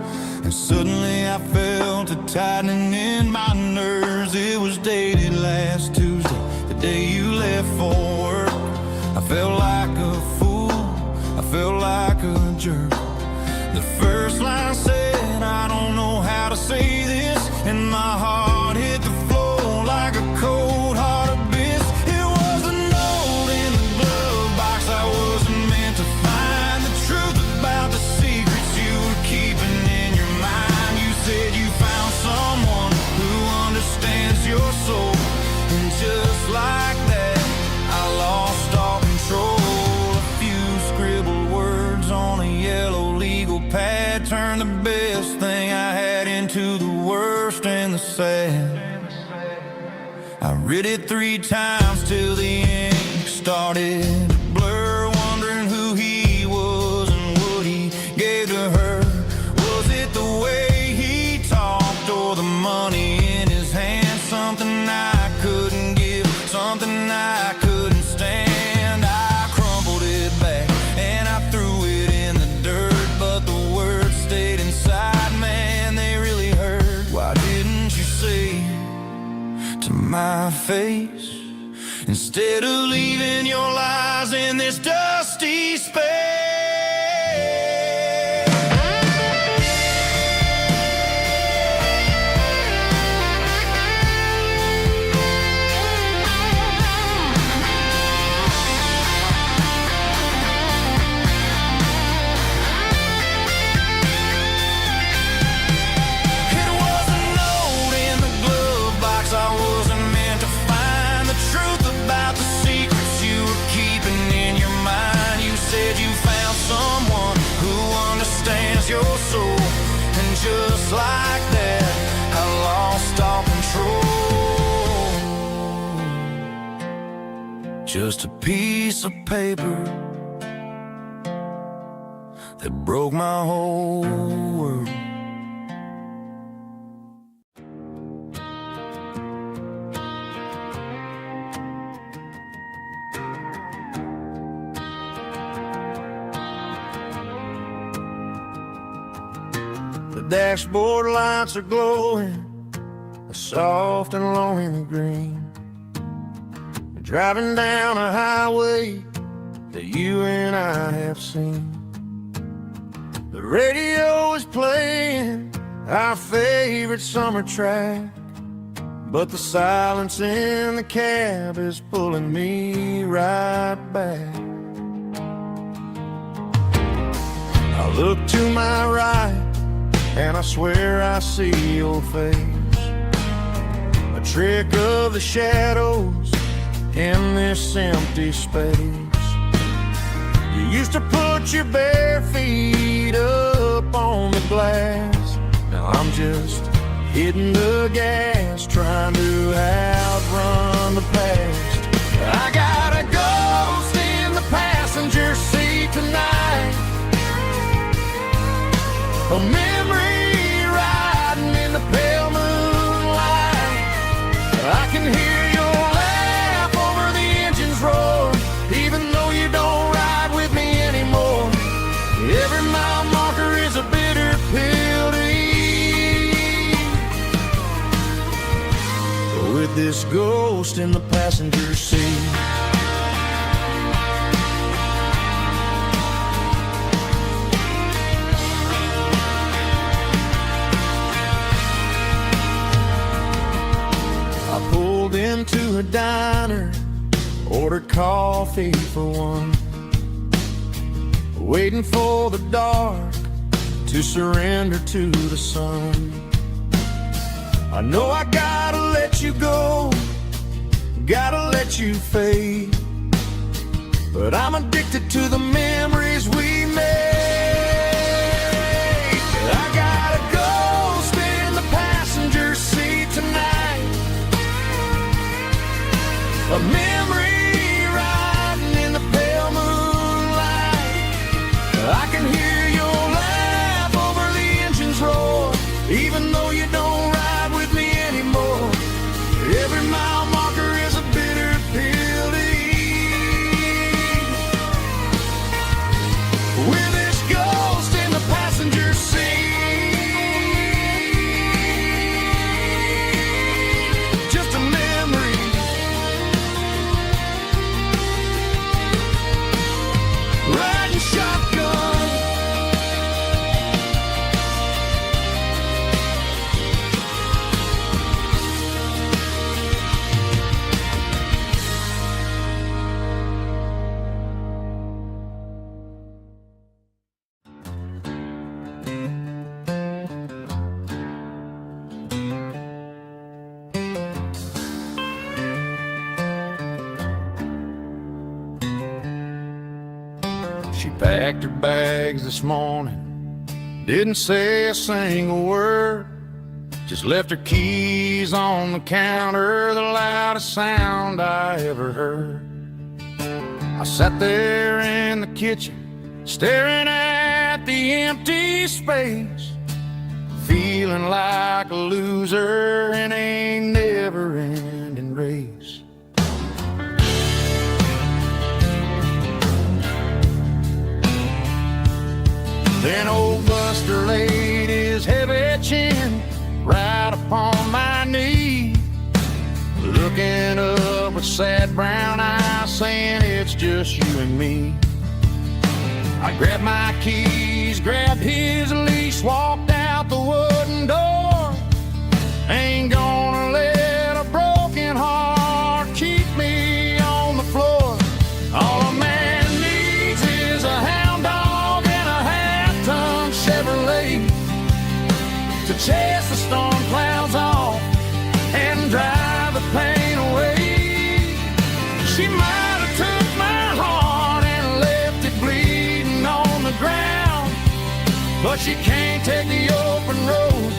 and suddenly I felt a tightening in my nerves. It was dated last Tuesday, the day you left for work. I felt like a fool, I felt like a jerk. The first line said, I don't know how to say this, and my heart hit the floor like a cold heart abyss. It was a note in the glove box. I wasn't meant to find the truth about the secrets you were keeping in your mind. You said you found someone who understands your soul, and just like that, I lost all control. A few scribbled words on a yellow legal pad turned the best thing I had into the worst and the sad. I read it 3 times till the ink started to blur, wondering who he was and what he gave to her. Was it the way he talked or the money in his hand? Something I couldn't give, something I couldn't stand. I crumpled it back and I threw it in the dirt, but the words stayed inside, man, they really hurt. Why didn't you say to my face, instead of leaving your lies in this dusty space? Your soul, and just like that, I lost all control. Just a piece of paper that broke my whole world. The dashboard lights are glowing, a soft and lonely green. Driving down a highway that you and I have seen. The radio is playing our favorite summer track, but the silence in the cab is pulling me right back. I look to my right and I swear I see your face, a trick of the shadows in this empty space. You used to put your bare feet up on the glass. Now I'm just hitting the gas, trying to outrun the past. I got a ghost in the passenger seat tonight, a memory riding in the pale moonlight. I can hear your laugh over the engine's roar, even though you don't ride with me anymore. Every mile marker is a bitter pill to eat, with this ghost in the passenger seat. Pulled into a diner, ordered coffee for one, waiting for the dark to surrender to the sun. I know I gotta let you go, gotta let you fade, but I'm addicted to the memories we made. I got a ghost in the passenger seat tonight, a memory riding in the pale moonlight. I can hear your laugh over the engine's roar, even though you don't She packed her bags this morning, didn't say a single word, just left her keys on the counter, the loudest sound I ever heard. I sat there in the kitchen, staring at the empty space, feeling like a loser in a never-ending race. Then old Buster laid his heavy chin right upon my knee, looking up with sad brown eyes, saying it's just you and me. I grabbed my keys, grabbed his leash, walked out the wooden door. Ain't gonna let a broken heart keep me on the floor. All a man needs is a hound dog and a half-ton Chevrolet to chase the storm clouds off and drive the pain away. She might have took my heart and left it bleeding on the ground, but she can't take the open road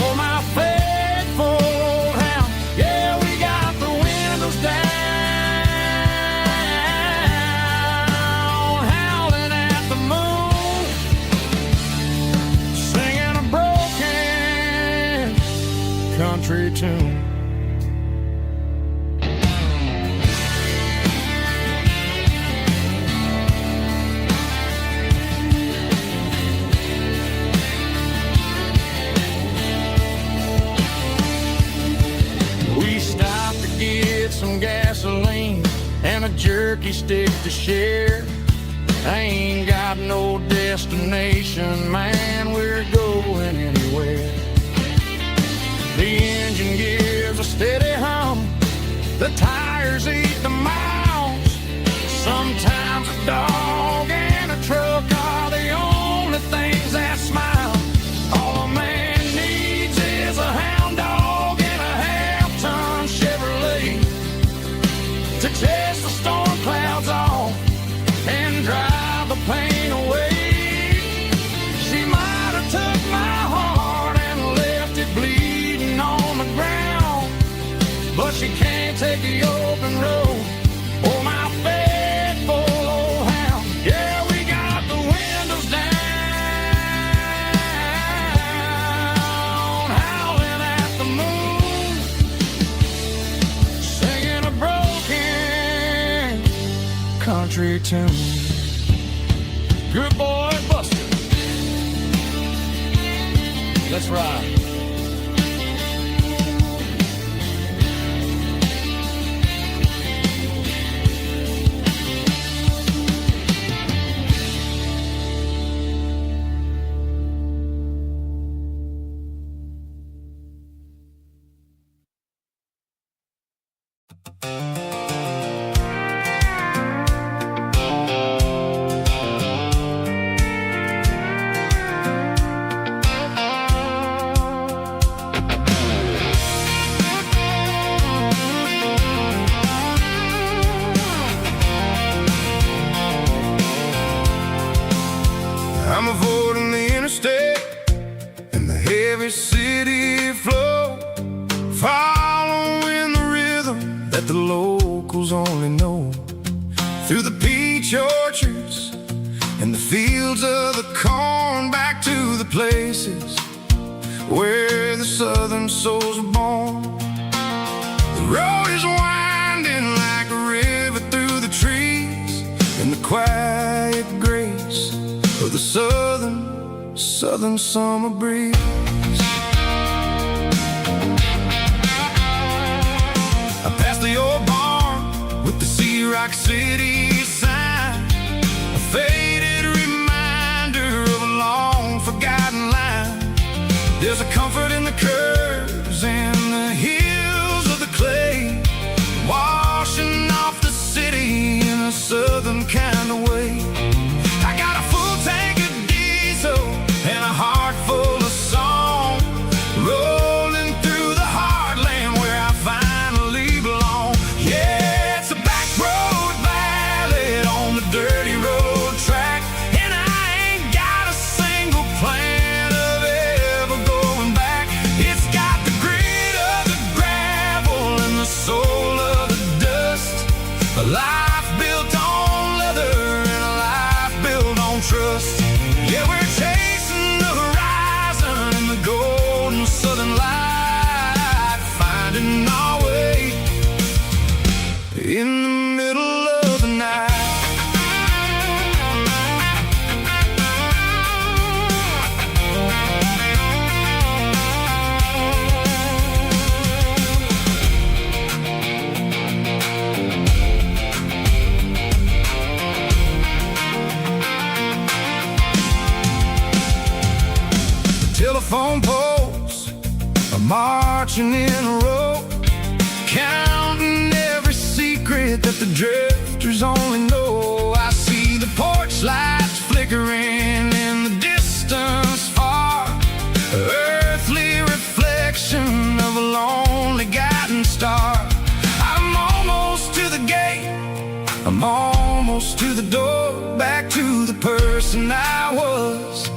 or my faithful old hound. Yeah, we got the windows down, howling at the moon, singing a broken country tune. Some gasoline and a jerky stick to share. I ain't got no destination, man, we're going anywhere. The engine gives a steady hum, the tires eat the miles. Sometimes a dog and a truck are the only things that smile. All a man needs is a hound dog and a half-ton Chevrolet to chase the storm clouds off and drive the pain away. She might have took my heart and left it bleeding on the ground, but she can't take the open road or my faithful old hound. Yeah, we got the windows down, howling at the moon, singing a broken country tune. Good boy, Buster. Let's ride. I'm avoiding the interstate and the heavy city flow, following the rhythm that the locals only know. Through the peach orchards and the fields of the corn, back to the places where the southern souls were born. The road is winding like a river through the trees in the quiet grace of the southern summer breeze. I passed the old barn with the Sea Rock City sign, a faded reminder of a long forgotten line. There's a comfort in the curves and the hills of the clay, washing off the city in a southern kind of way. I got a full tank of diesel and a heart full of song, rolling through the heartland where I finally belong. Yeah, it's a back road ballad on the dirty road track, trust. Yeah, we're chasing the horizon in the golden southern light, finding our way in the middle of the night. Telephone poles are marching in a row, counting every secret that the drifters only know. I see the porch lights flickering in the distance far, earthly reflection of a lonely guiding star. I'm almost to the gate, I'm almost to the door, back to the person I was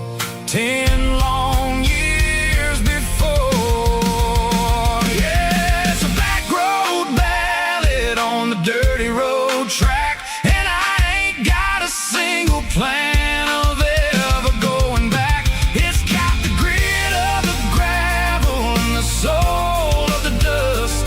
10 long years before. Yeah, it's a back road ballad on the dirty road track, and I ain't got a single plan of ever going back. It's got the grit of the gravel and the soul of the dust,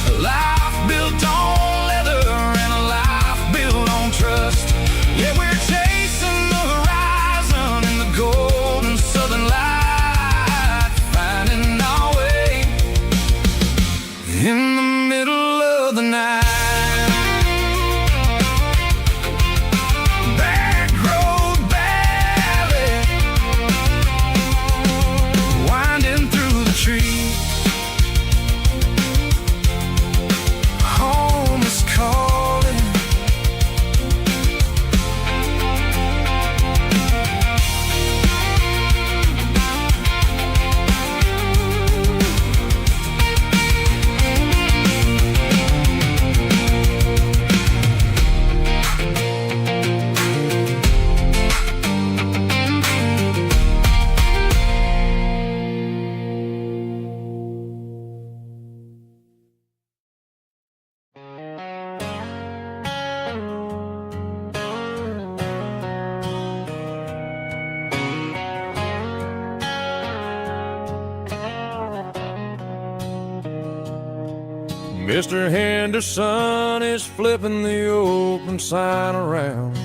a life built on leather and a life built on trust. Yeah, we're chasing the horizon in the golden southern light, finding our way in the middle of the night. Back road ballad, winding through the trees. Home is calling. Mr. Henderson is flipping the open sign around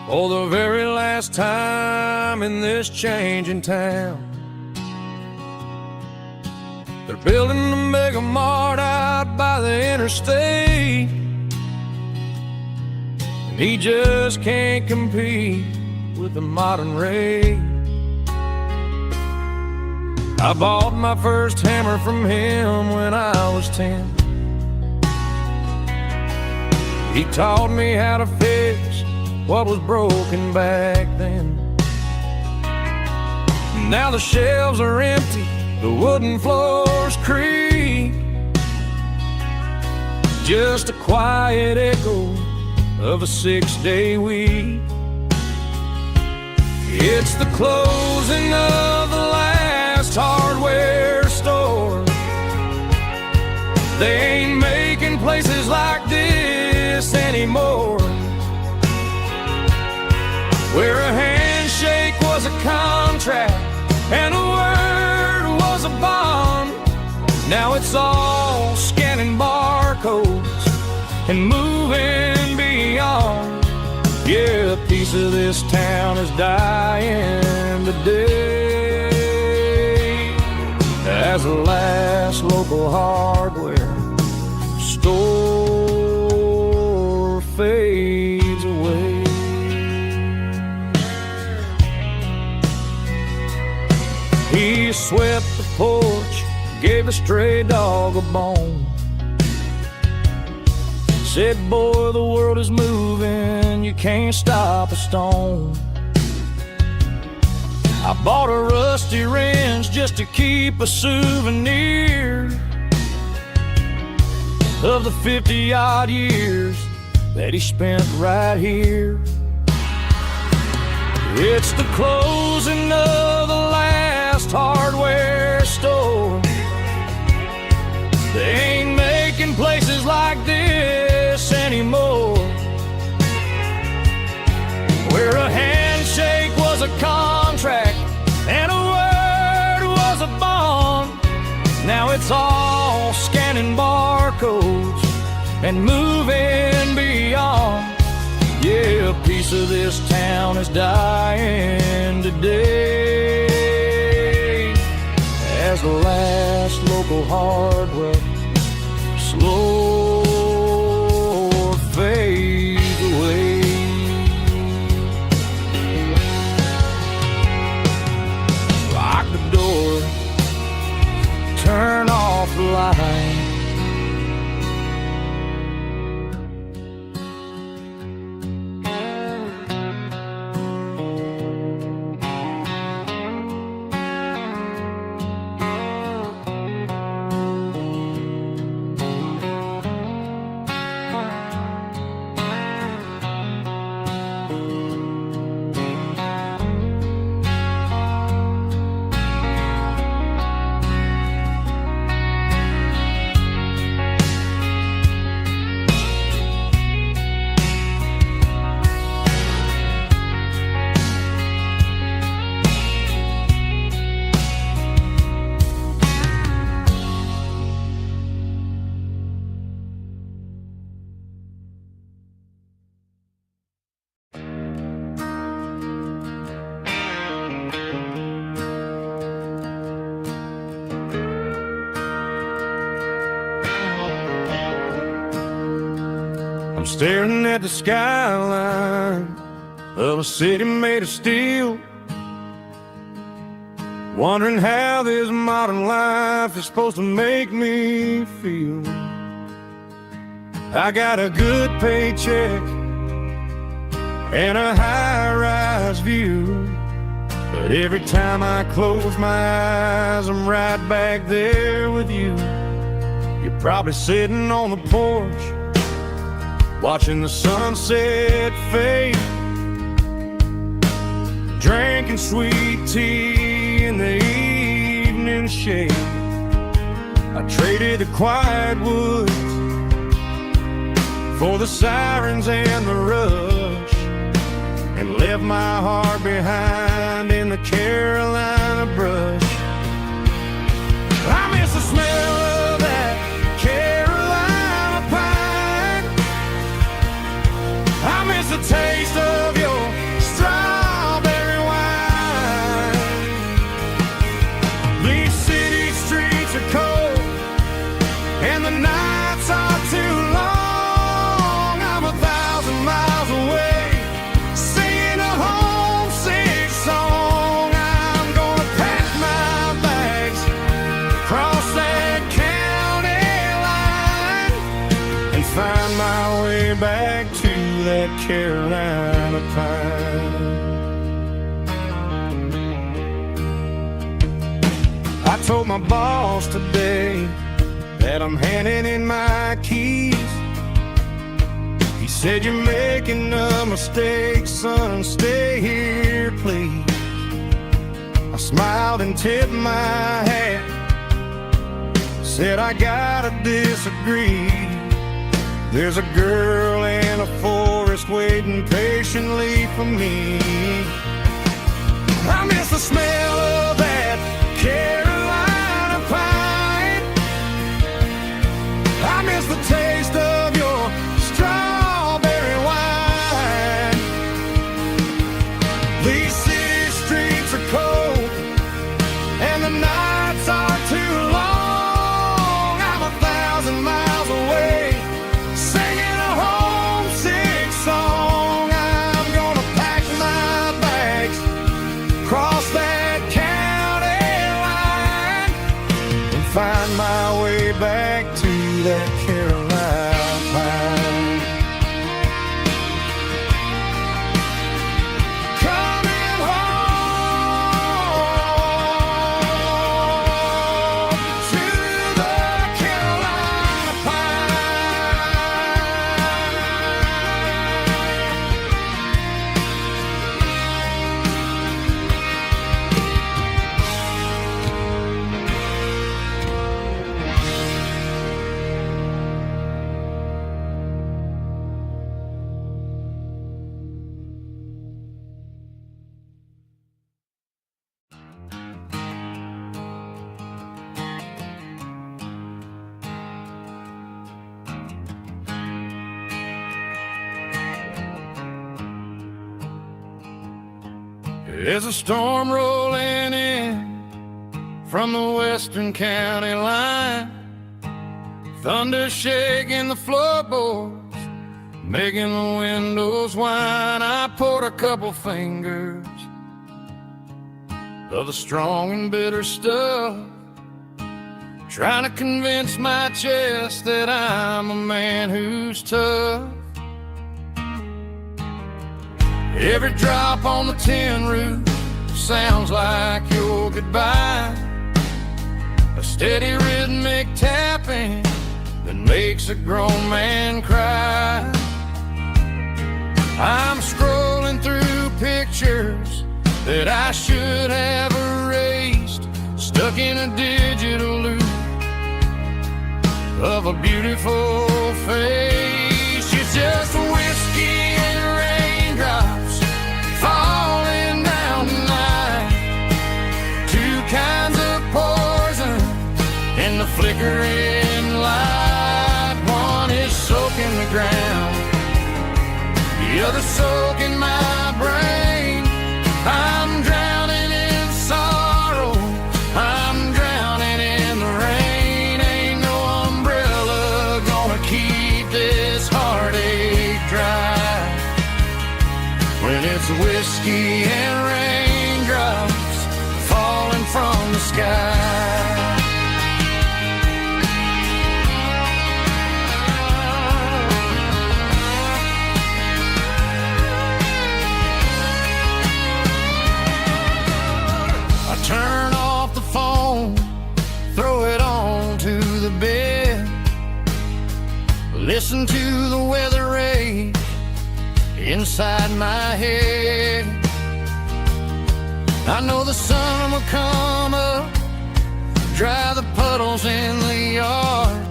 for the very last time in this changing town. They're building a mega mart out by the interstate, and he just can't compete with the modern rate. I bought my first hammer from him when I was 10. He taught me how to fix what was broken back then. Now the shelves are empty, the wooden floors creak, just a quiet echo of a 6-day week. It's the closing of the last hardware store. They ain't making places like this anymore, where a handshake was a contract and a word was a bond. Now it's all scanning barcodes and moving beyond. Yeah, a piece of this town is dying today as the last local hardware store fades away. He swept the porch, gave the stray dog a bone, said, boy, the world is moving, you can't stop a stone. I bought a rusty wrench just to keep a souvenir of the 50-odd years that he spent right here. It's the closing of the last hardware store. They ain't making places like this anymore, where it's all scanning barcodes and moving beyond. Yeah, a piece of this town is dying today as the last local hardware slow fades away. Lock the door, turn off the light. I'm staring at the skyline of a city made of steel, wondering how this modern life is supposed to make me feel. I got a good paycheck and a high-rise view, but every time I close my eyes, I'm right back there with you. You're probably sitting on the porch, watching the sunset fade, drinking sweet tea in the evening shade. I traded the quiet woods for the sirens and the rush, and left my heart behind in the Carolina brush. I miss the smell of that Carolina pine. I miss the taste of your strawberry wine. These city streets are cold and the nights are too long. I'm 1,000 miles away, singing a homesick song. I'm gonna pack my bags, cross that county line, and find my way back to that Carolina pine. I told my boss today that I'm handing in my keys. He said, "You're making a mistake, son, stay here, please." I smiled and tipped my hat, said, "I gotta disagree. There's a girl in a forest waiting patiently for me." I miss the smell of that Carolina pine. I miss the taste of your strawberry wine. These city streets are cold and the nights are too long. I'm 1,000 miles away, singing a homesick song. I'm gonna pack my bags, cross that county There's a storm rolling in from the western county line, thunder shaking the floorboards, making the windows whine. I poured a couple fingers of the strong and bitter stuff, trying to convince my chest that I'm a man who's tough. Every drop on the tin roof sounds like your goodbye, a steady rhythmic tapping that makes a grown man cry. I'm scrolling through pictures that I should have erased, stuck in a digital loop of a beautiful face. It's just whiskey and raindrops falling down tonight, two kinds of poison in the flickering light. One is soaking the ground, the other soaking my brain. I'm drowning in sorrow, I'm drowning in the rain. Ain't no umbrella gonna keep this heartache dry when it's whiskey and raindrops falling from the sky. Turn off the phone, throw it on to the bed, listen to the weather rage inside my head. I know the sun will come up, dry the puddles in the yard,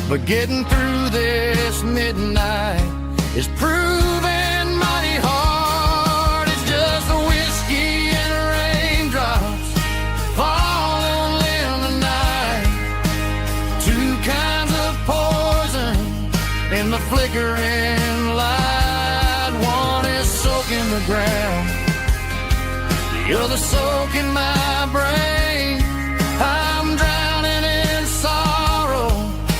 but getting through this midnight is proving mighty hard. It's just the whiskey and raindrops falling in the night, two kinds of poison in the flickering light. One is soaking the ground, the other soaking my brain. I'm drowning in sorrow,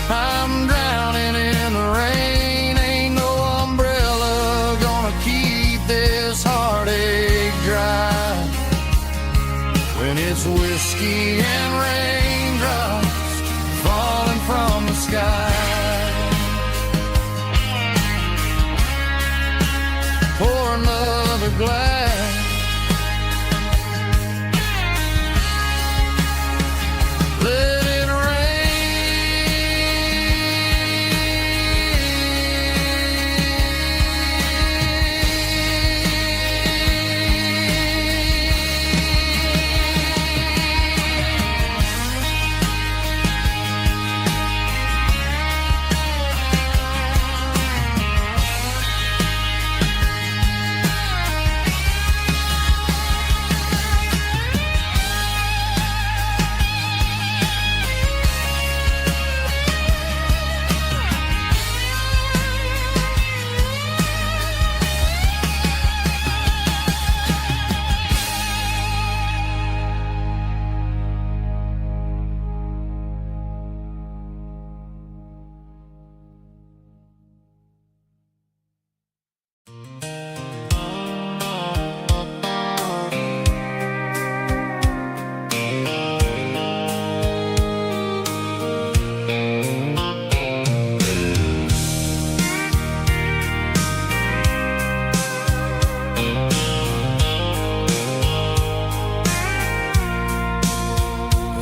I'm drowning in the rain. Ain't no umbrella gonna keep this heartache dry when it's whiskey and raindrops falling from the sky. Pour another glass, let it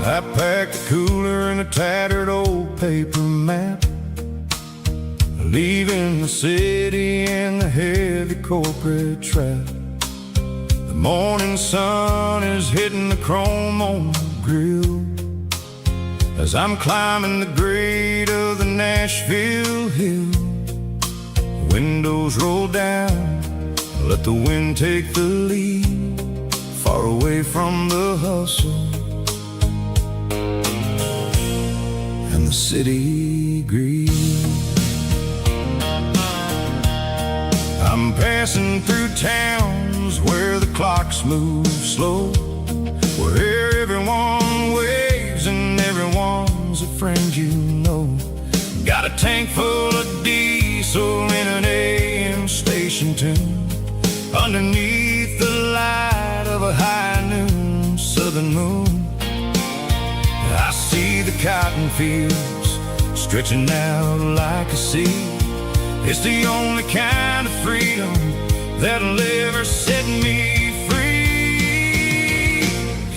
I packed a cooler and a tattered old paper map, leaving the city and the heavy corporate trap. The morning sun is hitting the chrome on the grill as I'm climbing the grade of the Nashville hill. Windows roll down, let the wind take the lead, far away from the hustle and the city greed. I'm passing through towns where the clocks move slow, where everyone waves and everyone's a friend you know. Got a tank full of diesel in an AM station tune, underneath the light of a high noon southern moon. I see the cotton fields stretching out like a sea. It's the only kind of freedom that'll ever set me free.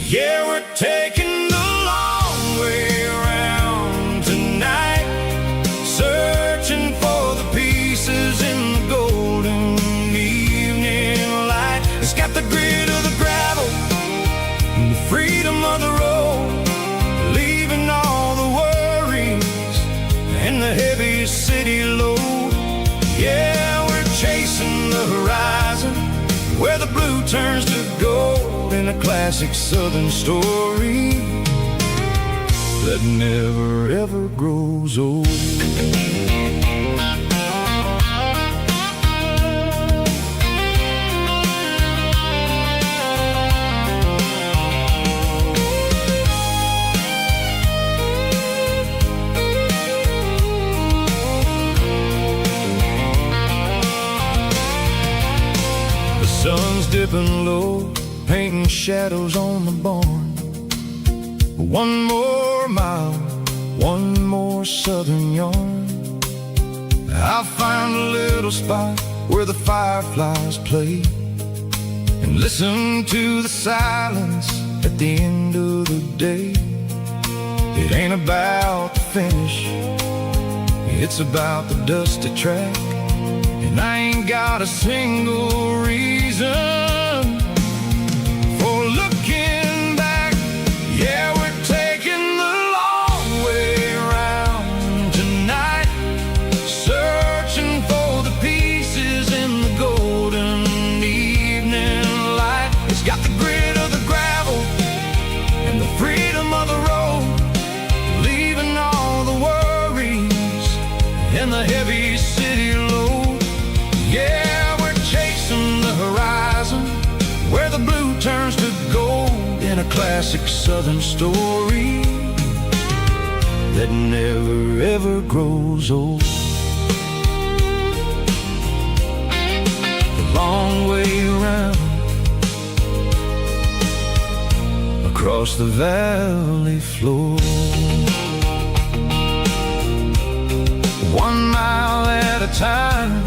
Yeah, we're taking the long way around tonight, searching for the pieces in the golden evening light. It's got the grit of the gravel and the freedom of the road, leaving all the worries and the heavy city load. Yeah, we're chasing the horizon, where the blue turns to gold, in a classic southern story that never ever grows old. Sun's dipping low, painting shadows on the barn. One more mile, one more southern yarn. I'll find a little spot where the fireflies play, and listen to the silence at the end of the day. It ain't about the finish, it's about the dusty track. And I ain't got a single reason for looking back. Yeah, we're taking the long way around tonight, searching for the pieces in the golden evening light. It's got the grit of the gravel and the freedom of the road, leaving all the worries and the heavy city load. Yeah, we're chasing the horizon, where the blue turns to gold, in a classic southern story that never ever grows old. The long way around, across the valley floor, 1 mile at a time.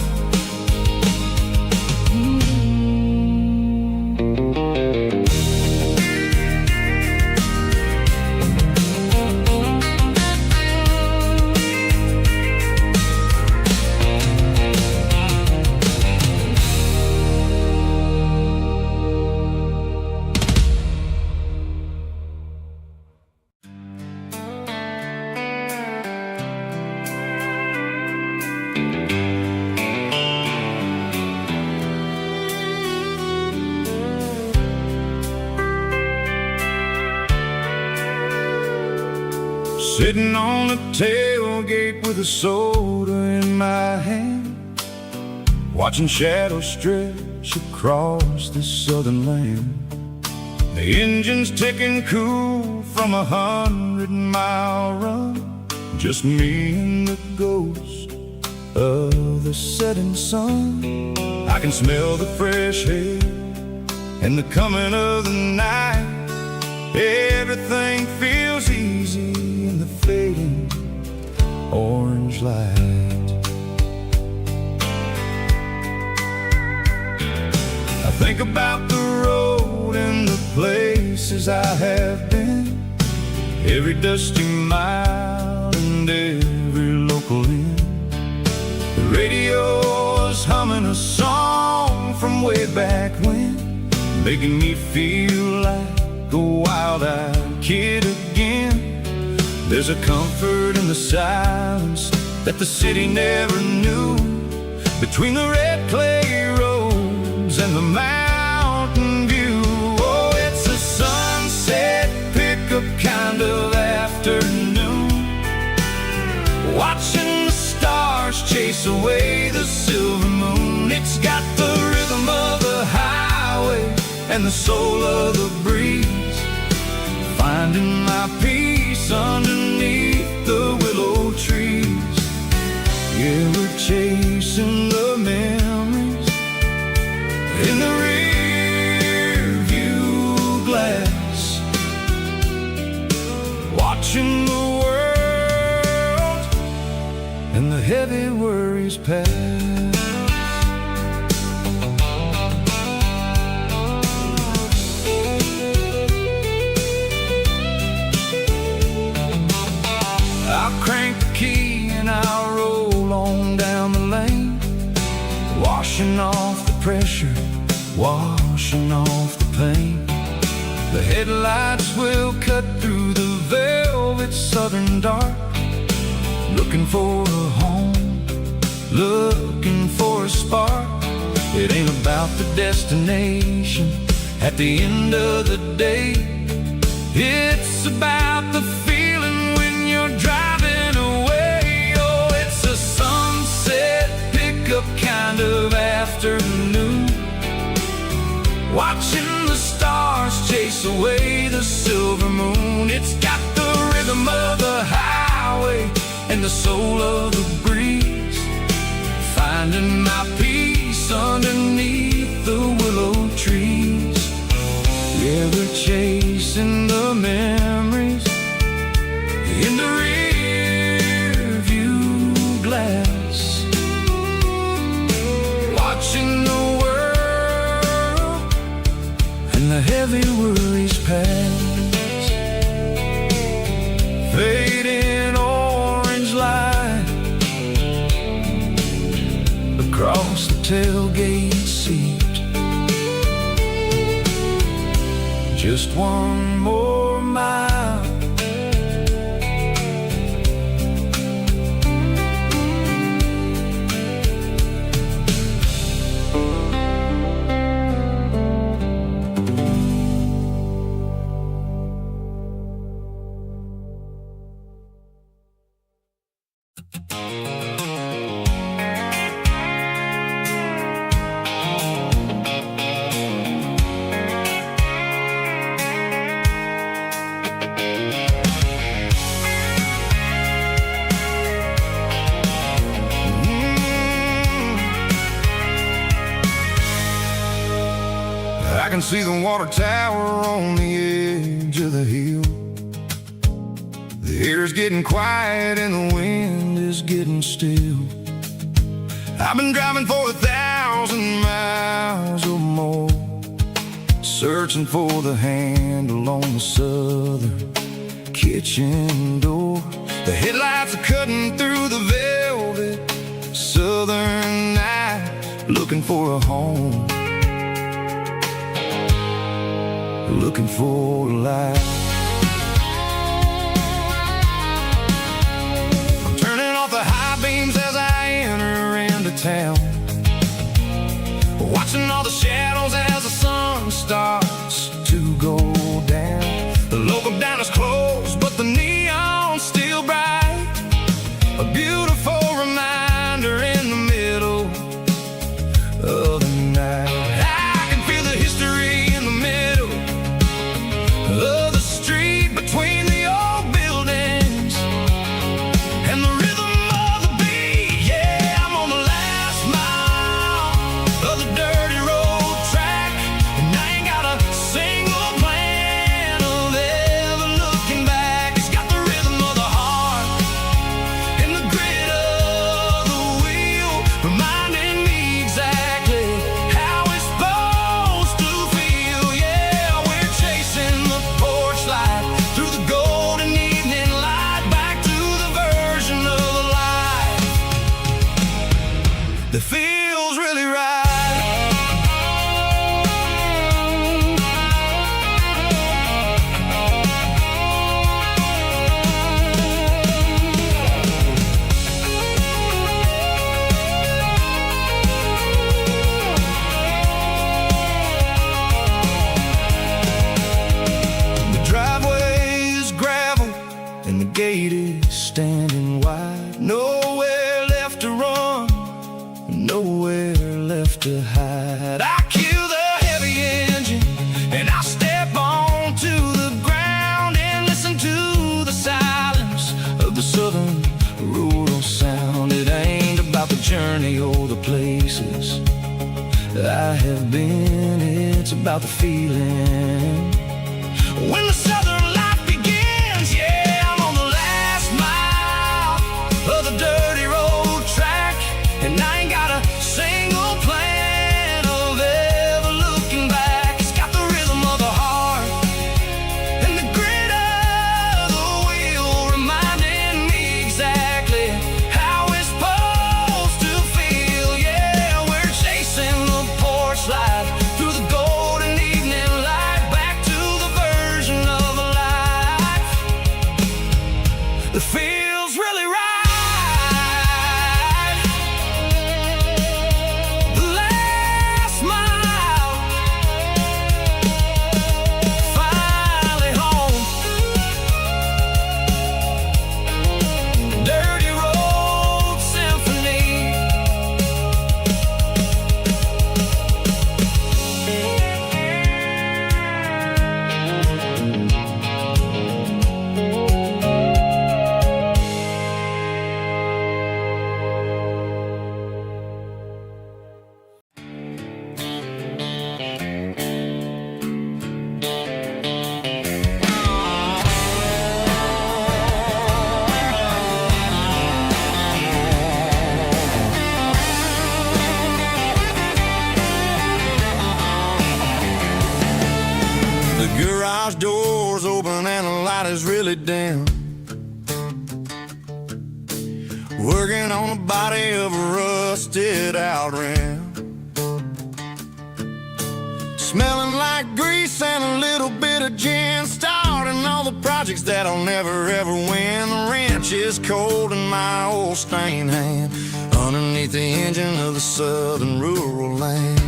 Sitting on the tailgate with a soda in my hand, watching shadows stretch across this southern land. The engine's ticking cool from a 100-mile run, just me and the ghost of the setting sun. I can smell the fresh air and the coming of the night. Everything feels easy in the fading orange light. I think about the road and the places I have been, every dusty mile and every local inn. The radio is humming a song from way back when, making me feel like a wild-eyed kid again. There's a comfort in the silence that the city never knew, between the red clay roads and the mountain view. Oh, it's a sunset pickup kind of afternoon, watching the stars chase away the silver moon. It's got the rhythm of the highway and the soul of the breeze, finding my peace underneath the willow trees. Yeah, we're chasing the memories in the rear view glass, watching the world and the heavy worries pass. I'll crank the key and I'll roll on down the lane, washing off the pressure, washing off the pain. The headlights will cut through the velvet southern dark, looking for a home, looking for a spark. It ain't about the destination at the end of the day, it's about the feeling when you're driving away. Oh, it's a sunset pickup kind of afternoon, watching the stars chase away the silver moon. It's got the rhythm of the highway and the soul of the breeze, finding my peace underneath the willow trees. Yeah, we're chasing the memories in the rear view glass, watching the world and the heavy worries pass. Fading orange light across the tailgate seat, just one more mile. I can see the water tower on the edge of the hill. The air's getting quiet and the wind is getting still. I've been driving for 1,000 miles or more, searching for the handle on the southern kitchen door. The headlights are cutting through the velvet southern night, looking for a home, looking for a life. I'm turning off the high beams as I enter into town, watching all the shadows as the sun starts to go down. The local diner's closed, but the neon's still bright, a beautiful reminder in the middle of the night. I can feel the history in the middle of the street, between the old buildings and the rhythm of the beat. Yeah, I'm on the last mile of the dirty road I have been. It's about the feeling when the southern life begins. Yeah, I'm on the last mile of the dirty road track, and I ain't got a single plan of ever looking back. It's got the rhythm of the heart and the grit of the wheel, reminding me exactly how it's supposed to feel. Yeah, we're chasing the porch light through the golden evening light, back to the version of life that feels really right. The last mile, finally home. Dirty Road Symphony. The garage door's open and the light is really dim. Working on the body of a rusted out rim. Smelling like grease and a little bit of gin. Starting all the projects that I'll never ever win. The wrench is cold in my old stained hand underneath the engine of the southern rural land.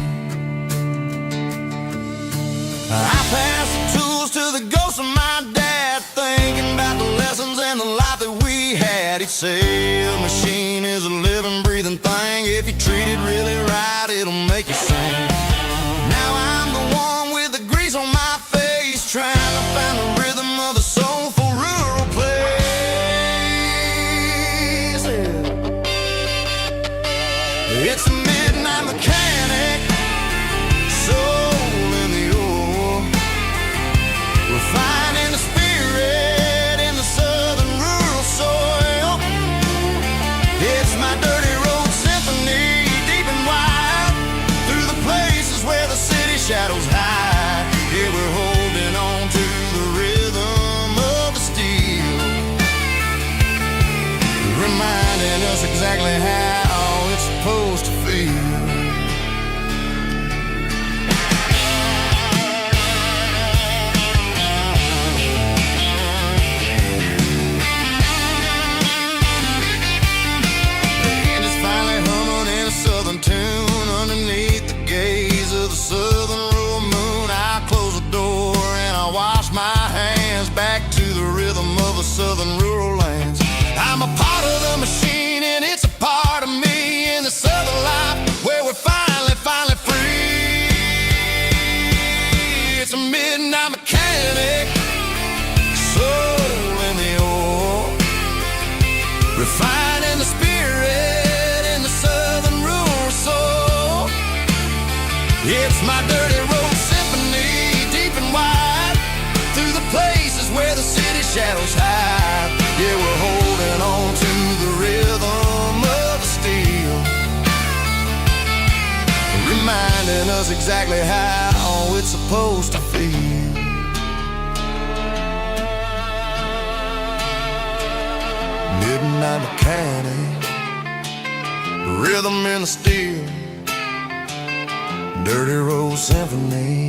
I pass the tools to the ghost of my dad, thinking about the lessons and the life that we had. He'd say a machine is a living, breathing thing. If you treat it really right, it'll make you sing. Now I'm the one with the grease on my face, trying to find the rhythm of the soulful rural place. It's a midnight mechanic, soul in the ore, refining the spirit in the southern rural soil. It's my dirty road symphony, deep and wide, through the places where the city shadows hide. Yeah, we're holding on to the rhythm of the steel, reminding us exactly how it's supposed to feel. And it's finally humming in a southern tune underneath the gaze of the southern rural moon. I close the door and I wash my hands, back to the rhythm of the southern rural lands. I'm a part of the machine and it's a part of me in the southern life where we're finally free. It's a midnight mechanic, soul in the ore, refining the spirit in the southern rural soul. It's my dirty road symphony, deep and wide, through the places where the city shadows hide. Yeah, we're holding on to the rhythm of the steel, reminding us exactly how it's supposed to feel. Midnight mechanic, rhythm in the steel, dirty road symphony.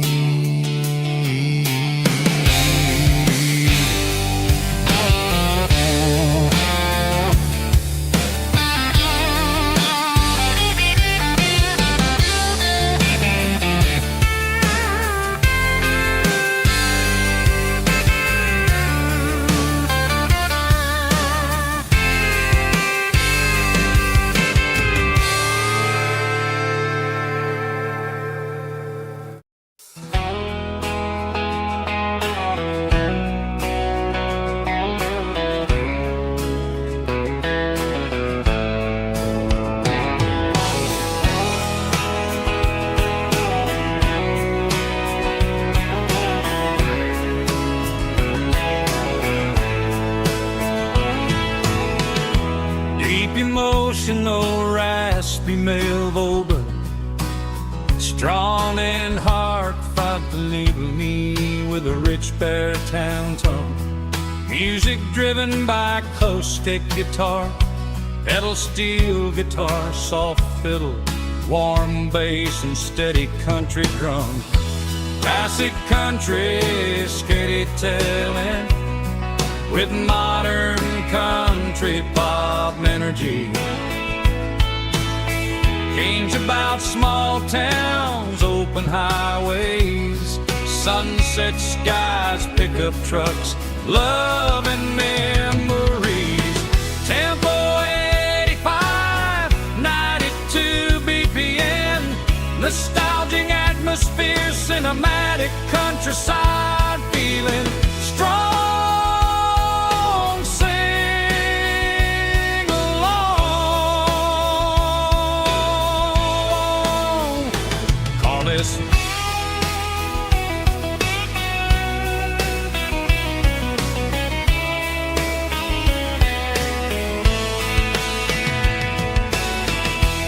like the little me with a rich baritone tone. Music driven by acoustic guitar, pedal steel guitar, soft fiddle, warm bass and steady country drum. Classic country storytelling with modern country pop energy. Games about small towns, open highways, sunset skies, pickup trucks, love and memories. Tempo 85, 92 BPM, nostalgic atmosphere, cinematic countryside feeling strong.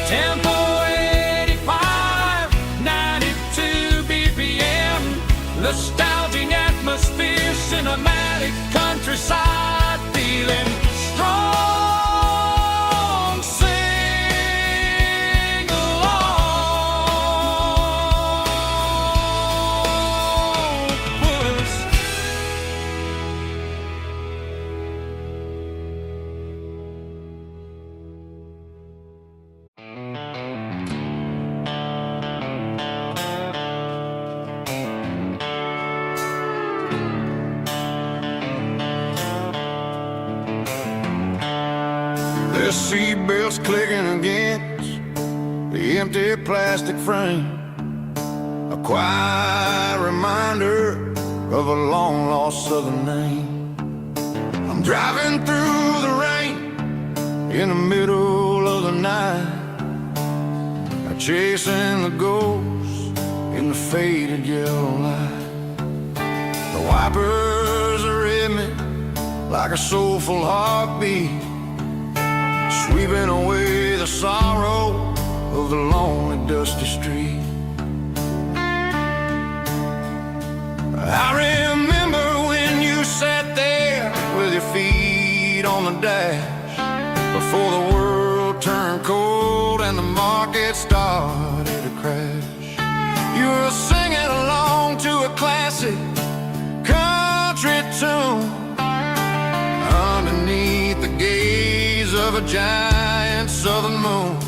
Tempo 85, 92 BPM, nostalgic atmosphere, cinematic countryside feeling strong. Sing along with us. The seatbelts clicking against the empty plastic frame, a quiet reminder of a long-lost southern name. I'm driving through the rain in the middle of the night, chasing the ghosts in the faded yellow light. The wipers are in me like a soulful heartbeat, sweeping away the sorrow of the lonely, dusty street. I remember when you sat there with your feet on the dash, before the world turned cold and the market started to crash. You were singing along to a classic country tune underneath the gaze of a giant southern moon.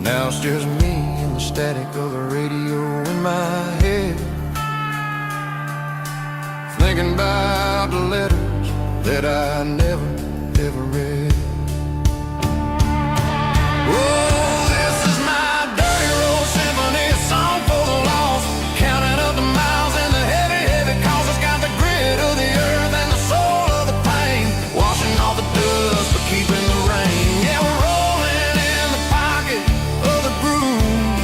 Now it's just me and the static of the radio in my head, thinking about the letters that I never, ever read. Oh, this is my dirty road symphony, a song for the lost, counting up the miles and the heavy, heavy calls. It's got the grit of the earth and the soul of the pain, washing off the dust but keeping the rain. Yeah, we're rolling in the pocket of the groove,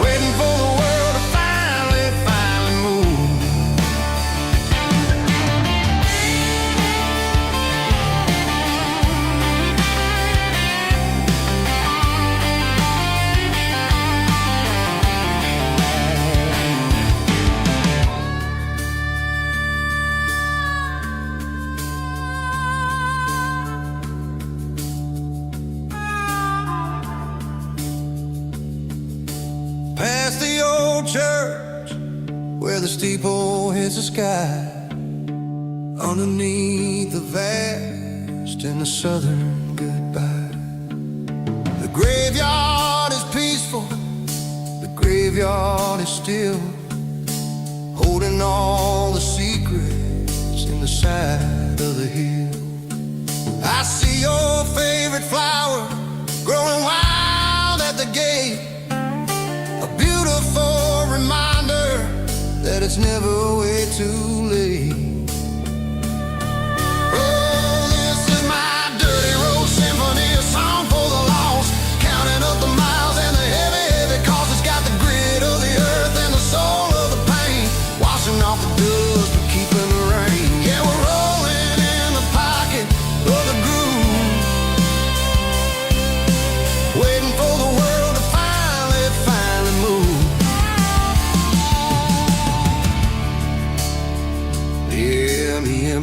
waiting for the world to finally move. Past the old church where the steeple hits the sky, underneath the vast and the southern goodbye. The graveyard is peaceful, the graveyard is still, holding all the secrets in the side of the hill. I see your favorite flower growing wild at the gate, a beautiful reminder that it's never way too late. Oh, this is my dirty road symphony, a song for the lost, counting up the miles and the heavy, heavy calls. It's got the grit of the earth and the soul of the pain, washing off the dust but keeping the rain. Yeah, we're rolling in the pocket of the groove, waiting for the world to finally move.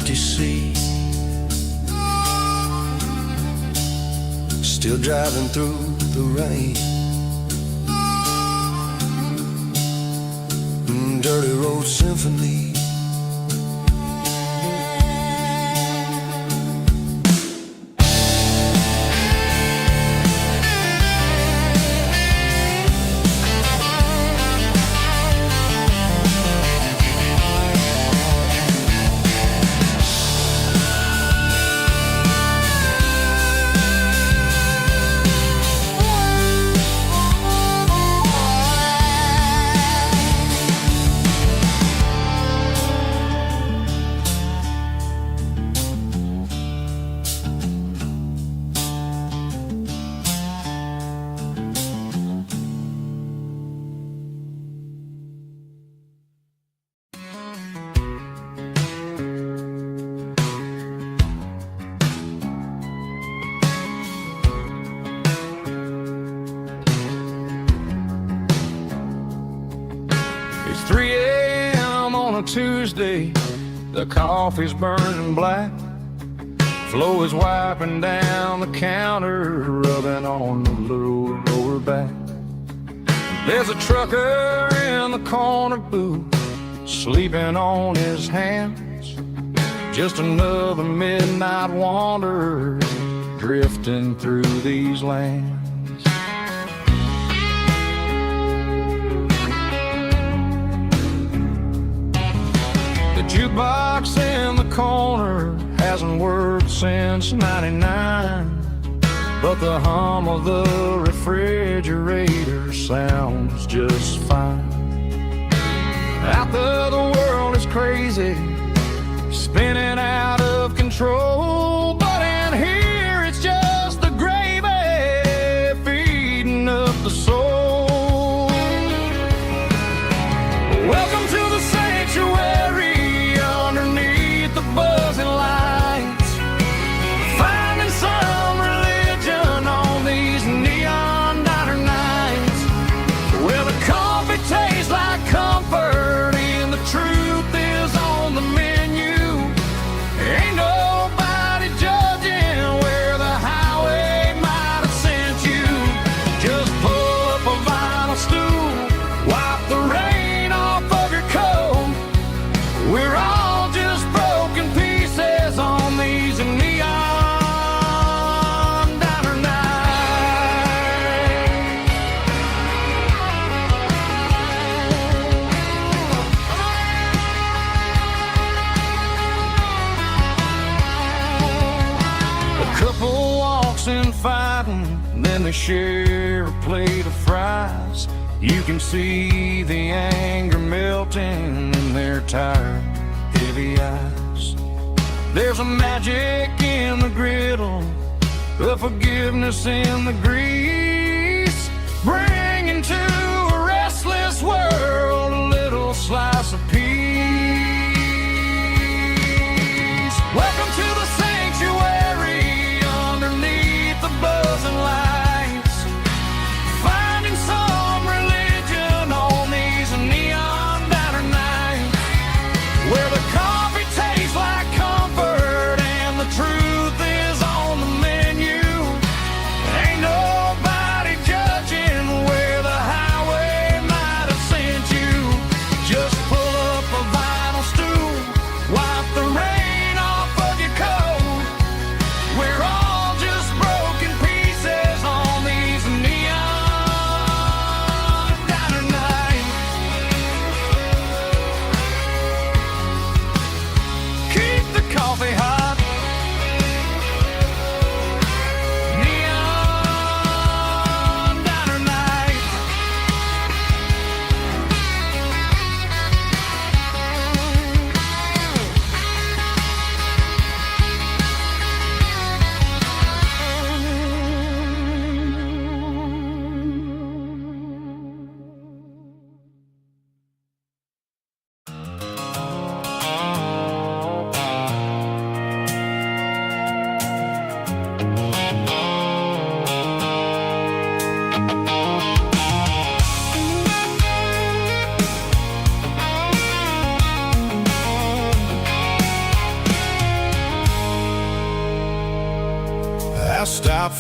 empty sea. Still driving through the rain. Dirty road symphony. It's 3 a.m. on a Tuesday. The coffee's burning black. Flo is wiping down the counter, rubbing on the little lower back. There's a trucker in the corner booth, sleeping on his hands. Just another midnight wanderer, drifting through these lands. The jukebox in the corner hasn't worked since '99, but the hum of the refrigerator sounds just fine. Out there the world is crazy, spinning out of control, but in here it's just the gravy feeding up the soul. Welcome to the sanctuary underneath the buzzing lights, finding some religion on these neon diner nights, where the coffee tastes like comfort and the truth is on the menu. Ain't nobody judging where the highway might have sent you. Just pull up a vinyl stool, wipe the rain off of your coat. We're all just broken pieces on these neon diner nights. A couple walks in fighting, then they share a plate of fries. You can see the anger melting in their tired, heavy eyes. There's a magic in the griddle, a forgiveness in the grease, bringing to a restless world a little slice of peace. Welcome to the sanctuary underneath the buzzing lights, finding some religion on these neon diner nights, where the coffee tastes like comfort and the truth is on the menu. Ain't nobody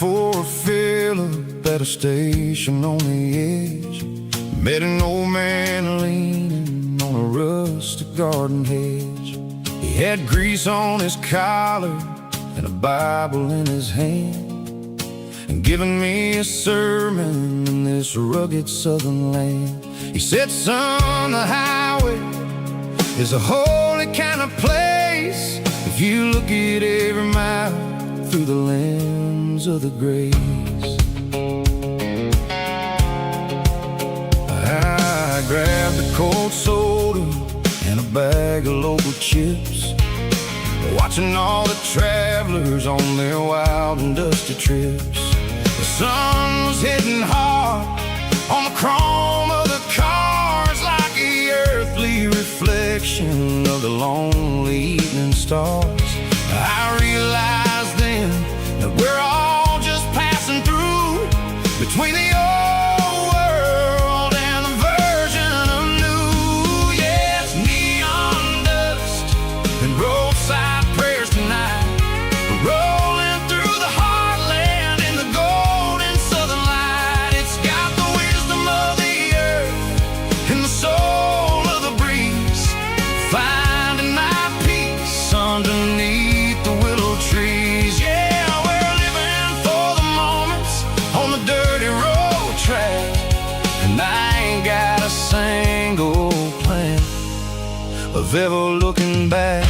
for a fill-up at a station on the edge. Met an old man leaning on a rustic garden hedge. He had grease on his collar and a Bible in his hand, and giving me a sermon in this rugged southern land. He said, son, the highway is a holy kind of place if you look at every mile through the lens of the grace. I grabbed a cold soda and a bag of local chips, watching all the travelers on their wild and dusty trips. The sun was hitting hard on the chrome of the cars, like the earthly reflection of the lonely evening stars. I realized then that we're all just passing through between the old world and the version of new. Yeah, it's neon dust and roadside prayers tonight. We're rolling through the heartland in the golden southern light. It's got the wisdom of the earth and the soul of the breeze, finding my peace underneath the willow trees. Yeah, we're living for the moments on the dirty road track, and I ain't got a single plan of ever looking back.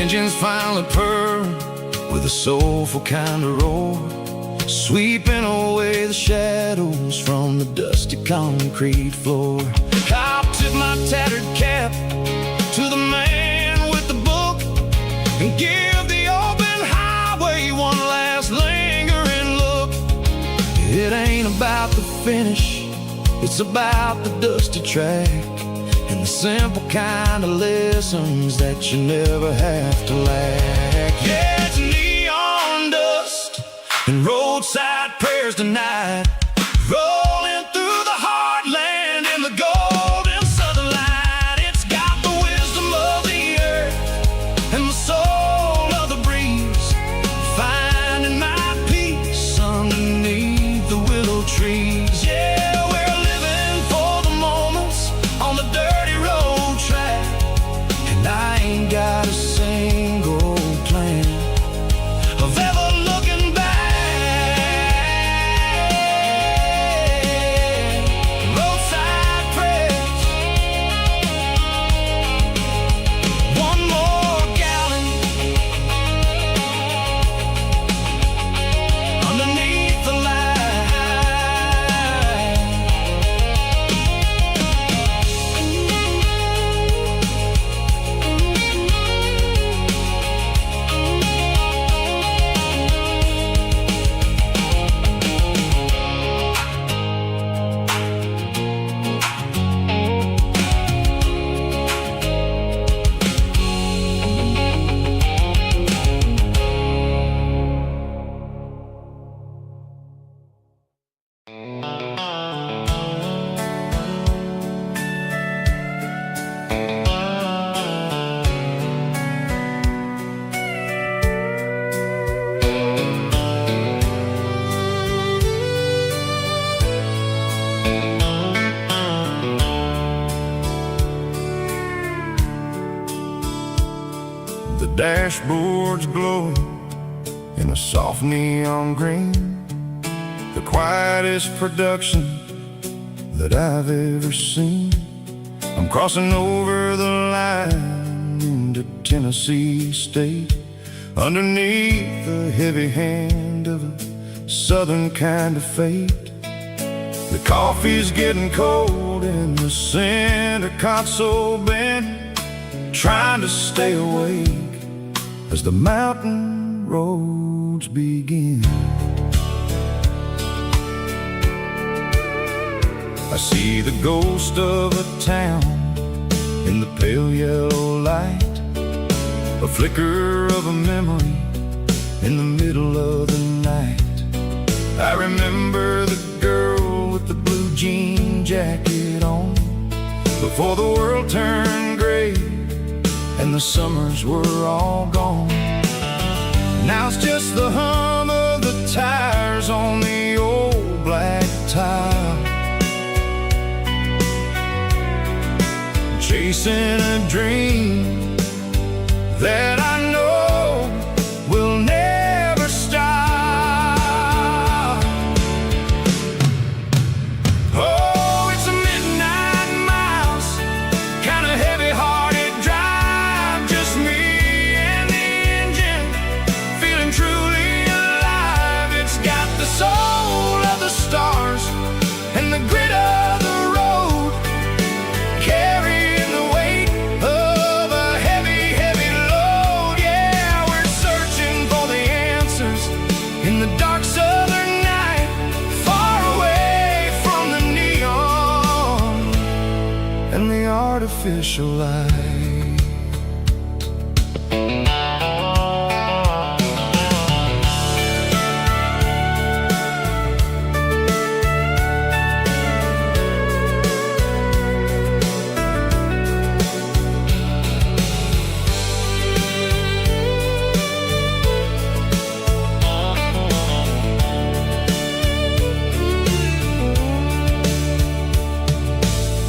Engines finally purr with a soulful kind of roar, sweeping away the shadows from the dusty concrete floor. I'll tip my tattered cap to the man with the book and give the open highway one last lingering look. It ain't about the finish, it's about the dusty track and the simple kind of lessons that you never have to lack. Yeah, it's neon dust and roadside prayers tonight, rolling through the heartland in the golden southern light. It's got the wisdom of the earth and the soul of the breeze, finding my peace underneath the willow trees. Yeah, we're living for the moments on the dirty road track, and I ain't got a single plan of ever looking back. Roadside prayers, one more gallon underneath the light. The dashboard's glowing in a soft neon green, the quietest production that I've ever seen. I'm crossing over the line into Tennessee State, underneath the heavy hand of a southern kind of fate. The coffee's getting cold in the center console bin, trying to stay awake as the mountain roads begin. I see the ghost of a town in the pale yellow light, a flicker of a memory in the middle of the night. I remember the girl with the blue jean jacket on, before the world turned gray and the summers were all gone. Now it's just the hum of the tires on the old black tile, chasing a dream that I know will never stop. Oh, it's a midnight miles, kind of heavy-hearted drive, just me and the engine, feeling truly alive. It's got the soul of the stars and the grit of the road, carrying the weight of a heavy, heavy load. Yeah, we're searching for the answers in the dark southern night, far away from the neon and the artificial light.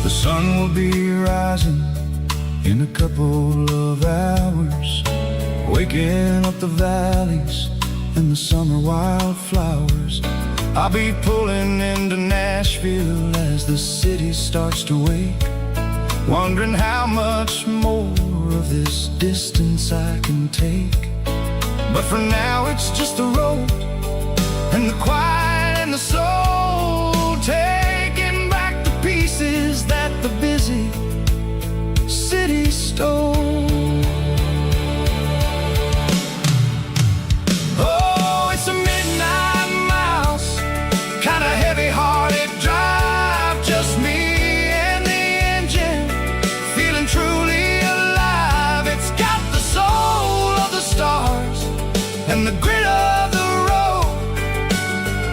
The sun will be rising in a couple of hours, waking up the valleys and the summer wildflowers. I'll be pulling into Nashville as the city starts to wake, wondering how much more of this distance I can take. But for now it's just the road and the quiet and the soul, taking back the pieces that the busy city stole. Oh, it's a midnight miles, kind of heavy-hearted drive, just me and the engine, feeling truly alive. It's got the soul of the stars and the grit of the road,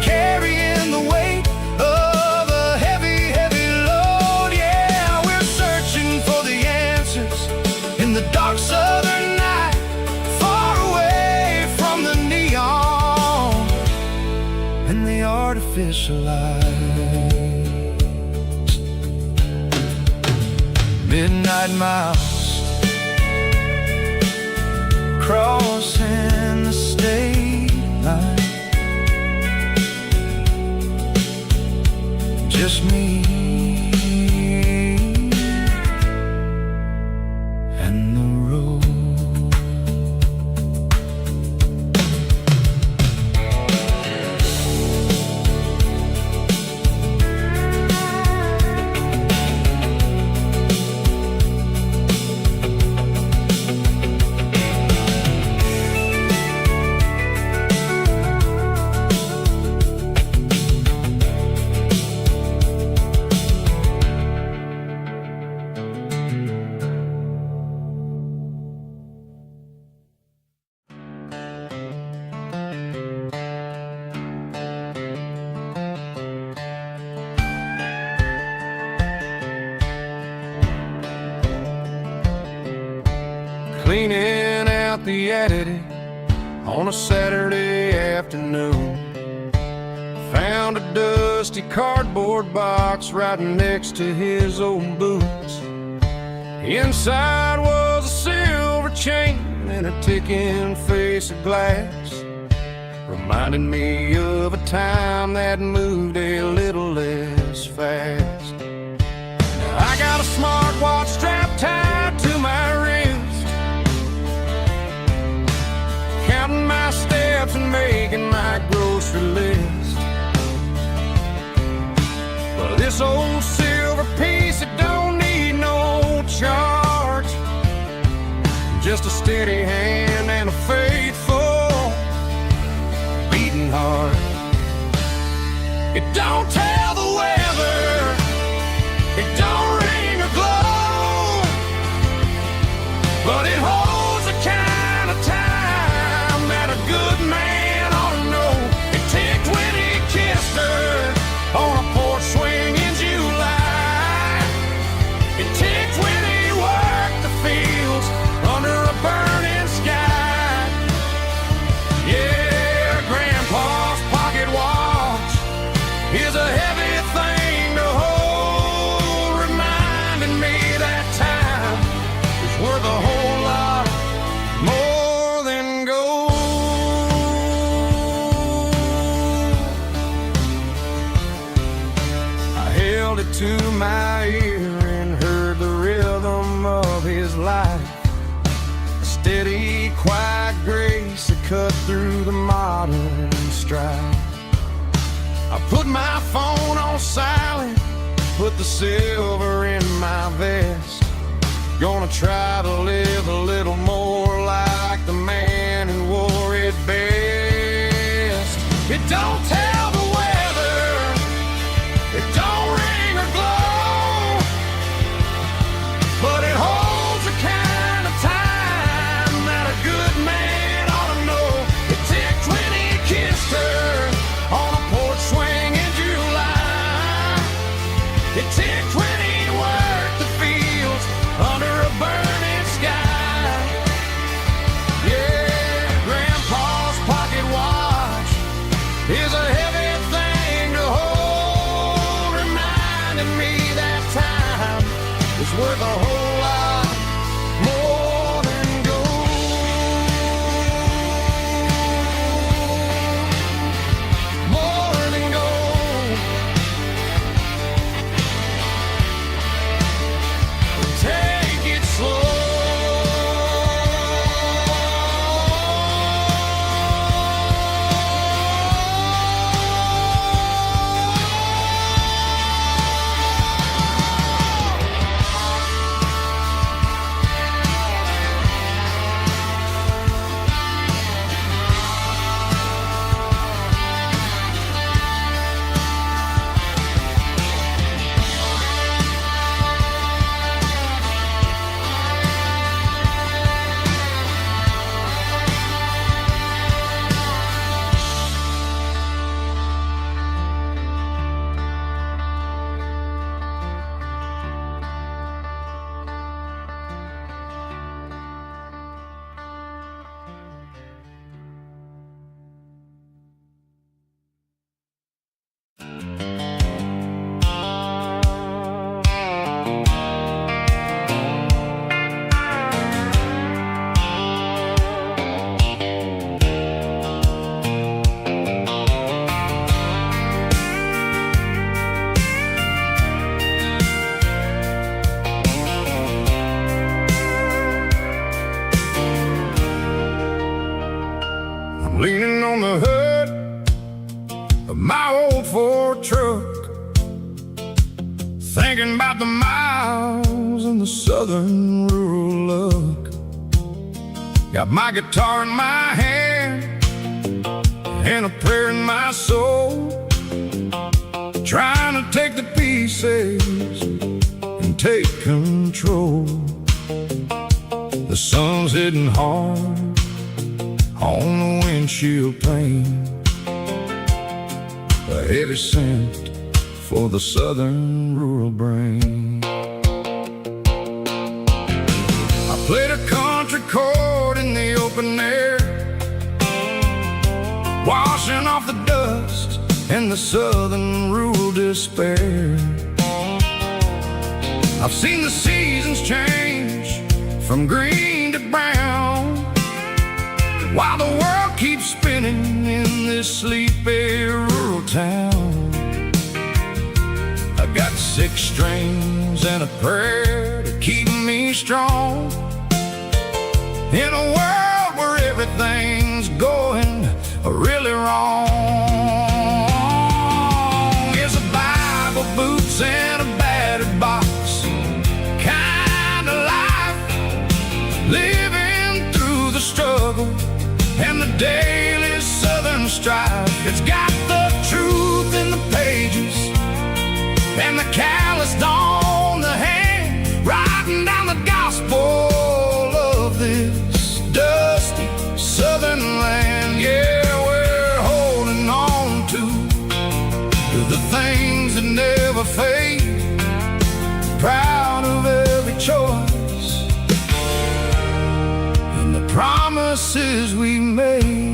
carrying the weight of a heavy, heavy load. Yeah, we're searching for the answers in the dark southern night, far away from the neon and the artificial lights. Midnight miles, crossing the state line, just me and the road. Cleaning out the attic on a Saturday afternoon, found a dusty cardboard box right next to his old boots. Inside was a silver chain and a ticking face of glass, reminding me of a time that moved a little less fast. Now I got a smartwatch strapped tied to my wrist, counting my steps and making my grocery list. But this old silver piece, it don't need no charge, just a steady hand and a faithful beating heart. It don't tell the weather, it don't ring or glow, but it holds a kind held it to my ear and heard the rhythm of his life. A steady, quiet grace that cut through the modern strife. I put my phone on silent, put the silver in my vest. Gonna try to live a little more like the man who wore it best. It don't tell the weather, it don't ring or glow, but it holds the kind of time that a good man ought to know. It ticked when he kissed her on a porch swing in July. It ticked when he worked the fields under a burning sky. Yeah, Grandpa's pocket watch is a heavy thing to hold, reminding me that time is worth a whole lot more than gold. More than gold. Take it slow. Leaning on the hood of my old Ford truck, thinking about the miles and the southern rural look. Got my guitar in my hand and a prayer in my soul, trying to take the pieces and take control. The sun's hitting hard on the windshield pane, a heavy scent for the southern rural brain. I played a country chord in the open air, washing off the dust and the southern rural despair. I've seen the seasons change from green to brown, while the world keeps spinning in this sleepy rural town. I got 6 strings and a prayer to keep me strong in a world where everything's going really wrong. It's a Bible, boots, and a battered box kind of life, living through the struggle and the daily southern strife. It's got the truth in the pages and the calloused on the hand, writing down the gospel of this dusty southern land. Yeah, we're holding on to the things that never fade, proud of every choice and the promises we made.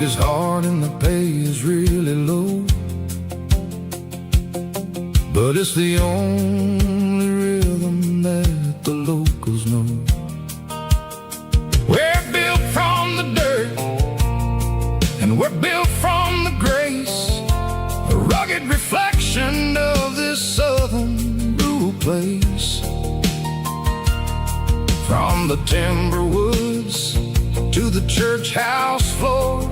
Work is hard and the pay is really low, but it's the only rhythm that the locals know. We're built from the dirt, and we're built from the grace, a rugged reflection of this southern rural place. From the timber woods to the church house floor,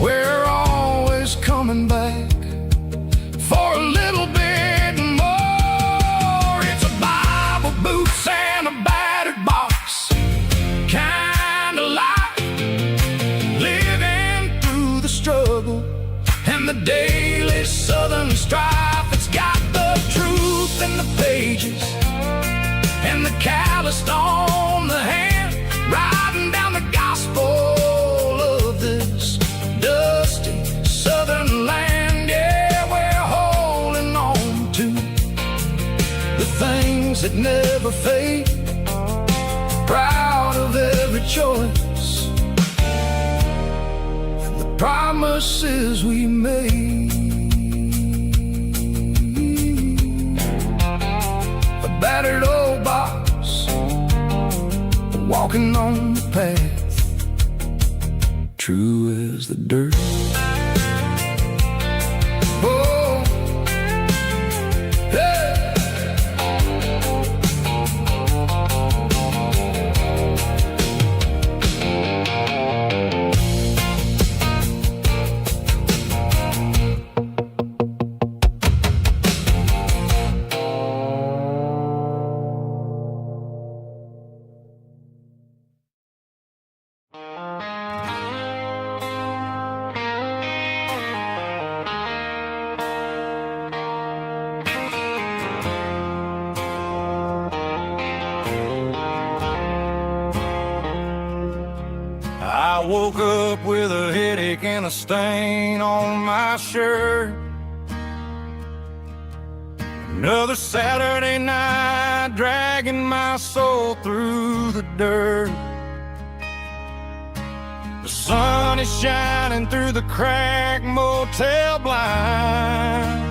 we're always coming back for a little bit more. It's a Bible, boots, and a battered box kind of life, living through the struggle and the daily southern strife. It's got the truth in the pages and the calloused on the hand, riding down the gospel of this dusty southern land. Yeah, we're holding on to the things that never fade, proud of every choice and the promises we made. A battered old box, walking on the path, true as the dirt. Oh, hey. I woke up with a headache and a stain on my shirt. Another Saturday night, dragging my soul through the dirt. The sun is shining through the cracked motel blind,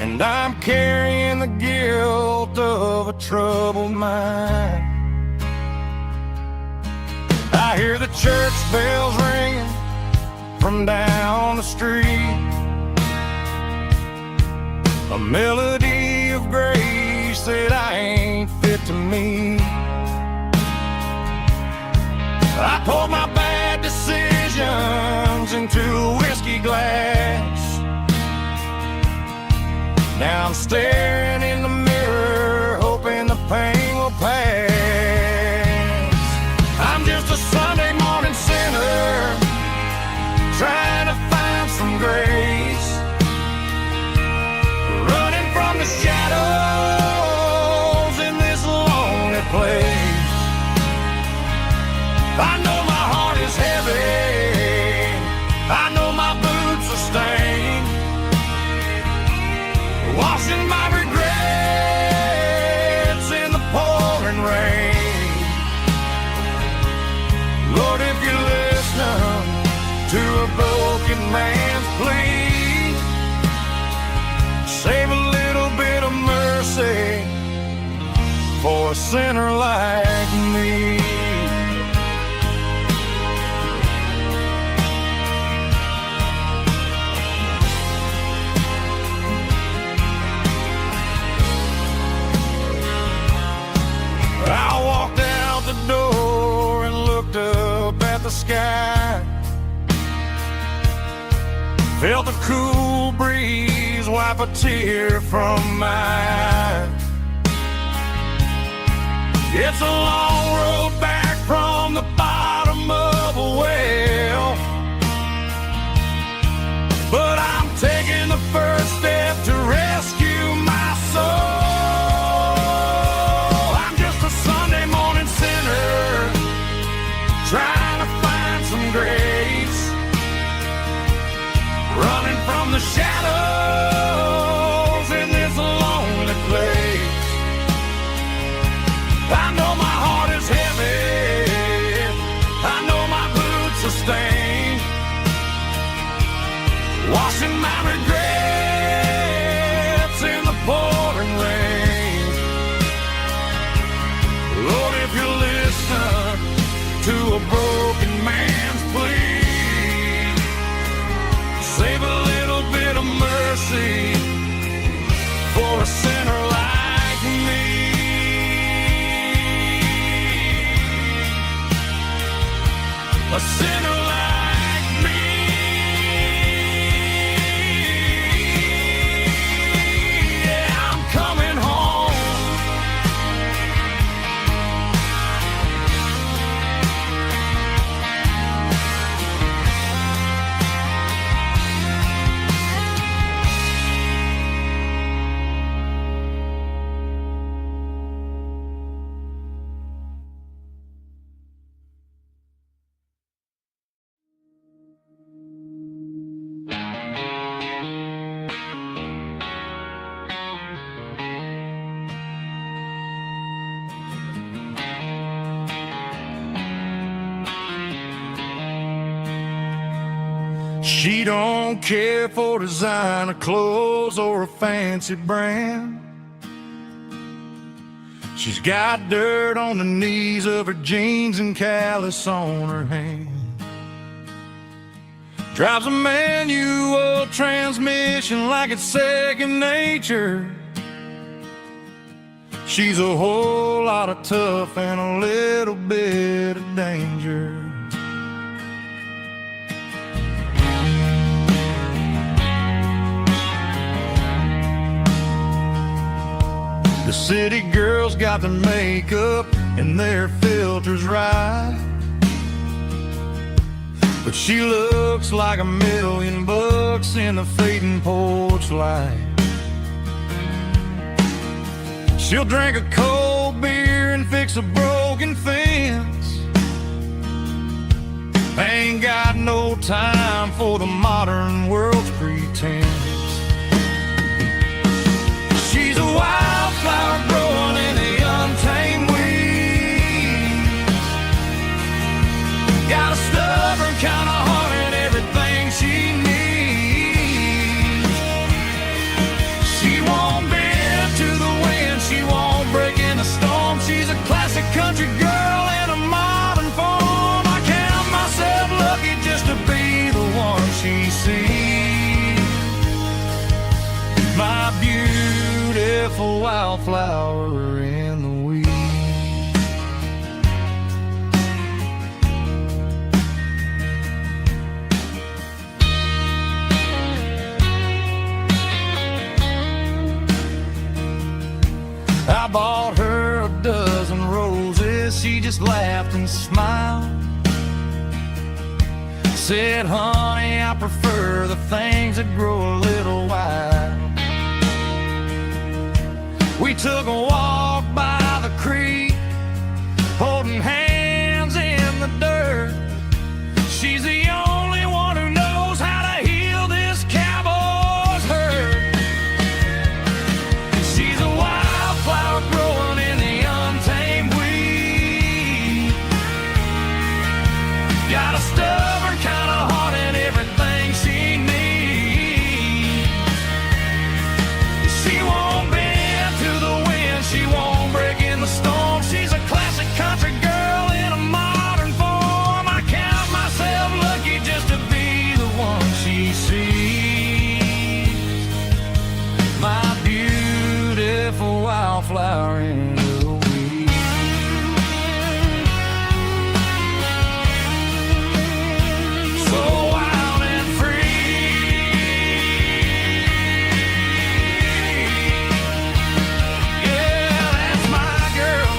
and I'm carrying the guilt of a troubled mind. I hear the church bells ringing from down the street, a melody of grace that I ain't fit to meet. I poured my bad decisions into a whiskey glass. Now I'm staring in the mirror, hoping the pain will pass. I'm just a Sunday morning sinner, trying to find some grace, running from the shadows in this lonely place. I know my heart is heavy, I know my boots are stained, washing my regrets in the pouring rain. Lord, if you're listening to a broken man's plea, save a little bit of mercy for a sinner like me. I walked out the door and looked up at the sky, felt the cool breeze wipe a tear from my eye. It's a long road back from the bottom of a well, but I'm taking the first step to rescue my soul. Trying to find some grace, running from the shadows in this lonely place. I know my heart sinner like me. Yeah, I'm coming home. She don't care for designer clothes or a fancy brand. She's got dirt on the knees of her jeans and callus on her hand. Drives a manual transmission like it's second nature. She's a whole lot of tough and a little bit of danger. The city girls got their makeup and their filters right, but she looks like $1,000,000 in the fading porch light. She'll drink a cold beer and fix a broken fence. Ain't got no time for the modern world's pretense. She's a wildflower growing in the untamed weeds. Got a stubborn kind of heart and everything she needs. She won't bend to the wind, she won't break in the storm. She's a classic country girl in a modern form. I count myself lucky just to be the one she sees. My beautiful wildflower in the weeds. I bought her a dozen roses, she just laughed and smiled. Said, honey, I prefer the things that grow a little wild. We took a walk by the creek, holding hands in the dirt. She's the only one who knows how to heal this cowboy's hurt. She's a wildflower growing in the untamed weed. Got a stubborn kind of heart and everything she needs. She won't bend to the wind, she won't break in the storm. She's a classic country girl in a modern form. I count myself lucky just to be the one she sees. My beautiful wildflower in the weeds. So wild and free. Yeah, that's my girl.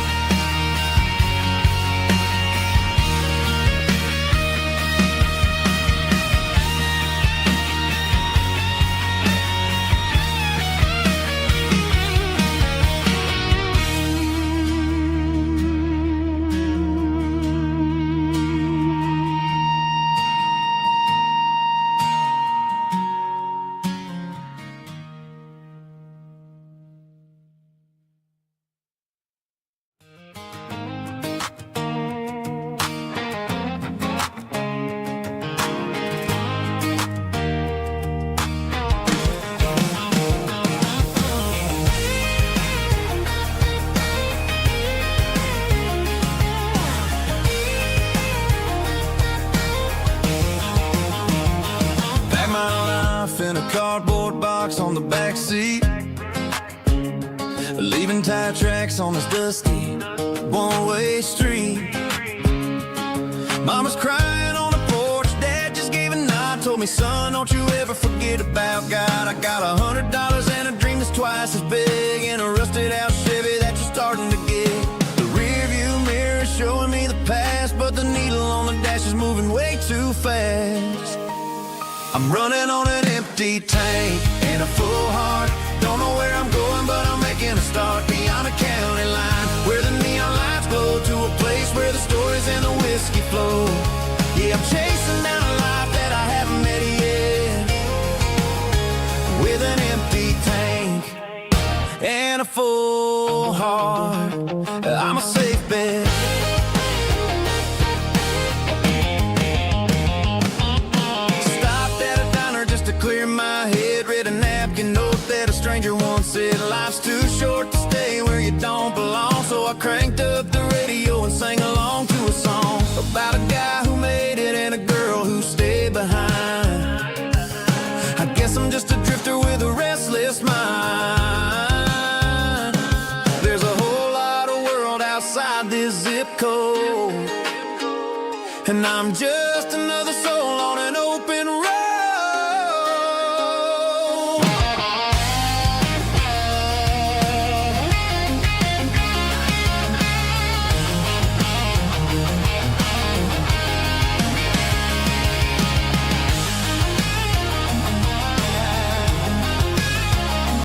Pack my life in a cardboard box on the back seat, leaving tire tracks on this dusty one-way street. Mama's crying me, son, don't you ever forget about God. I got $100 and a dream that's twice as big, and a rusted out Chevy that you're starting to get. The rear view mirror is showing me the past, but the needle on the dash is moving way too fast. I'm running on an empty tank and a full heart. Don't know where I'm going, but I'm making a start beyond a county line, where the neon lights glow, to a place where the stories and the whiskey flow. Yeah, I'm chasing down a life that I haven't met yet, with an empty tank and a full heart. I'm a safe bet. Clear my head, read a napkin note that a stranger once said, life's too short to stay where you don't belong. So I cranked up the radio and sang along to a song about a guy who made it and a girl who stayed behind. I guess I'm just a drifter with a restless mind. There's a whole lot of world outside this zip code, and I'm just another soul